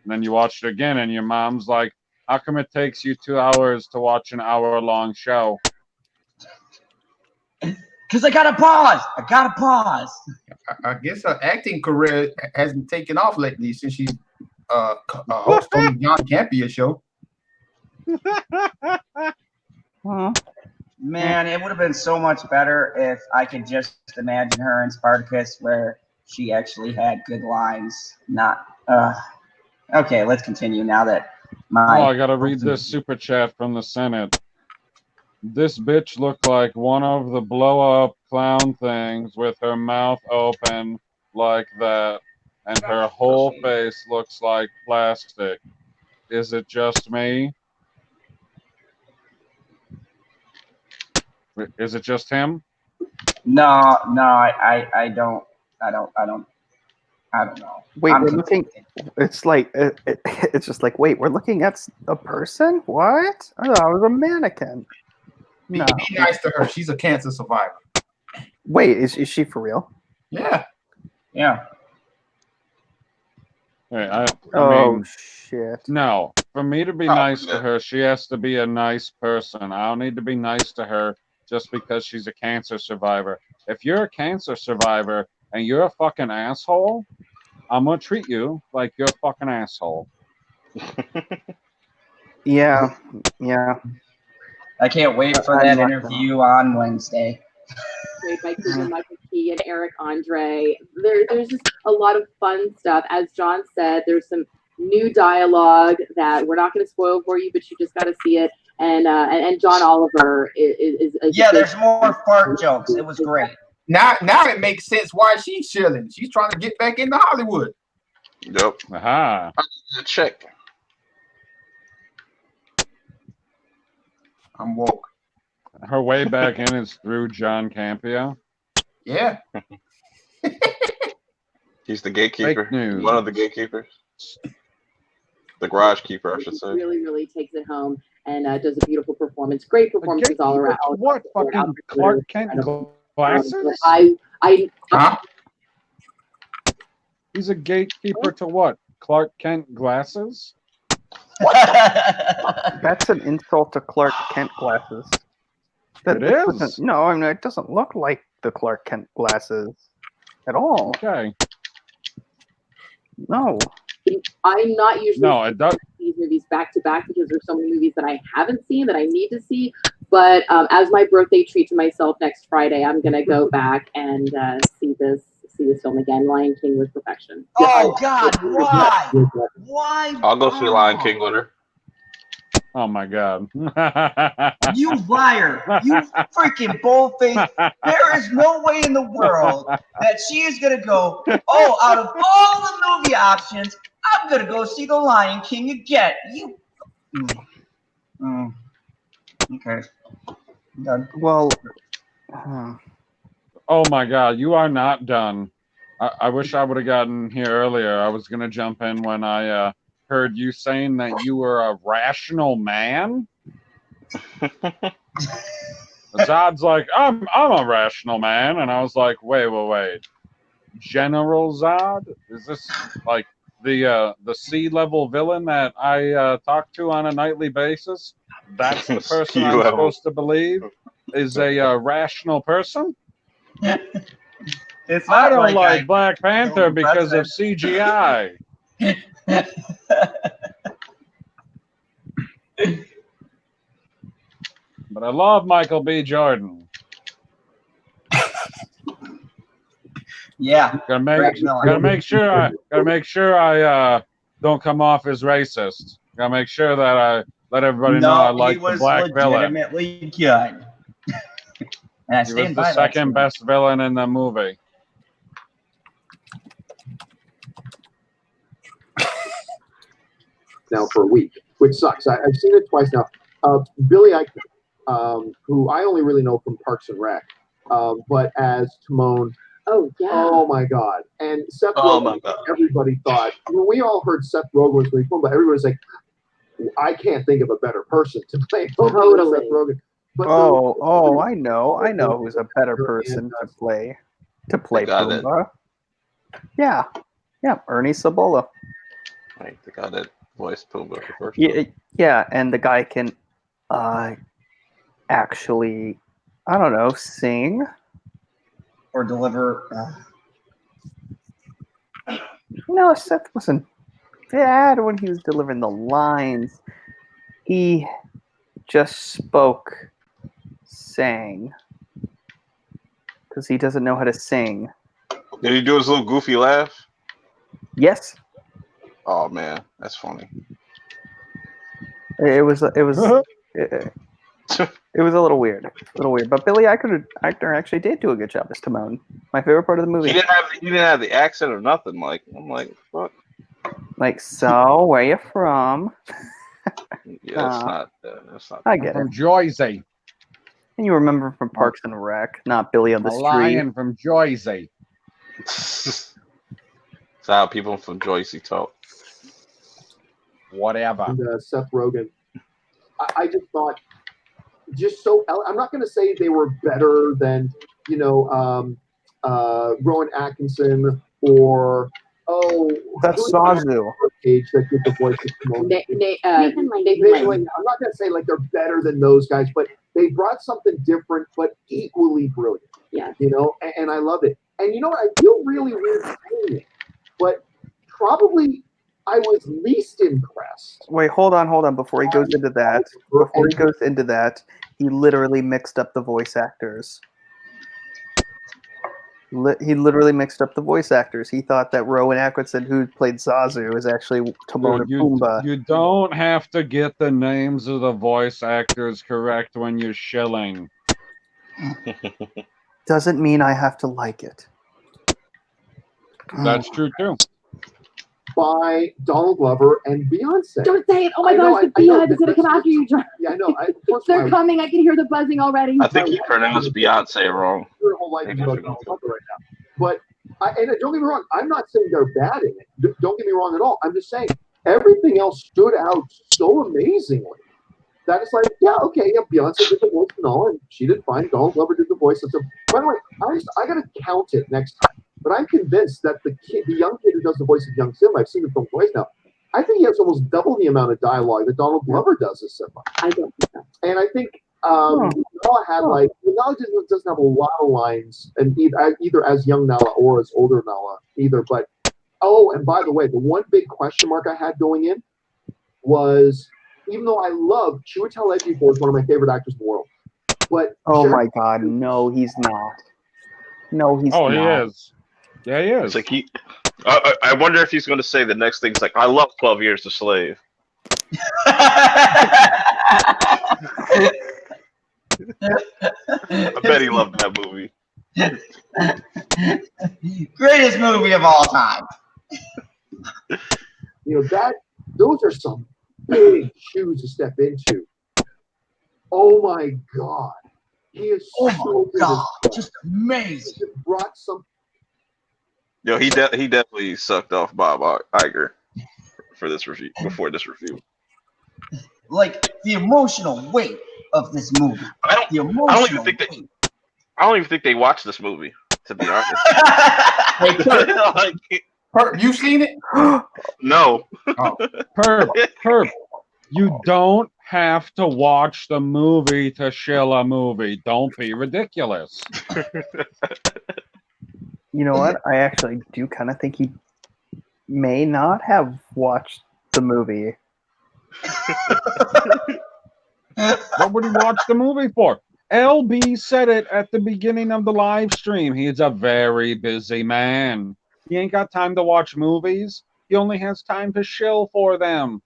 And then you watched it again, and your mom's like, how come it takes you 2 hours to watch an hour-long show? Because I gotta pause. I gotta pause. I guess her acting career hasn't taken off lately since she's a host on the Jhon Campea show. Man, it would have been so much better if I could just imagine her in Spartacus where she actually had good lines. Not. Okay, let's continue now that my. Oh, I gotta read this super chat from the Senate. This bitch looked like one of the blow-up clown things with her mouth open like that, and her whole face looks like plastic. Is it just me? Is it just him? No, I don't know. Wait, we're looking. It's like it's just like wait, we're looking at a person. What? I thought it was a mannequin. No. Be nice to her. She's a cancer survivor. Wait, is she for real? Yeah. Yeah. Hey, I Oh mean, shit. no. For me to be nice to her, she has to be a nice person. I don't need to be nice to her just because she's a cancer survivor. If you're a cancer survivor and you're a fucking asshole, I'm gonna treat you like you're a fucking asshole. Yeah. I can't wait for that interview on Wednesday. Great by Cooper, Michael Key, and Eric Andre. There's just a lot of fun stuff. As Jhon said, there's some new dialogue that we're not going to spoil for you, but you just got to see it. And John Oliver is yeah. There's more fart jokes. It was great. Now it makes sense why she's chilling. She's trying to get back into Hollywood. Yep. Aha. Check. I'm woke. Her way back in is through Jhon Campea. Yeah. He's the gatekeeper. Fake news. One of the gatekeepers. The garage keeper, I should say. Really takes it home and does a beautiful performance. Great performances all around. What fucking Clark Kent glasses? Huh? He's a gatekeeper to what? Clark Kent glasses? That's an insult to Clark Kent glasses. It is? No, I mean, it doesn't look like the Clark Kent glasses at all. Okay. No. I'm not usually No, it does. these movies back to back because there's so many movies that I haven't seen that I need to see. But as my birthday treat to myself next Friday, I'm gonna go back and see this film again. Lion King was perfection. Oh God, why? Why? I'll go see Lion King with her. Oh my God. You liar! You freaking bullface! There is no way in the world that she is gonna go. Oh, out of all the movie options, I'm gonna go see The Lion King again. You. Okay. I'm done. Well. Oh my God, you are not done. I wish I would have gotten here earlier. I was gonna jump in when I heard you saying that you were a rational man. Zod's like, I'm a rational man, and I was like, wait. General Zod? Is this like the C-level villain that I talk to on a nightly basis? That's the person I'm supposed to believe is a rational person? It's I not don't like I Black Panther killed the because of president. CGI. But I love Michael B. Jordan. Yeah. Gotta make sure I don't come off as racist. Gotta make sure that I let everybody know I like the black villain. Legitimately good. And I He was stand the by second best villain in the movie. Now for a week, which sucks. I've seen it twice now. Billy Eichner, who I only really know from Parks and Rec, but as Timon. Oh yeah. Oh my God. And Seth Rogen, everybody thought, when we all heard Seth Rogen was going to but everybody was like, I can't think of a better person to play Totally. Seth Rogen. But I know who's a better person to play Pumbaa. Yeah, Ernie Sabola. Right, the guy that voiced Pumbaa the first time. Yeah, and the guy can actually, I don't know, sing or deliver. No, Seth wasn't bad when he was delivering the lines. He just sang, because he doesn't know how to sing. Did he do his little goofy laugh? Yes. Oh man, that's funny. It was a little weird. But Billy Eichner actually did do a good job as Timon. My favorite part of the movie. He didn't have the accent or nothing. Like I'm like, fuck. Like, so where you from? Yeah, that's not. I get it. From Jersey. And you remember from Parks and Rec, not Billy on the Street. Lion from Jersey. That's how people from Jersey talk. Whatever. And Seth Rogen. I just thought, I'm not going to say they were better than, Rowan Atkinson or, that's Sazu. Age that did the voice of Nathan Lane. I'm not going to say like they're better than those guys, but they brought something different, but equally brilliant. Yeah. And I love it. And you know what? I feel really weird saying it, but probably I was least impressed. Wait, hold on. Before he goes into that, he literally mixed up the voice actors. He literally mixed up the voice actors. He thought that Rowan Atkinson, who played Zazu, was actually Timon and Pumbaa. You don't have to get the names of the voice actors correct when you're shilling. Doesn't mean I have to like it. That's true too. By Donald Glover and Beyonce. Don't say it. Oh my gosh, the beehive is going to come after you, Jhon. Yeah, I know. They're coming. I can hear the buzzing already. I think he pronounced Beyonce wrong. Your whole life is about Donald Glover right now. But, don't get me wrong, I'm not saying they're bad in it. Don't get me wrong at all. I'm just saying everything else stood out so amazingly that it's like, Beyonce did the voice and all, and she did fine. Donald Glover did the voice. And so, by the way, I got to count it next time. But I'm convinced that the young kid who does the voice of young Simba, I've seen the film twice now, I think he has almost double the amount of dialogue that Donald Glover does as Simba. I don't think so. And I think Nala had Nala doesn't have a lot of lines, and either as young Nala or as older Nala either. But and by the way, the one big question mark I had going in was, even though I love Chiwetel Ejiofor is one of my favorite actors in the world, but my God, no, he's not. No, he's not. Oh, he is. Yeah, he is. It's like I wonder if he's going to say the next thing's like, I love 12 Years a Slave. I bet he loved that movie. Greatest movie of all time. Those are some big shoes to step into. Oh my God. He is so good. Just amazing. He brought some. Yo, he definitely sucked off Bob Iger for this review. Before this review, like the emotional weight of this movie. I don't even think they watched this movie, to be honest. Hey, Perp, you seen it? No. Oh. Perp. You don't have to watch the movie to shill a movie. Don't be ridiculous. You know what? I actually do kind of think he may not have watched the movie. What would he watch the movie for? LB said it at the beginning of the live stream. He's a very busy man. He ain't got time to watch movies. He only has time to shill for them.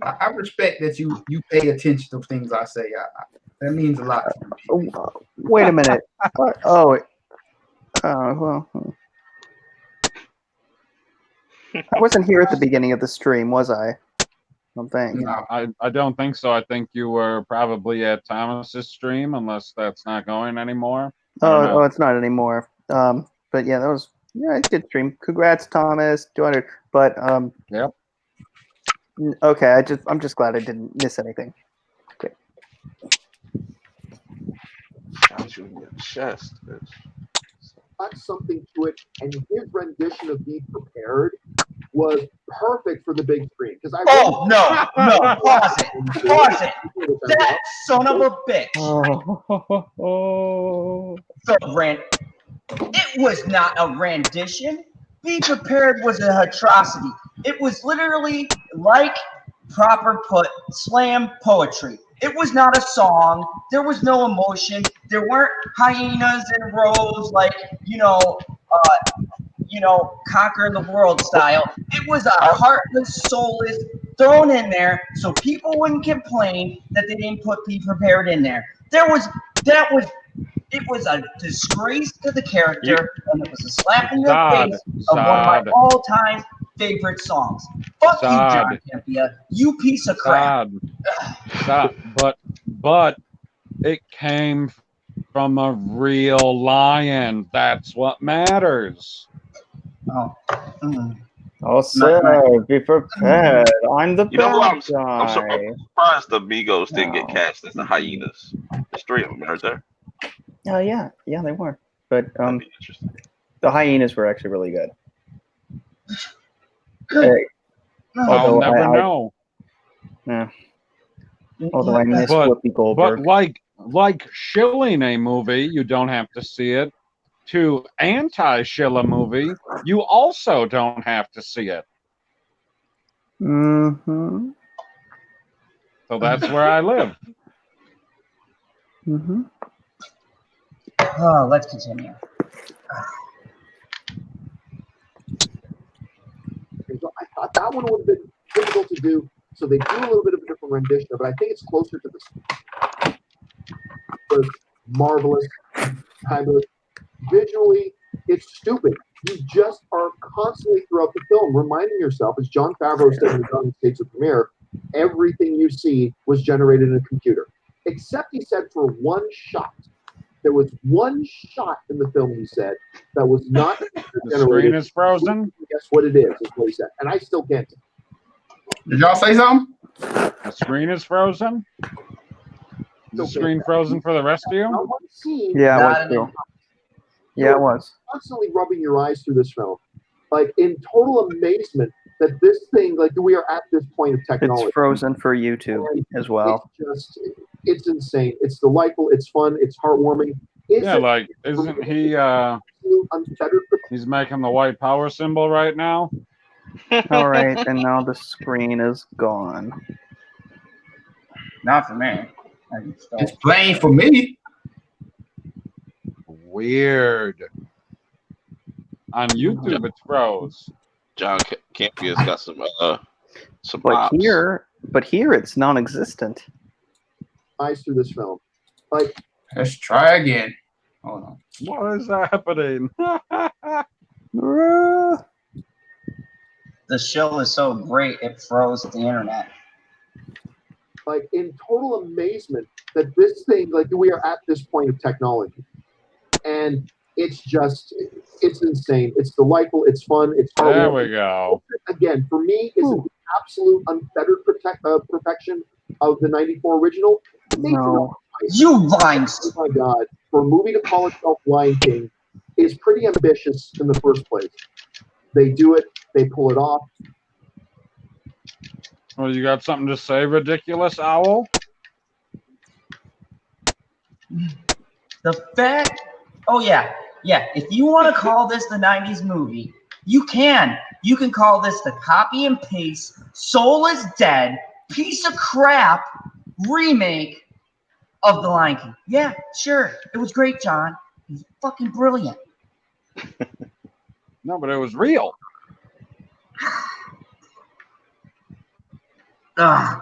I respect that you pay attention to things I say. That means a lot to me. Wait a minute. Well, I wasn't here at the beginning of the stream, was I? I don't think. No. I don't think so. I think you were probably at Thomas's stream, unless that's not going anymore. Oh, it's not anymore. But yeah, that was a good stream. Congrats, Thomas. 200. But yep. Okay, I'm just glad I didn't miss anything. Okay. Chest. Got something to it, and his rendition of "Be Prepared" was perfect for the big screen. Because no, pause it. That son of a bitch. It was not a rendition. "Be Prepared" was an atrocity. It was literally like proper slam poetry. It was not a song. There was no emotion. There weren't hyenas and rows like, conquer the world style. It was a heartless, soulless thrown in there so people wouldn't complain that they didn't put "Be Prepared" in there. It was a disgrace to the character, and it was a slap in the face of one of my all-time favorite songs. Fuck you, Jhon Campea, you piece of crap. But it came from a real lion. That's what matters. Oh, sir, be prepared. I'm the bad guy. I'm surprised the Migos didn't get cast as the hyenas. There's 3 of them, aren't there? Oh yeah, they were. But the hyenas were actually really good. I'll never know. Yeah. Although I miss Whoopi Goldberg. But like shilling a movie, you don't have to see it. To anti-shill a movie, you also don't have to see it. Mm-hmm. So that's where I live. Mm-hmm. Oh, let's continue. I thought that one would have been difficult to do, so they do a little bit of a different rendition, but I think it's closer to this. It's marvelous, timeless. Visually, it's stupid. You just are constantly throughout the film reminding yourself, as Jon Favreau said in the United States of premiere, everything you see was generated in a computer. Except he said for one shot. There was one shot in the film, he said, that was not The generated. screen is frozen. Guess what it is what he said. And I still can't. Did y'all say something? The screen is frozen. Is the screen frozen for the rest of you? Yeah, it was too. Yeah, it was. Constantly rubbing your eyes through this film. Like, in total amazement that this thing, like we are at this point of technology. It's frozen for YouTube as well. It's insane. It's delightful. It's fun. It's heartwarming. Isn't he? He's making the white power symbol right now. All right, and now the screen is gone. Not for me. It's playing for me. Weird. On YouTube, it's froze. Jhon Campea's got some But ops. here it's non-existent. Eyes through this film. Like, let's try again. Hold on. What is happening? The show is so great it froze the internet. Like in total amazement that this thing, like we are at this point of technology, and it's insane. It's delightful. It's fun. It's heartwarming. There we go. Again, for me, it's an absolute unfettered perfection of the '94 original. No. You lines. Oh my God! For a movie to call itself Lion King is pretty ambitious in the first place. They do it. They pull it off. Well, you got something to say, ridiculous owl? The fact, oh yeah. If you want to call this the '90s movie, you can. You can call this the copy and paste, Soul is Dead, piece of crap remake of The Lion King. Yeah, sure. It was great, Jhon. It was fucking brilliant. No, but it was real. Oh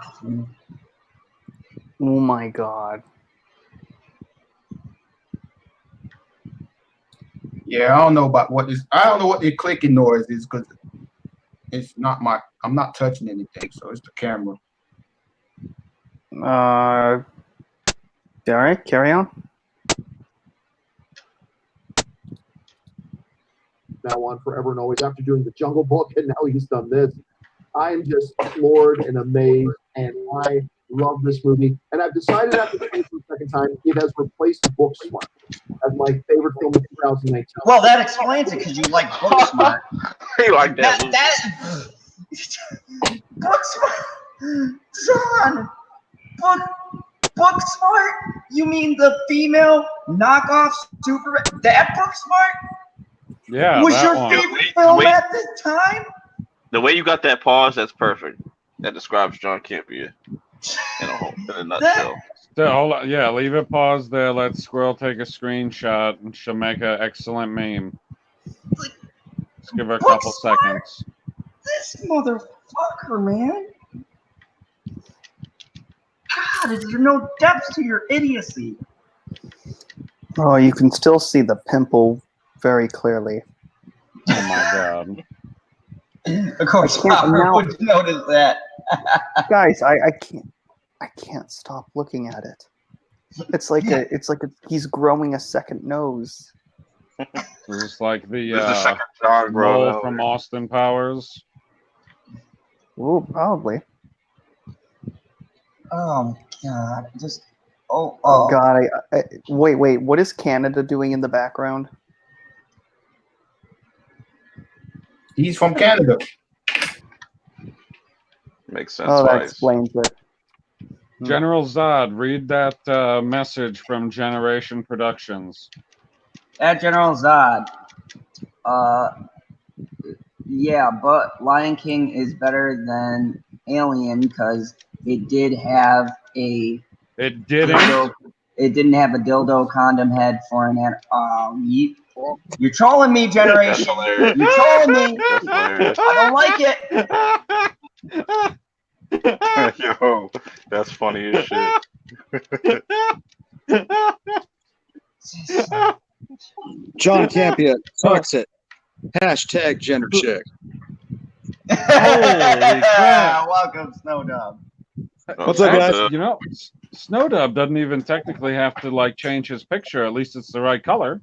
my God. Yeah, I don't know about what this. I don't know what the clicking noise is because it's not my. I'm not touching anything, so it's the camera. All right, carry on. Now on forever and always. After doing the Jungle Book, and now he's done this. I am just floored and amazed, and I love this movie. And I've decided after the second time, it has replaced Booksmart as my favorite film of 2019. Well, that explains it because you like Booksmart. You like that? Booksmart, Jhon. Booksmart? You mean the female knockoff super? That Booksmart? Yeah. Was your one. favorite film at the time? The way you got that pause, that's perfect. That describes Jhon Campea in a nutshell. Hold on. Yeah, leave it paused there. Let Squirrel take a screenshot, and she'll make an excellent meme. Just give her a couple seconds. This motherfucker, man. God, is there no depth to your idiocy? Oh, you can still see the pimple very clearly. Oh my God. Of course, Hopper would notice that. Guys, I can't stop looking at it. It's like he's growing a second nose. It's like the second Jhon mole from Austin Powers. Ooh, probably. Oh God! Oh God! Wait! What is Canada doing in the background? He's from Canada. Makes sense. Oh, that explains it. General Zod, read that message from Generation Productions. At General Zod, yeah, but Lion King is better than Alien because it did have a. It didn't. It didn't have a dildo condom head for an. You're trolling me, Generation. You're trolling me. I don't like it. Yo, that's funny as shit. Jhon Campea talks it. Hashtag gender chick. Holy crap. Welcome, Snowdub. What's up, guys? You know, Snowdub doesn't even technically have to like change his picture. At least it's the right color.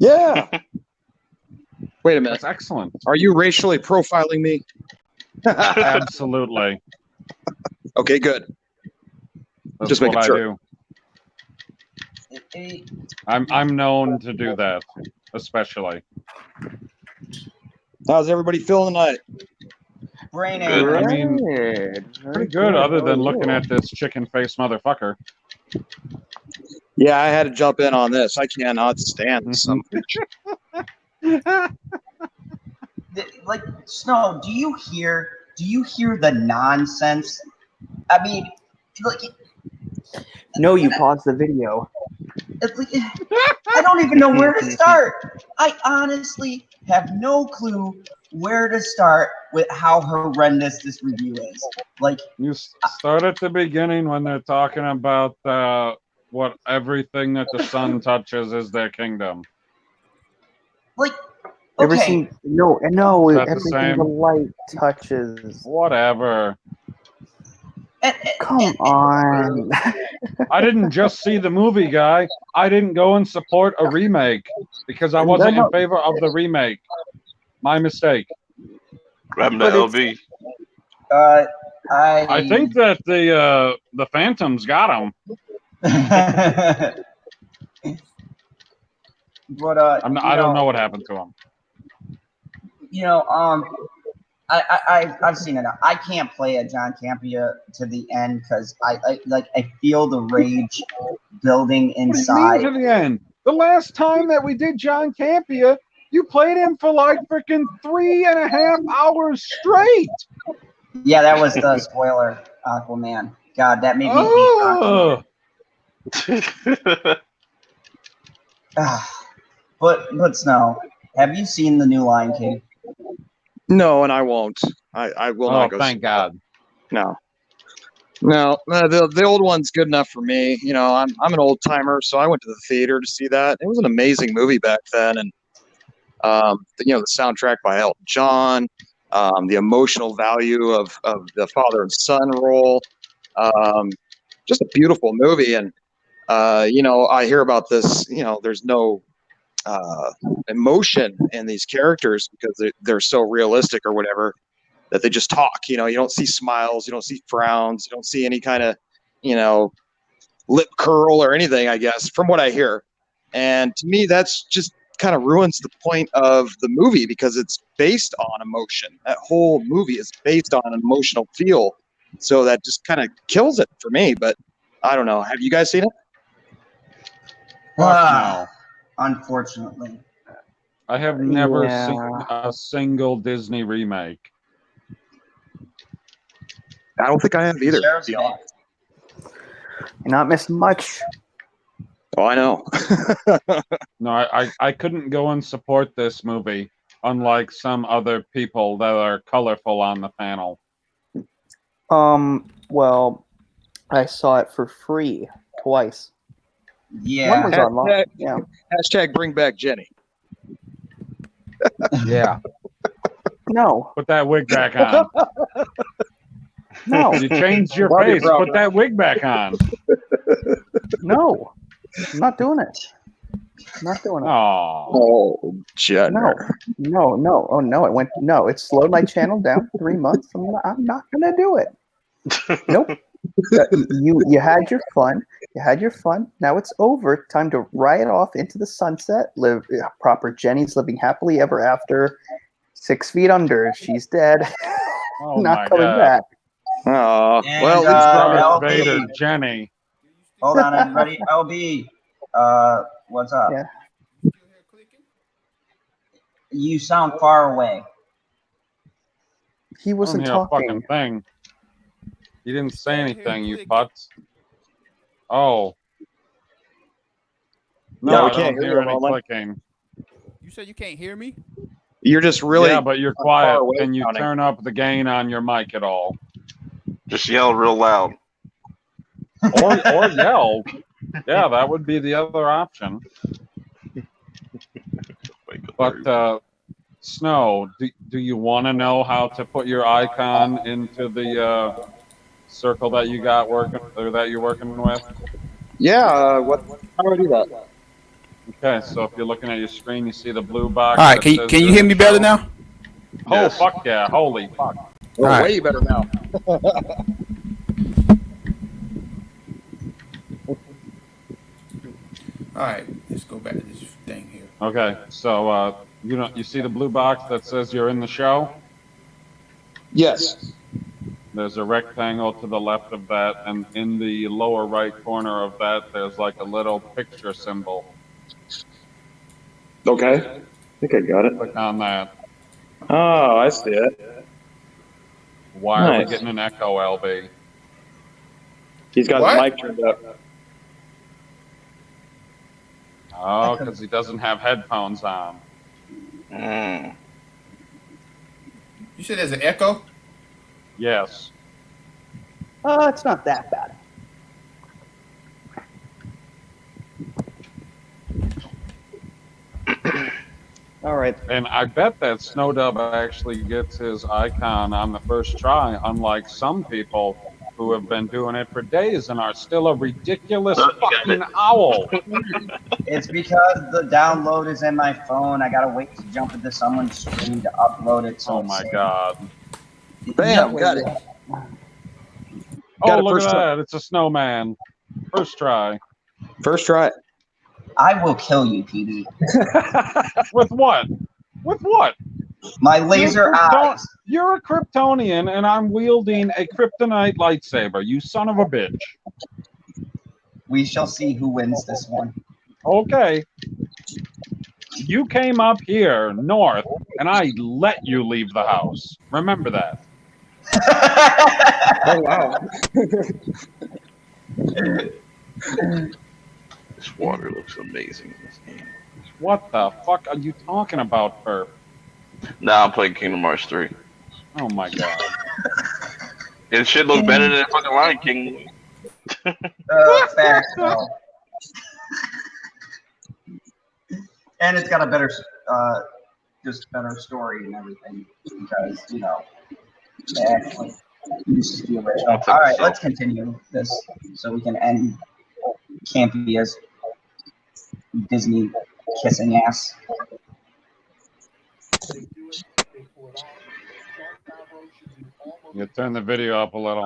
Yeah. Wait a minute. That's excellent. Are you racially profiling me? Absolutely. Okay, good. That's Just making sure. I'm known to do that, especially. How's everybody feeling tonight? Brain Good. aneurysm. I mean, Very pretty good, other than Very looking good. at this chicken face motherfucker. Yeah, I had to jump in on this. I cannot stand Mhm. some. Like, Snow, do you hear the nonsense? I mean, like, No, you paused the video. it's like, I don't even know where to start. I honestly have no clue where to start with how horrendous this review is. Like, You start at the beginning when they're talking about what everything that the sun touches is their kingdom. like, Ever okay, seen? No, Is that the everything the same? light touches. Whatever. Come on. I didn't just see the movie, guy. I didn't go and support a remake because I wasn't in favor of the remake. My mistake. What happened to LB? I think that the Phantoms got him. But I don't know what happened to him. I've seen it. I can't play a Jhon Campea to the end because I feel the rage building inside. What do you mean to the end? The last time that we did Jhon Campea, you played him for like freaking 3.5 hours straight. Yeah, that was the spoiler, Aquaman. God, that made me hate Aquaman. But Snow, have you seen the new Lion King? No, and I won't. I will not go. Oh, thank God. No. The old one's good enough for me. You know, I'm an old timer, so I went to the theater to see that. It was an amazing movie back then, and the soundtrack by Elton John, the emotional value of the father and son role, just a beautiful movie. And I hear about this. There's no emotion in these characters because they're so realistic or whatever, that they just talk. You don't see smiles, you don't see frowns, you don't see any kind of, lip curl or anything, I guess, from what I hear. And to me, that's just kind of ruins the point of the movie because it's based on emotion. That whole movie is based on an emotional feel. So that just kind of kills it for me. But I don't know. Have you guys seen it? No. Unfortunately. I have never seen a single Disney remake. I don't think I have either, to be honest. You're not missing much. Oh, I know. No, I couldn't go and support this movie, unlike some other people that are colorful on the panel. Well, I saw it for free twice. Yeah. One was online. Yeah. Hashtag bring back Jenny. Yeah. No. Put that wig back on. No. You changed your Love you, face. brother. Put that wig back on. No. I'm not doing it. I'm not doing it. Oh, Jenner. No. Oh no, it went. No, it slowed my channel down 3 months. I'm not gonna do it. Nope. You had your fun. You had your fun. Now it's over. Time to ride off into the sunset. Live proper. Jenny's living happily ever after. 6 feet under. She's dead. Oh Not coming back. Oh, And, well, Darth LB. Vader, Jenny. Hold on, everybody. LB, what's up? Yeah. You sound far away. He wasn't I don't hear talking. a fucking thing. You didn't say anything, you putz. Oh. No, we I can't don't hear hear you, any Roland. clicking. You said you can't hear me? You're just really. Yeah, but you're far quiet. away Can you sounding. turn up the gain on your mic at all? Just yell real loud. Or yell. Yeah, that would be the other option. But Snow, do you want to know how to put your icon into the circle that you got working or that you're working with? Yeah. How do I do that? Okay, so if you're looking at your screen, you see the blue box. All right, that can says you you're hear in me the better show. now? Oh, Yes. fuck yeah. Holy fuck. Oh, All right. way better now. All right, let's go back to this thing here. Okay, so you see the blue box that says you're in the show? Yes. There's a rectangle to the left of that, and in the lower right corner of that, there's like a little picture symbol. Okay. I think I got it. Click on that. Oh, I see it. Why are we Nice. getting an echo, LB? He's got What? his mic turned up. Oh, because he doesn't have headphones on. Mm. You said there's an echo? Yes. It's not that bad. All right. And I bet that Snowdub actually gets his icon on the first try, unlike some people who have been doing it for days and are still a ridiculous fucking owl. It's because the download is in my phone. I gotta wait to jump into someone's stream to upload it. So Oh my god. Bam, got it. Oh, look at that. It's a snowman. First try. First try. I will kill you, PD. With what? With what? My laser eyes. You're a Kryptonian, and I'm wielding a kryptonite lightsaber. You son of a bitch. We shall see who wins this one. Okay. You came up here, north, and I let you leave the house. Remember that. Oh, wow. This water looks amazing in this game. What the fuck are you talking about, Perp? Now I'm playing Kingdom Hearts 3. Oh my god. It should look better than fucking Lion King. Facts, though. And it's got a better, just better story and everything because they actually uses the original. All right, let's continue this so we can end Campea's Disney kissing ass. You turn the video up a little.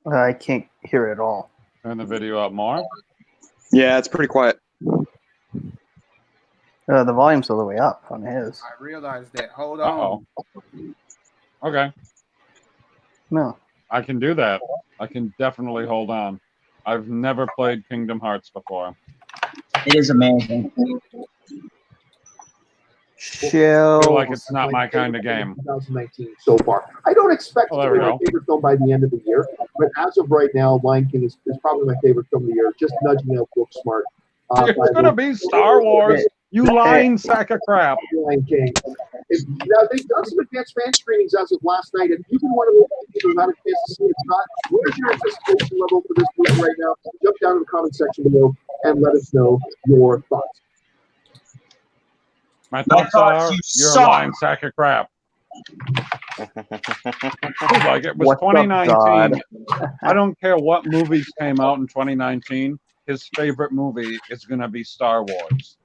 I can't hear it at all. Turn the video up more. Yeah, it's pretty quiet. The volume's all the way up on his. I realized that. Hold on. Okay. No. I can do that. I can definitely hold on. I've never played Kingdom Hearts before. It is amazing. I feel like it's not my kind of game. 2019 so far. I don't expect it to be my favorite film by the end of the year, but as of right now, Lion King is probably my favorite film of the year, just nudging out Booksmart. It's gonna be Star Wars. You lying sack of crap. Lion King. Now they've done some advanced fan screenings as of last night, and even one of the people who had a chance to see it, where's your anticipation level for this movie right now? Jump down in the comment section below and let us know your thoughts. My thoughts are you're a lying sack of crap. Like it was 2019. I don't care what movies came out in 2019. His favorite movie is gonna be Star Wars.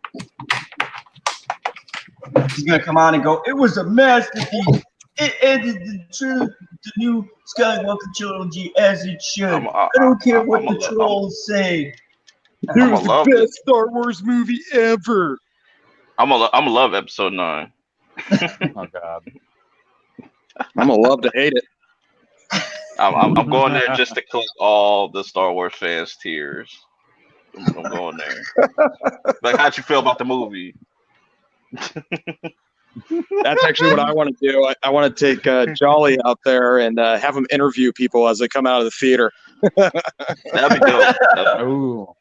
He's gonna come on and go, it was a masterpiece. It ended the new Skywalker trilogy as it should. I don't care what the trolls say. It was the best Star Wars movie ever. I'm gonna love episode 9. Oh god. I'm gonna love to hate it. I'm going there just to collect all the Star Wars fans' tears. I'm going there. Like, how'd you feel about the movie? That's actually what I want to do. I want to take Jolly out there and have him interview people as they come out of the theater. That'd be dope. Ooh.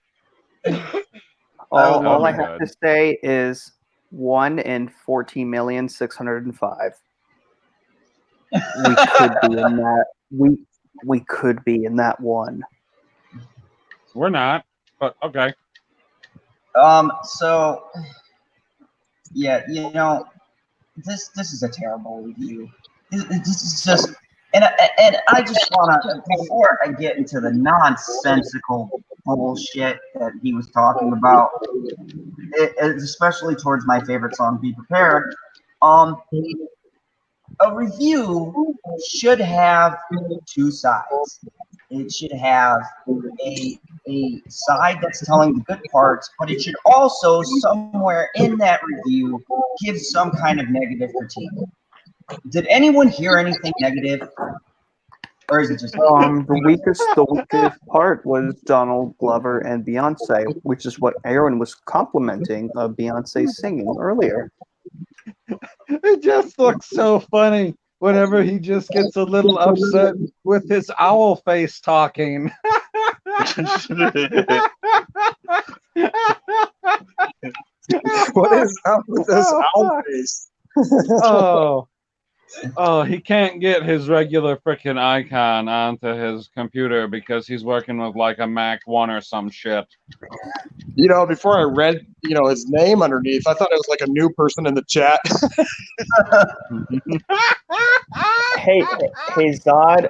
All I have to say is 1 in 14,605,000. We could be in that. We could be in that one. We're not, but okay. So yeah, this is a terrible review. This is just, and I just wanna, before I get into the nonsensical bullshit that he was talking about, especially towards my favorite song, "Be Prepared." A review should have two sides. It should have a a side that's telling the good parts, but it should also somewhere in that review give some kind of negative critique. Did anyone hear anything negative, or is it just the weakest part was Donald Glover and Beyonce, which is what Aaron was complimenting Beyonce singing earlier. It just looks so funny whenever he just gets a little upset with his owl face talking. What is up with this owl face? Oh, he can't get his regular freaking icon onto his computer because he's working with like a Mac 1 or some shit. You know, before I read, his name underneath, I thought it was like a new person in the chat. Hey Zod,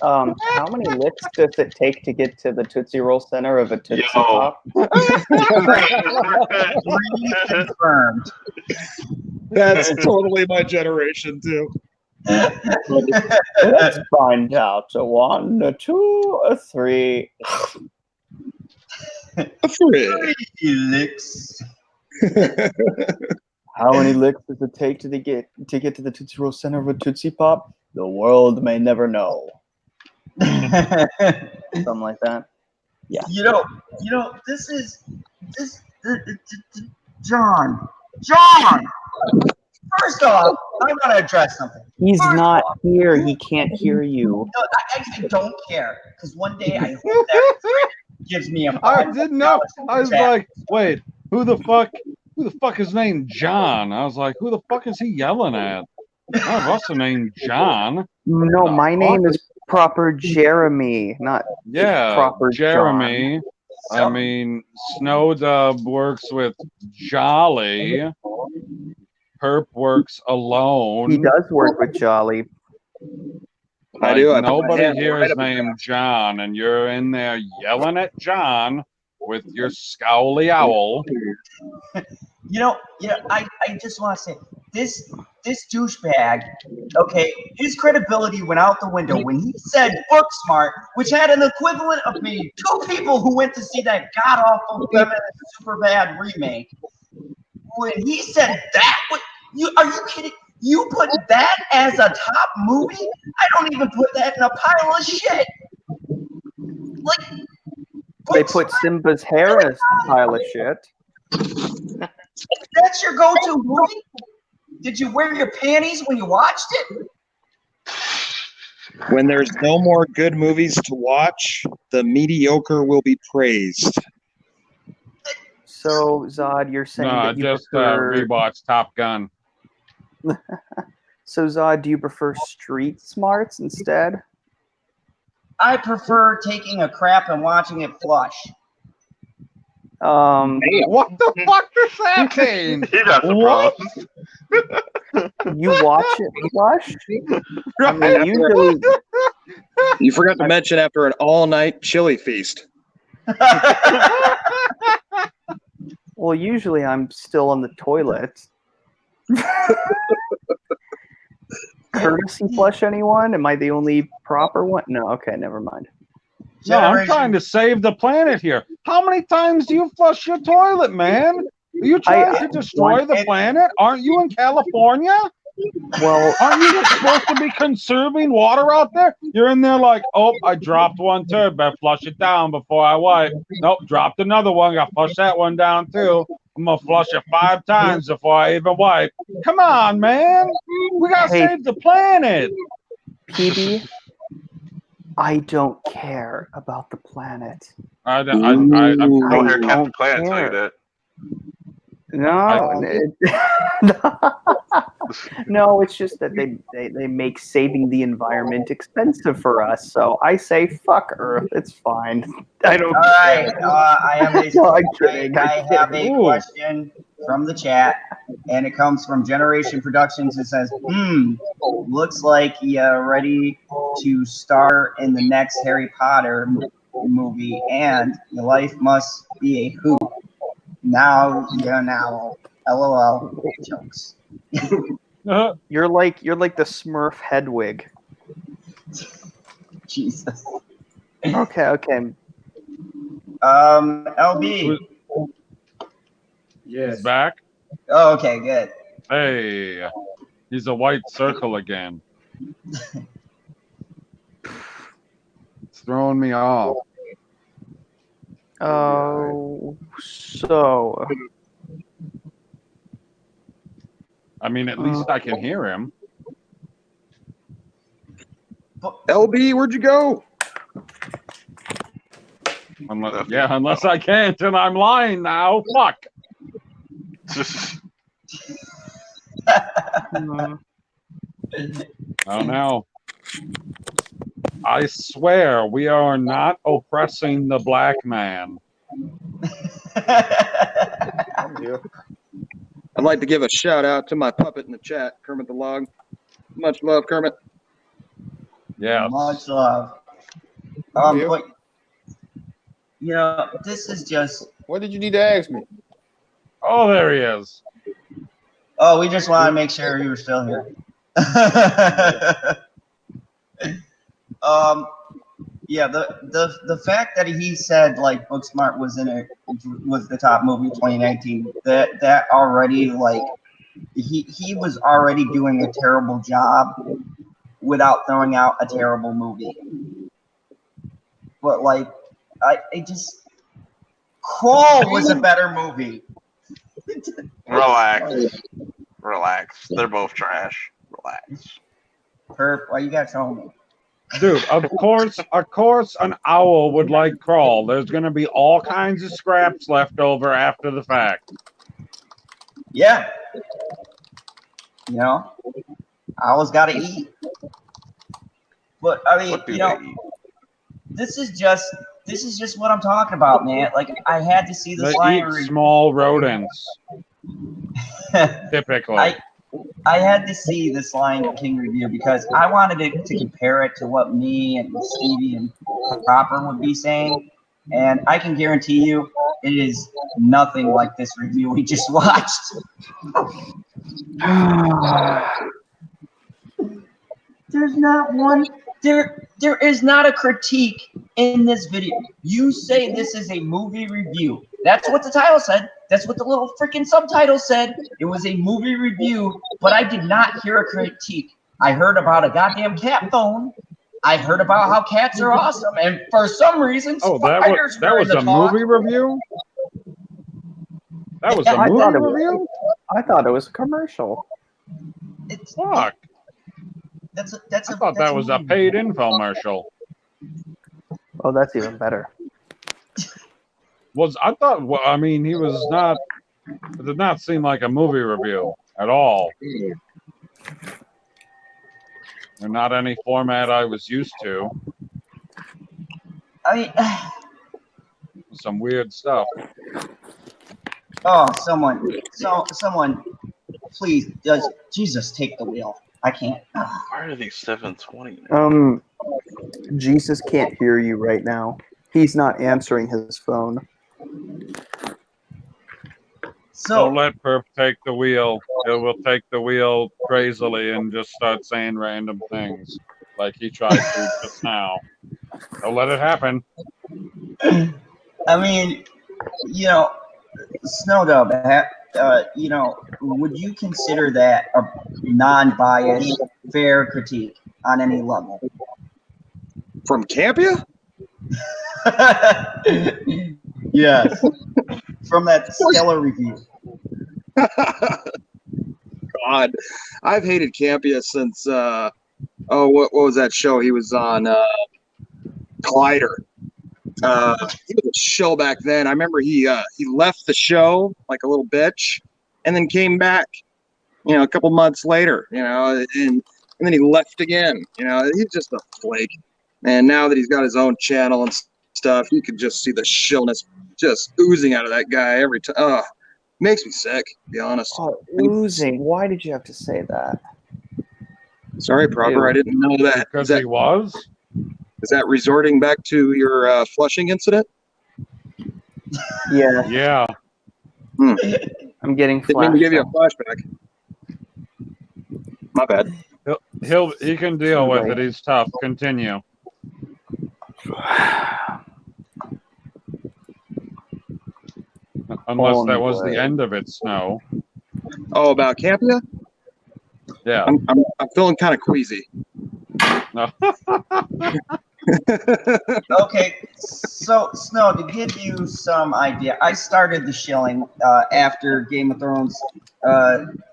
how many licks does it take to get to the Tootsie Roll center of a Tootsie Pop? Confirmed. That's totally my generation too. Let's find out. A 1, a 2, a 3. A 3 licks. How many licks does it take to get to the Tootsie Roll center of a Tootsie Pop? The world may never know. Something like that. Yeah. You know, this Jhon. First off, I want to address something. He's not here. He can't hear you. No, I actually don't care because one day I hope that gives me a. I didn't know. I was like, wait, who the fuck is named Jhon? I was like, who the fuck is he yelling at? None of us are named Jhon. No, my name is proper Jeremy, not proper Jeremy. John. I mean, Snowdub works with Jolly. Herp works alone. He does work with Jolly. I do. Nobody here is named Jhon, and you're in there yelling at Jhon with your scowly owl. I just want to say this douchebag. Okay, his credibility went out the window when he said "book smart," which had an equivalent of maybe 2 people who went to see that god awful feminist super bad remake. When he said that, are you kidding? You put that as a top movie? I don't even put that in a pile of shit. Like, they put Simba's hair as a pile of shit. That's your go-to movie? Did you wear your panties when you watched it? When there's no more good movies to watch, the mediocre will be praised. So, Zod, you're saying that you just prefer... rewatch Top Gun. So, Zod, do you prefer Street Smarts instead? I prefer taking a crap and watching it flush. What the fuck does that mean? What? You watch it flush? I mean, usually... You forgot to mention after an all-night chili feast. Well, usually I'm still on the toilet. Courtesy flush anyone? Am I the only proper one? No, okay, never mind. No, I'm trying to save the planet here. How many times do you flush your toilet, man? Are you trying to destroy the planet? Aren't you in California? Well, aren't you supposed to be conserving water out there? You're in there like, oh, I dropped one turd, better flush it down before I wipe. Nope, dropped another one, gotta flush that one down too. I'm gonna flush it 5 times before I even wipe. Come on, man. We gotta save the planet. PB, I don't care about the planet. I don't hear Captain Planet tell you that. No, no, it's just that they make saving the environment expensive for us. So I say, fuck Earth. It's fine. I don't. All right, I am a. No, I'm kidding. I have a question from the chat, and it comes from Generation Productions. It says, looks like you're ready to star in the next Harry Potter movie, and your life must be a hoot. Now you're an owl. LOL. Jokes. You're like the Smurf Hedwig. Jesus. Okay. LB. He's back. Oh, okay, good. Hey, he's a white circle again. It's throwing me off. Oh, so. I mean, at least I can hear him. LB, where'd you go? Unless I can't, and I'm lying now. Fuck. Oh no. I swear we are not oppressing the black man. I'd like to give a shout out to my puppet in the chat, Kermit the Log. Much love, Kermit. Yeah. Much love. But, this is just. What did you need to ask me? Oh, there he is. Oh, we just want to make sure you were still here. Yeah, the fact that he said like Booksmart was the top movie 2019. That already he was already doing a terrible job without throwing out a terrible movie. But I just Crawl was a better movie. Relax. They're both trash. Relax. Perp, why you gotta tell me? Dude, of course an owl would like Crawl. There's gonna be all kinds of scraps left over after the fact. Yeah. Owls gotta eat. But I mean, this is just what I'm talking about, man. Like I had to see this They eat small rodents. Typically. I had to see this Lion King review because I wanted to compare it to what me and Stevie and Cropper would be saying. And I can guarantee you it is nothing like this review we just watched. There's not one. There is not a critique in this video. You say this is a movie review. That's what the title said. That's what the little freaking subtitle said. It was a movie review, but I did not hear a critique. I heard about a goddamn cat phone. I heard about how cats are awesome, and for some reason, spiders that was a movie review? That was a movie review? I thought it was a commercial. Fuck. I thought that was a paid infomercial. Oh, that's even better. He was not. It did not seem like a movie review at all. And not any format I was used to. I mean, some weird stuff. Oh, someone, please, Jesus take the wheel. I can't. Why are they 720 now? Jesus can't hear you right now. He's not answering his phone. So don't let Perp take the wheel. It will take the wheel crazily and just start saying random things like he tried to just now. Don't let it happen. I mean, Snowdub, would you consider that a non-biased, fair critique on any level? From Campea? Yes. From that stellar review. God, I've hated Campea since what was that show he was on? Collider. He was a show back then. I remember he left the show like a little bitch, and then came back, a couple months later, and then he left again. He's just a flake. And now that he's got his own channel and stuff, you can just see the shillness just oozing out of that guy every time. Makes me sick, to be honest. Oh, oozing. Why did you have to say that? Sorry, Proper. I didn't know that. Because he was? Is that resorting back to your Flushing incident? Yeah. Yeah. I'm getting Didn't mean to give you a flashback. My bad. He can deal with it. He's tough. Continue. Unless that was the end of it, Snow. Oh, about Campea? Yeah. I'm feeling kind of queasy. No. Okay, so Snow, to give you some idea, I started the Shilling after Game of Thrones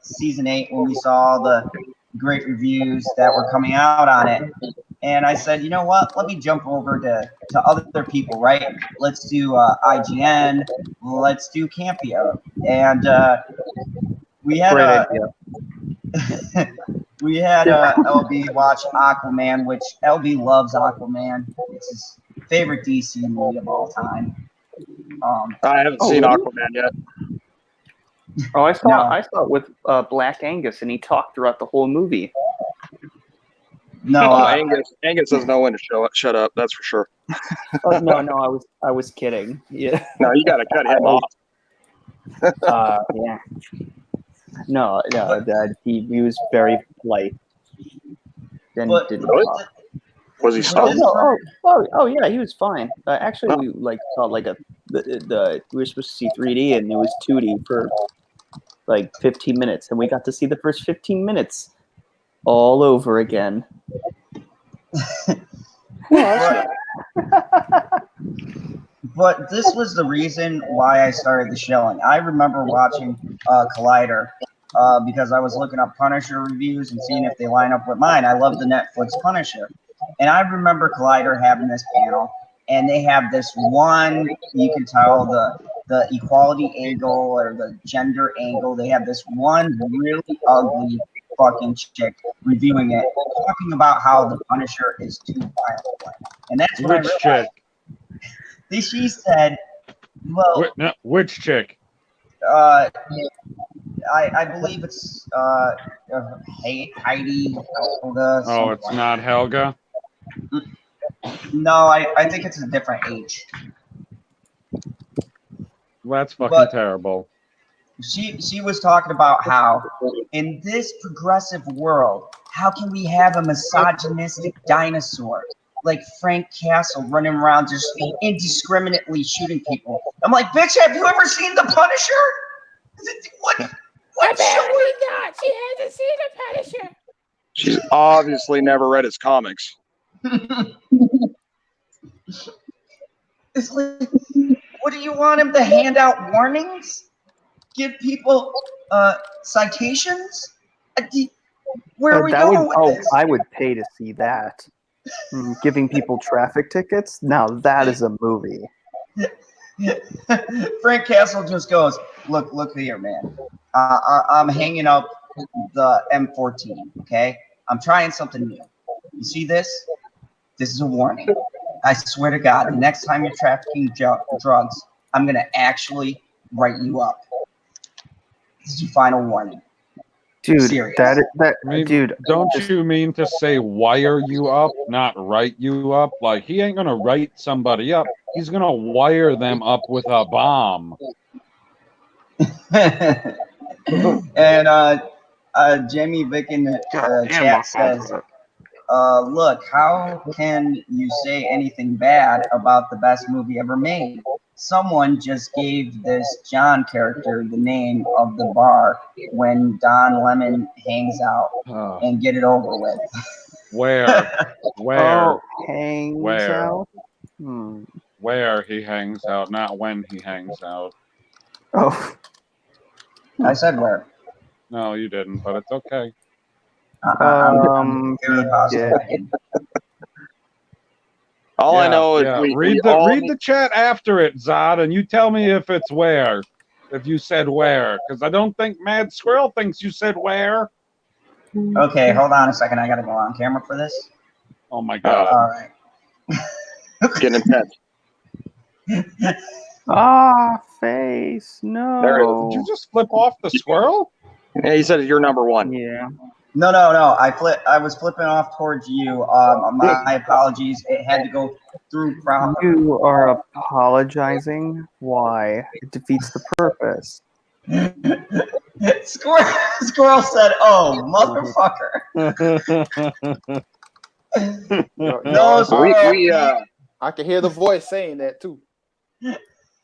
season 8 when we saw the great reviews that were coming out on it, and I said, you know what? Let me jump over to other people, right? Let's do IGN, let's do Campea, and we had Great a. idea. We had LB watch Aquaman, which LB loves Aquaman. It's his favorite DC movie of all time. I haven't seen really? Aquaman yet. Oh, I saw No. I saw it with Black Angus, and he talked throughout the whole movie. No, Angus doesn't know when to shut up. That's for sure. Oh, no, I was kidding. Yeah. No, you got to cut him off. Yeah. No, that he was very polite. Then But- didn't Really? talk. Was he But stoned? this- Oh yeah, he was fine. Actually, we saw the we were supposed to see 3D, and it was 2D for 15 minutes, and we got to see the first 15 minutes all over again. But this was the reason why I started the Shilling. I remember watching Collider because I was looking up Punisher reviews and seeing if they line up with mine. I love the Netflix Punisher. And I remember Collider having this panel, and they have this one, you can tell the equality angle or the gender angle. They have this one really ugly fucking chick reviewing it, talking about how the Punisher is too violent. And that's what Which chick? She said, well, Which chick? I believe it's Heidi. Helga, Oh, it's something. not Helga? No, I think it's a different age. That's fucking terrible. She was talking about how in this progressive world, how can we have a misogynistic dinosaur like Frank Castle running around just indiscriminately shooting people? I'm like, bitch, have you ever seen The Punisher? What Apparently not. She hasn't seen The Punisher. She's obviously never read his comics. It's like, what do you want him to hand out warnings? Give people citations? Where are we going with this? I would pay to see that. Giving people traffic tickets? Now that is a movie. Frank Castle just goes, look here, man. I'm hanging up the M14, okay? I'm trying something new. You see this? This is a warning. I swear to God, the next time you're trafficking drugs, I'm going to actually write you up. This is your final warning. Dude, Serious. Dude, don't you mean to say wire you up, not write you up? Like, he ain't gonna write somebody up. He's gonna wire them up with a bomb. And Jamie Vick in the chat says, look, how can you say anything bad about the best movie ever made? Someone just gave this Jhon character the name of the bar when Don Lemon hangs out, and get it over with. Where? Oh, hangs Where? out? Where he hangs out, not when he hangs out. Oh. I said where. No, you didn't, but it's okay. I'm very positive. All I know is read the chat after it, Zod, and you tell me if it's where. If you said where, because I don't think Mad Squirrel thinks you said where. Okay, hold on a second. I gotta go on camera for this. Oh my God! All right. Getting intense. Face. No. There it is. Did you just flip off the squirrel? Yeah, he said you're number one. Yeah. No. I was flipping off towards you. My apologies. It had to go through proper. You are apologizing? Why? It defeats the purpose. Squirrel said, "Oh, motherfucker." No, Squirrel. I can hear the voice saying that too.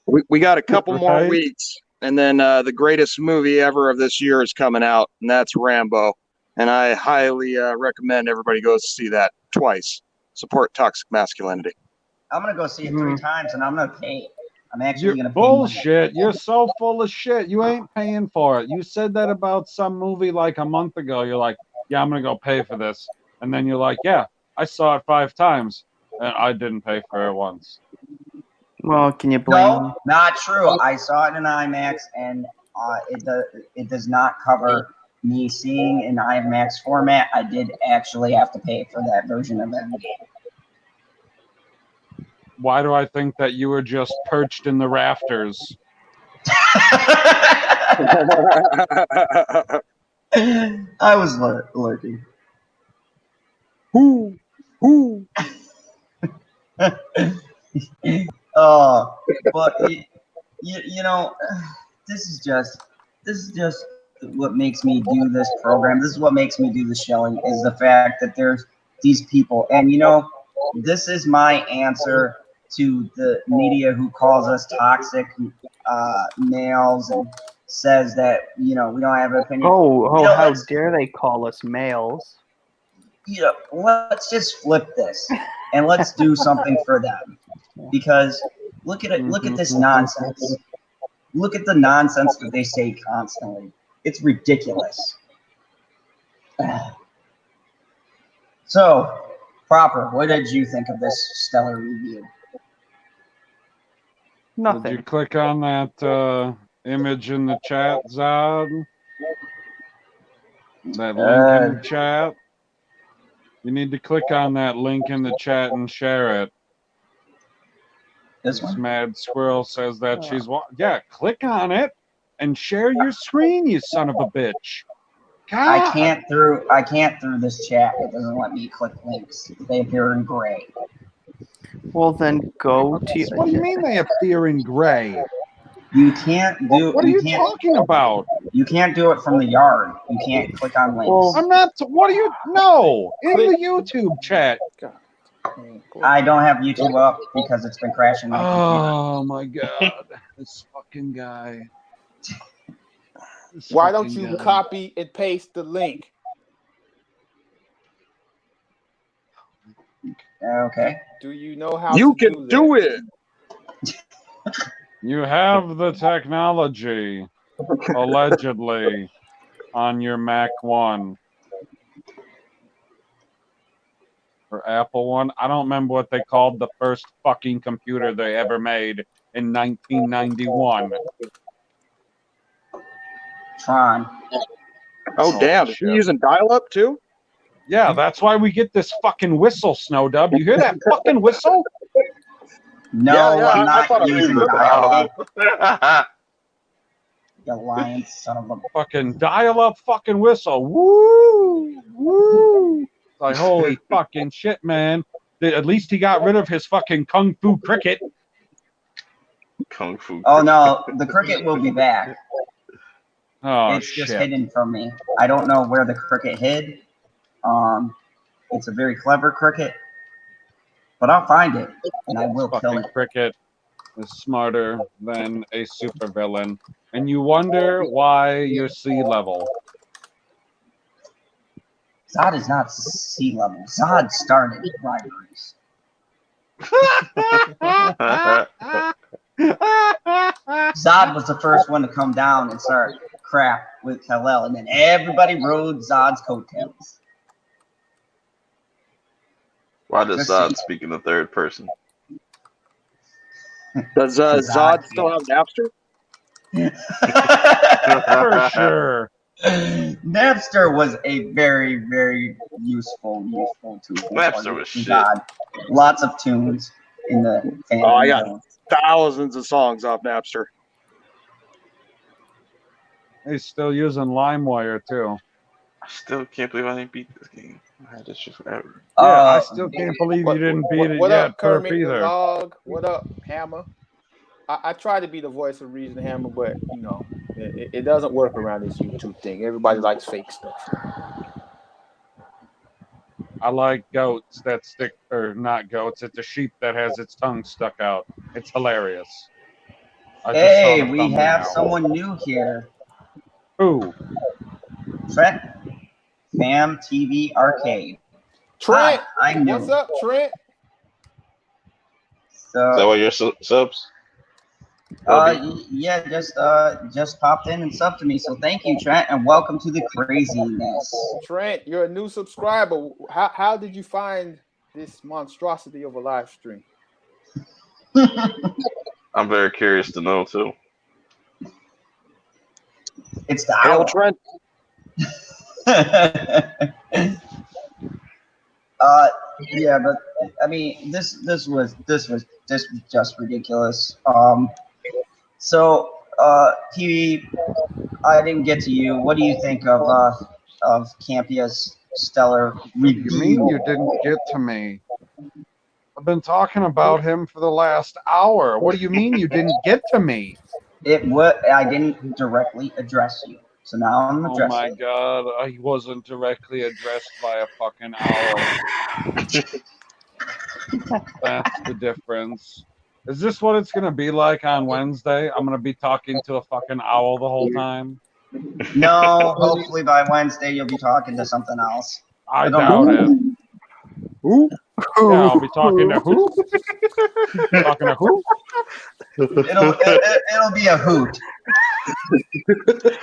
We got a couple more Right. weeks, and then the greatest movie ever of this year is coming out, and that's Rambo. And I highly recommend everybody goes to see that twice. Support toxic masculinity. I'm gonna go see it 3 times, and I'm gonna pay. I'm actually You're gonna pay money. bullshit. You're so full of shit. You ain't paying for it. You said that about some movie like a month ago. You're like, yeah, I'm gonna go pay for this. And then you're like, yeah, I saw it 5 times and I didn't pay for it once. Well, can you blame No, me? not true. I saw it in IMAX, and it does not cover me seeing in IMAX format. I did actually have to pay for that version of Endgame. Why do I think that you were just perched in the rafters? I was lurking. Who? But you know, this is just what makes me do this program. This is what makes me do the Shilling, is the fact that there's these people, and you know, this is my answer to the media who calls us toxic males and says that, you know, we don't have an opinion. Oh, You know, how dare they call us males? you know, let's just flip this and let's do something for them. Because look at it, look at this nonsense. Look at the nonsense that they say constantly. It's ridiculous. So, Proper, what did you think of this stellar review? Did you click on that image in the chat, Zod? That link in the chat? You need to click on that link in the chat and share it. This one? Mad Squirrel says that she's... Yeah, click on it and share your screen, you son of a bitch. God. I can't through this chat. It doesn't let me click links. They appear in gray. Well, then go to. What do you mean they appear in gray? You can't do. What are you talking about? You can't do it from the yard. You can't click on links. Well, I'm not. What are you? No, in the YouTube chat. I don't have YouTube up because it's been crashing my computer. Oh my god, this fucking guy. Why don't you copy and paste the link? Okay. Do you know how You to can do it. You have the technology, allegedly, on your Mac One. Or Apple One. I don't remember what they called the first fucking computer they ever made in 1991. Tron. Oh, damn. Is he using dial-up, too? Yeah, that's why we get this fucking whistle, Snowdub. You hear that fucking whistle? No, I'm not using dial-up. up. You lying son of a... Fucking dial-up fucking whistle. Woo! Woo! It's like, holy fucking shit, man. At least he got rid of his fucking Kung Fu cricket. Kung Fu. Oh, no. The cricket will be back. Oh, it's just shit. hidden from me. I don't know where the cricket hid. It's a very clever cricket. But I'll find it, and I will kill it. Cricket is smarter than a supervillain. And you wonder why you're sea level. Zod is not sea level. Zod started rivalries. Zod was the first one to come down and start crap with Kal-El, and then everybody rode Zod's coattails. Why does Zod speak in the third person? Does Zod still have Napster? For sure. Napster was a very, very useful tool. Napster was shit. God, lots of tunes in the Fandom. Oh, I got thousands of songs off Napster. He's still using LimeWire too. I still can't believe I didn't beat this game. I had this shit forever. Yeah, I still can't believe you didn't beat it what yet, up, Kermit Perp, either. the Dog? What up, Hammer? I try to be the voice of reason, Hammer, but you know, it doesn't work around this YouTube thing. Everybody likes fake stuff. I like goats that stick, or not goats. It's a sheep that has its tongue stuck out. It's hilarious. I just saw Hey, the we have thumbnail. someone new here. Who? Trent, Fam TV Arcade. Trent, Hi, I'm new. what's up, Trent? Is that So, why you're subs? yeah, just popped in and subbed to me. So thank you, Trent, and welcome to the craziness. Trent, you're a new subscriber. How did you find this monstrosity of a live stream? I'm very curious to know too. It's the Hail owl. Trent. Yeah, but I mean, this was just ridiculous. So, TV, I didn't get to you. What do you think of Campea's stellar What do you mean review? you didn't get to me? I've been talking about him for the last hour. What do you mean you didn't get to me? I didn't directly address you, so now I'm Oh addressing. my god, I wasn't directly addressed by a fucking owl. That's the difference. Is this what it's gonna be like on Wednesday? I'm gonna be talking to a fucking owl the whole time? No, hopefully by Wednesday you'll be talking to something else. I don't doubt know. it. Who? Yeah, I'll be talking to who? Talking to who? It'll be a hoot.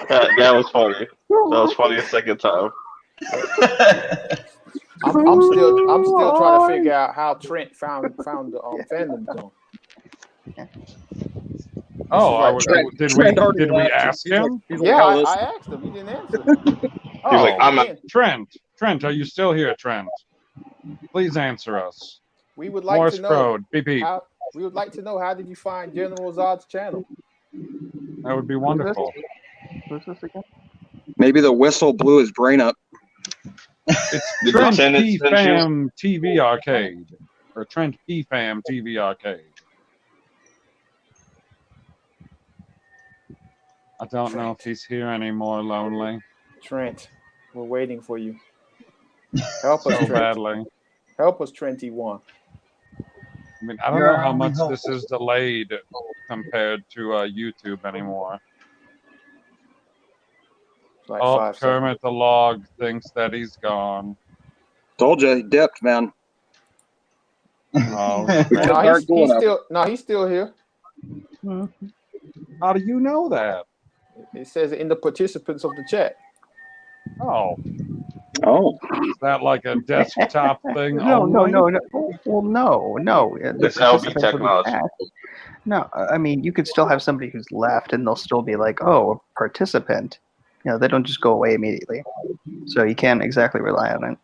That was funny. That was funny a second time. I'm still trying to figure out how Trent found the Fandom Zone. Oh, did we ask him? Yeah, I asked him. He didn't answer. Oh, like, I'm not- Trent, are you still here, Trent? Please answer us. We would like Morse to know. code, beep beep. We would like to know, how did you find General Zod's channel? That would be wonderful. Who's this again? Maybe the whistle blew his brain up. It's Did Trent Lieutenant P send you? Fam TV Arcade. Or Trent P Fam TV Arcade. I don't know if he's here anymore, Lonely. Trent, we're waiting for you. Help us, So Trent. badly. Help us, Trenty1. I mean, I don't know how much this is delayed compared to YouTube anymore. Like Oh, 5 Kermit the Log thinks that he's gone. Told you, he dipped, man. Oh, he's still here. How do you know that? It says in the participants of the chat. Oh. Oh. Is that like a desktop thing? No. Well, no. This LB technology. No, I mean, you could still have somebody who's left and they'll still be like, oh, a participant. You know, they don't just go away immediately. So you can't exactly rely on it.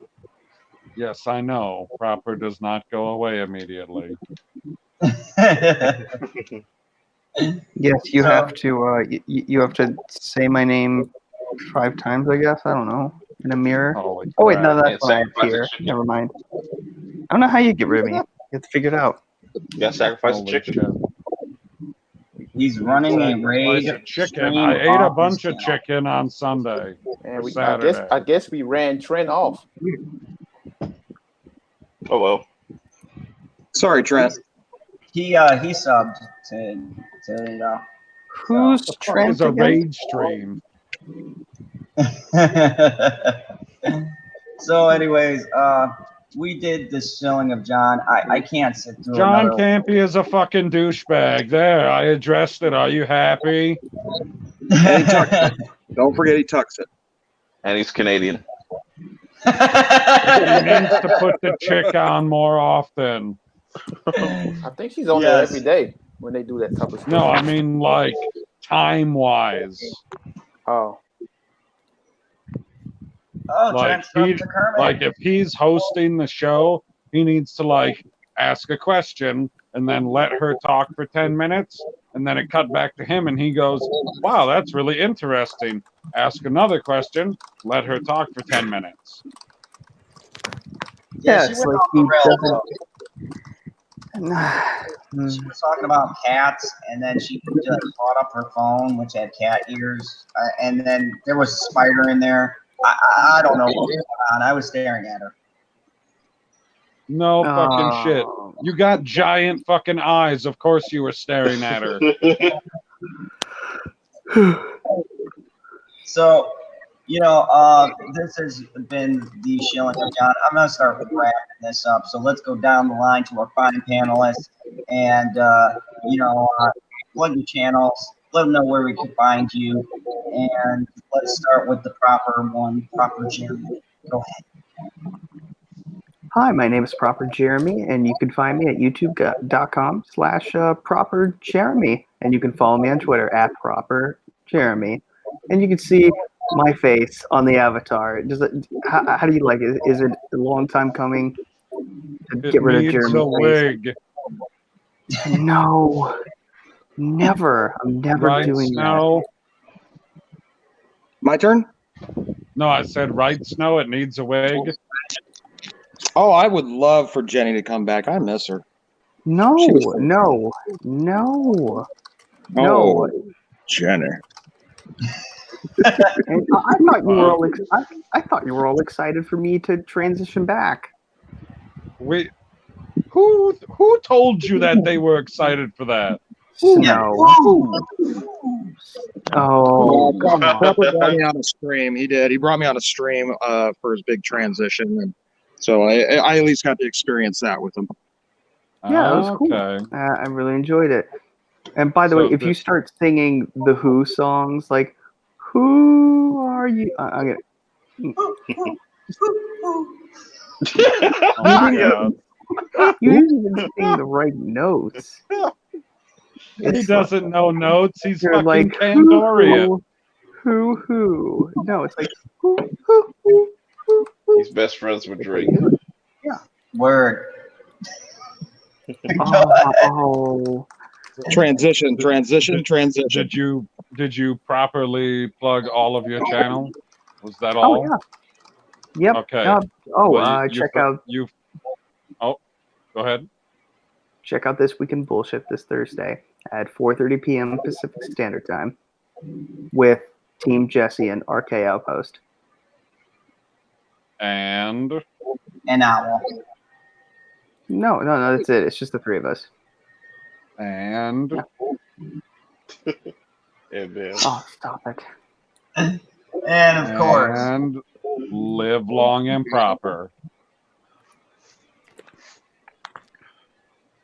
Yes, I know. Proper does not go away immediately. Yes, you have to. You have to say my name 5 times, I guess. I don't know. In a mirror. Holy Oh wait, no, crap. that's when I appear. Never mind. I don't know how you get rid of me. You have to figure it out. You gotta sacrifice a chicken. He's running a raid. Chicken. I ate a bunch of chicken on Sunday. And Saturday. I guess we ran Trent off. Oh well. Sorry, Trent. He subbed to Who's Trent It's a again? rage stream. So anyways, we did the Shilling of Jhon. I can't sit through Jhon another... Campea is a fucking douchebag. There, I addressed it. Are you happy? And he tucks it. Don't forget he tucks it. And he's Canadian. He needs to put the chick on more often. I think she's on there every day when they do that type of stuff. No, I mean like time-wise. Oh. Oh, Like if he's hosting the show, he needs to like ask a question and then let her talk for 10 minutes, and then it cut back to him and he goes, wow, that's really interesting. Ask another question, let her talk for 10 minutes. Yeah, she it's went like off he the doesn't. She was talking about cats, and then she just brought up her phone, which had cat ears, and then there was a spider in there. I don't know what was going on. I was staring at her. No fucking shit. You got giant fucking eyes. Of course you were staring at her. So, this has been the Shilling of Jhon. I'm going to start wrapping this up. So let's go down the line to our fine panelists and, plug your channels. Let them know where we can find you. And let's start with the proper one, Proper Jeremy. Go ahead. Hi, my name is Proper Jeremy, and you can find me at youtube.com/Proper Jeremy. And you can follow me on Twitter at Proper Jeremy. And you can see my face on the avatar. How do you like it? Is it a long time coming to get rid of Jeremy's wig. No, never. I'm never doing that. My turn? No, I said right, Snow. It needs a wig. Oh, I would love for Jenny to come back. I miss her. No. Oh, Jenny. And I thought you were all I thought you were all excited for me to transition back. Who told you that they were excited for that? Snow. Oh, Proper brought me on a stream. He did. He brought me on a stream for his big transition, and so I at least got to experience that with him. Yeah, it was cool. I really enjoyed it. And by the way, if you start singing the Who songs, like "Who are you?" I'm gonna. You didn't even sing the right notes. He doesn't know notes. He's You're fucking like Kandorian. Who? No, it's like who. He's best friends with Drake. Yeah. Word. Oh. Transition. Did you properly plug all of your channel? Was that all? Oh yeah. Yep. Okay. Check out. Go ahead. Check out This Week in Bullshit this Thursday at 4:30 p.m. Pacific Standard Time with Team Jesse and RK Outpost. And Owl. No, that's it. It's just the three of us. And oh, stop it. And of course. And live long and proper.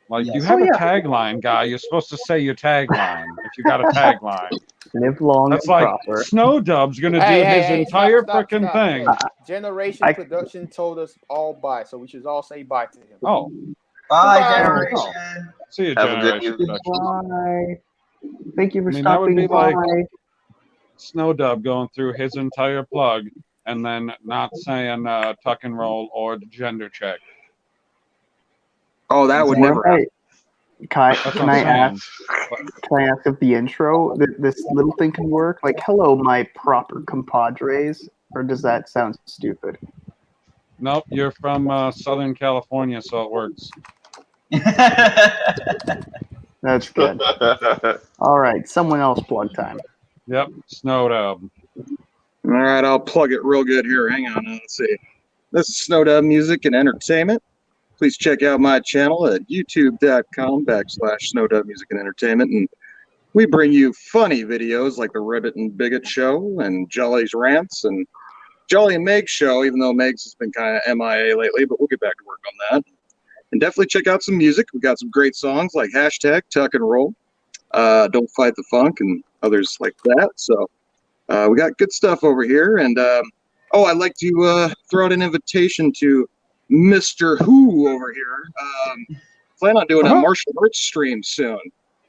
Like you have a tagline, guy. You're supposed to say your tagline if you got a tagline. Live long That's and like proper. Snow Dub's gonna do his entire freaking thing. Generation Production told us all bye, so we should all say bye to him. Oh. Bye, Goodbye. Generation. See you, Have a good Generation evening. Production. Bye. Thank you for that stopping would be by. like Snow Dub going through his entire plug and then not saying tuck and roll or gender check. Oh, that would never happen. Can I ask if the intro, this little thing can work? Like, hello, my proper compadres? Or does that sound stupid? Nope, you're from Southern California, so it works. That's good. All right, someone else plug time. Yep, Snow Dub. All right, I'll plug it real good here. Hang on, let's see. This is Snow Dub Music and Entertainment. Please check out my channel at youtube.com/Snow Dub Music and Entertainment. And we bring you funny videos like the Ribbit and Bigot Show and Jolly's Rants and Jolly and Meg's show, even though Meg's has been kind of MIA lately, but we'll get back to work on that. And definitely check out some music. We've got some great songs like Hashtag, Tuck and Roll, Don't Fight the Funk, and others like that. So we got good stuff over here. And I'd like to throw out an invitation to Mr. Who over here. Plan on doing a martial arts stream soon.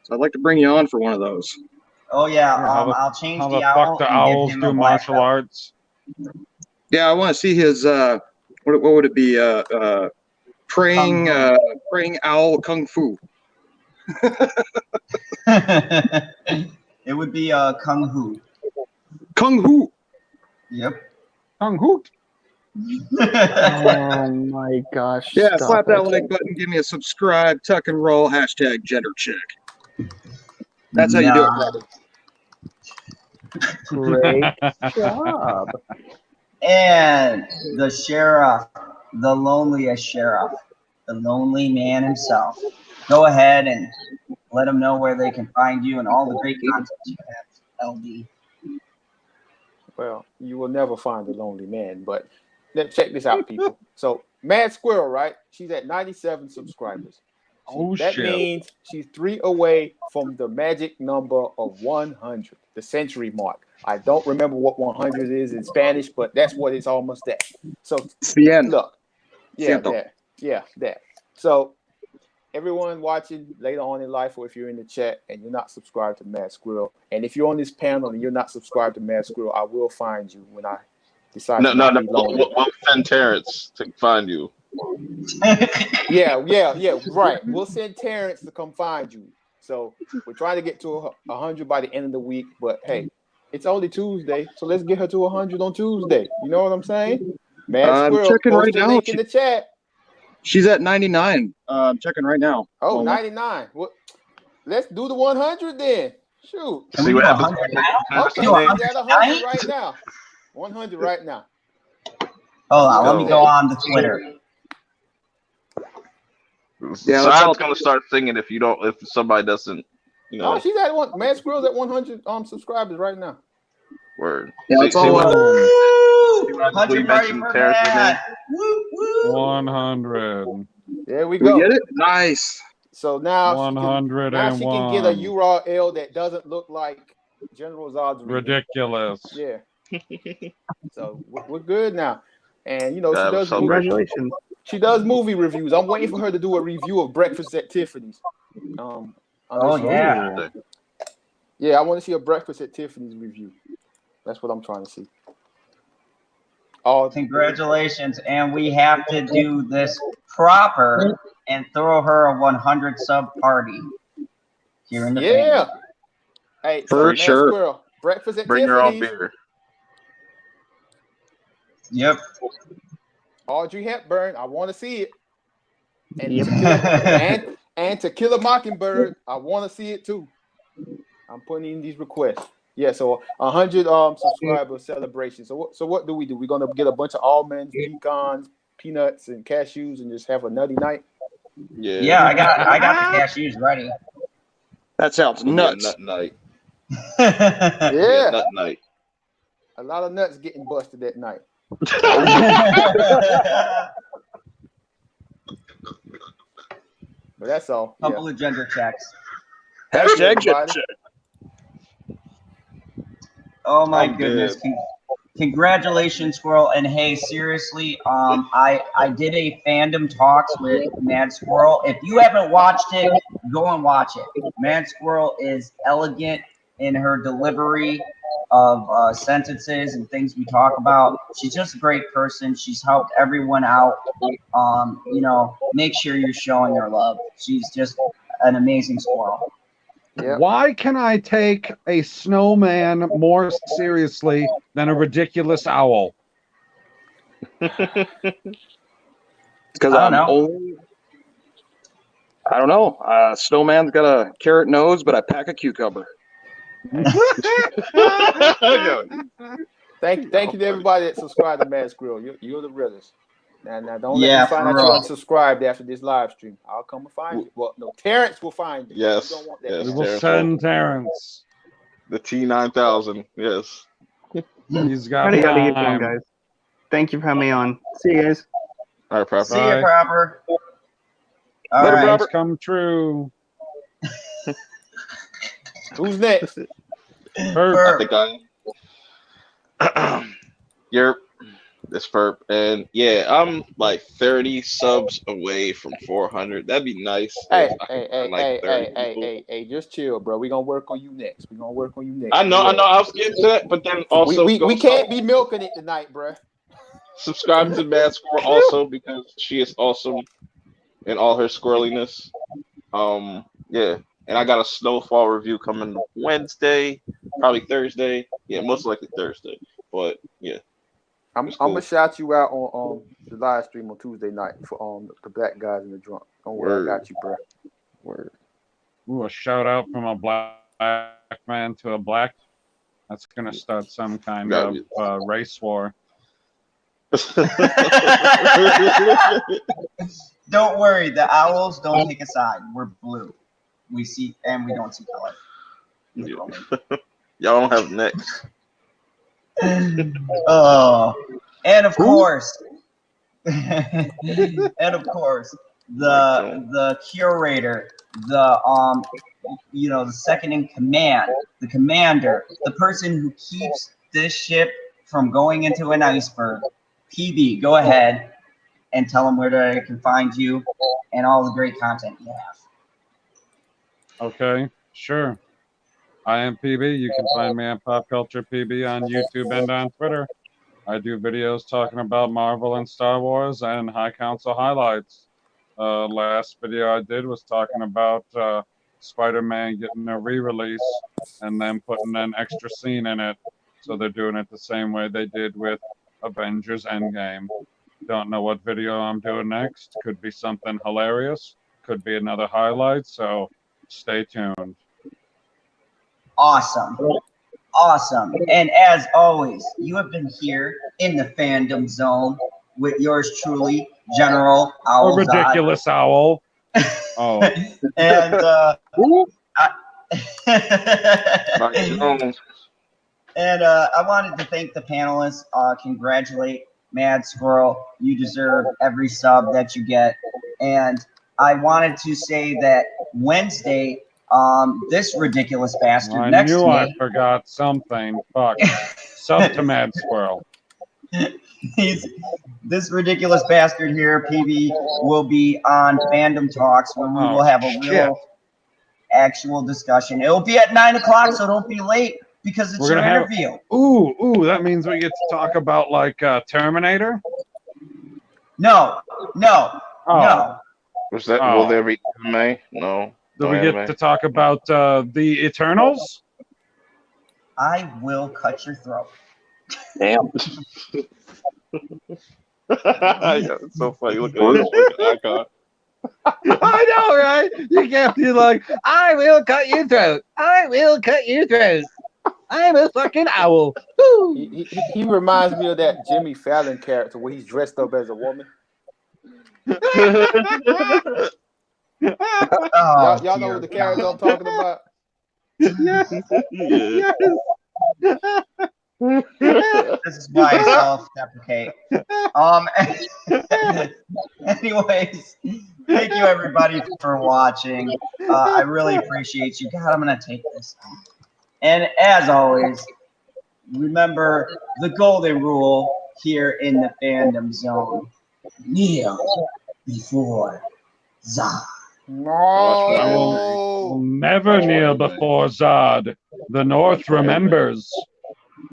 So I'd like to bring you on for one of those. Oh, yeah. I'll change How the the owl. fuck do and give owls him do a black martial belt. arts? Yeah, I want to see his, what would it be? Praying owl kung fu. It would be Kung Hu. Kung Hu. Yep. Kung Hoot. Oh my gosh. Yeah, stop slap that it. like button, give me a subscribe, tuck and roll, hashtag gender check. That's how you do it, brother. Great job. And the sheriff, the loneliest sheriff, the lonely man himself. Go ahead and let them know where they can find you and all the great content you have, LD. Well, you will never find a lonely man, but let's check this out, people. So Mad Squirrel, right? She's at 97 subscribers. That means she's 3 away from the magic number of 100, the century mark. I don't remember what 100 is in Spanish, but that's what it's almost at. So look, that. So everyone watching later on in life, or if you're in the chat and you're not subscribed to Mad Squirrel, and if you're on this panel and you're not subscribed to Mad Squirrel, I will find you when I decide to not be lonely. We'll send Terrence to find you. Yeah, right. We'll send Terrence to come find you. So we're trying to get to 100 by the end of the week, but hey, it's only Tuesday, so let's get her to 100 on Tuesday. You know what I'm saying? Mad Squirrel, checking post right the now. link in the chat. She's at 99. I'm checking right now. Oh, 99. What? Let's do the 100 then. Shoot. See what happens. Okay, she's at 100 right now. 100 right now. Hold on, let me go on the Twitter. Yeah, so I'm gonna start singing if somebody doesn't, you know. Oh, she's at one. Mad Squirrel's at 100 subscribers right now. Word. Yeah, it's all 100 party for Matt. 100. There we go. We get it? Nice. So now 101. now she can get a URL that doesn't look like General Zod's review. Ridiculous. Yeah. So we're good now. And you know, she does congratulations. She does movie reviews. I'm waiting for her to do a review of Breakfast at Tiffany's. Oh yeah. Yeah, I want to see a Breakfast at Tiffany's review. That's what I'm trying to see. Oh, congratulations. And we have to do this proper and throw her a 100 sub party here in the family. Hey, for sure. Squirrel, Breakfast at Bring Tiffany's. your own beer. Yep. Audrey Hepburn, I want to see it. And, Yep. and To Kill a Mockingbird, I want to see it too. I'm putting in these requests. Yeah, so 100 subscriber celebration. So what do? We're gonna get a bunch of almonds, pecans, peanuts, and cashews, and just have a nutty night. Yeah, I got the cashews ready. That sounds nuts. Nut night. Yeah, nut night. A lot of nuts getting busted that night. But that's all. Couple of gender checks. Hashtag gender check. Oh my goodness. Congratulations, Squirrel. And hey, seriously, I did a fandom talks with Mad Squirrel. If you haven't watched it, go and watch it. Mad Squirrel is elegant in her delivery of sentences and things we talk about. She's just a great person. She's helped everyone out. You know, make sure you're showing her love. She's just an amazing squirrel. Yep. Why can I take a snowman more seriously than a ridiculous owl? Because I'm old. I don't know. Snowman's got a carrot nose, but I pack a cucumber. Thank you to everybody that subscribed to Mad Squirrel. You're the realest. Now don't let me find out you're unsubscribed after this live stream. I'll come and find you. Well, no, Terrence will find you. Yes. You don't want that. Yes, We will send Terrence. The T9000. Yes. He's got I gotta get going, time. guys. Thank you for having me on. See you guys. All right, proper. See you, proper. All Let right. it come true. Who's next? I think you're this Ferp, and yeah, I'm like 30 subs away from 400. That'd be nice. Hey, just chill, bro. We're gonna work on you next. I know. I was getting to that, but then also we can't be milking it tonight, bro. Subscribe to Mad Squirrel also because she is awesome in all her squirreliness. Yeah. And I got a snowfall review coming Wednesday, probably Thursday. Yeah, most likely Thursday. But yeah, I'm gonna shout you out on the live stream on Tuesday night for the black guys in the drunk. Don't worry, I got you, bro. Word. Ooh, a shout out from a black man to a black. That's gonna start some kind of race war. Don't worry, the owls don't take a side. We're blue. we see and we don't see color. Y'all don't have necks. Oh, and of course, the curator, the second in command, the commander, the person who keeps this ship from going into an iceberg. PB, go ahead and tell them where they can find you and all the great content you have. Okay, sure. I am PB. You can find me at Pop Culture PB on YouTube and on Twitter. I do videos talking about Marvel and Star Wars and High Council highlights. Last video I did was talking about Spider-Man getting a re-release and then putting an extra scene in it. So they're doing it the same way they did with Avengers Endgame. Don't know what video I'm doing next. Could be something hilarious. Could be another highlight. So stay tuned. Awesome. And as always, you have been here in the Fandom Zone with yours truly, General Owl. A ridiculous owl. Oh. And I wanted to thank the panelists. Congratulate Mad Squirrel. You deserve every sub that you get. And I wanted to say that Wednesday, this ridiculous bastard I next knew to me. I forgot something. Fuck. Sub to Mad Squirrel. This ridiculous bastard here, PB, will be on Fandom Talks when we will have a real actual discussion. It'll be at 9 o'clock, so don't be late because it's your interview. Ooh, that means we get to talk about like Terminator? No. Was that will there be anime? No. Do we get to talk about the Eternals? I will cut your throat. Damn. It's so funny. Look at this fucking icon. I know, right? You can't be like, I will cut your throat. I will cut your throat. I'm a fucking owl. He reminds me of that Jimmy Fallon character where he's dressed up as a woman. Y'all know what the character I'm talking about? Yes. This is why I self-deprecate. Anyways, thank you everybody for watching. I really appreciate you. God, I'm gonna take this. And as always, remember the golden rule here in the Fandom Zone: kneel before Zod. I will never kneel before Zod. The North remembers.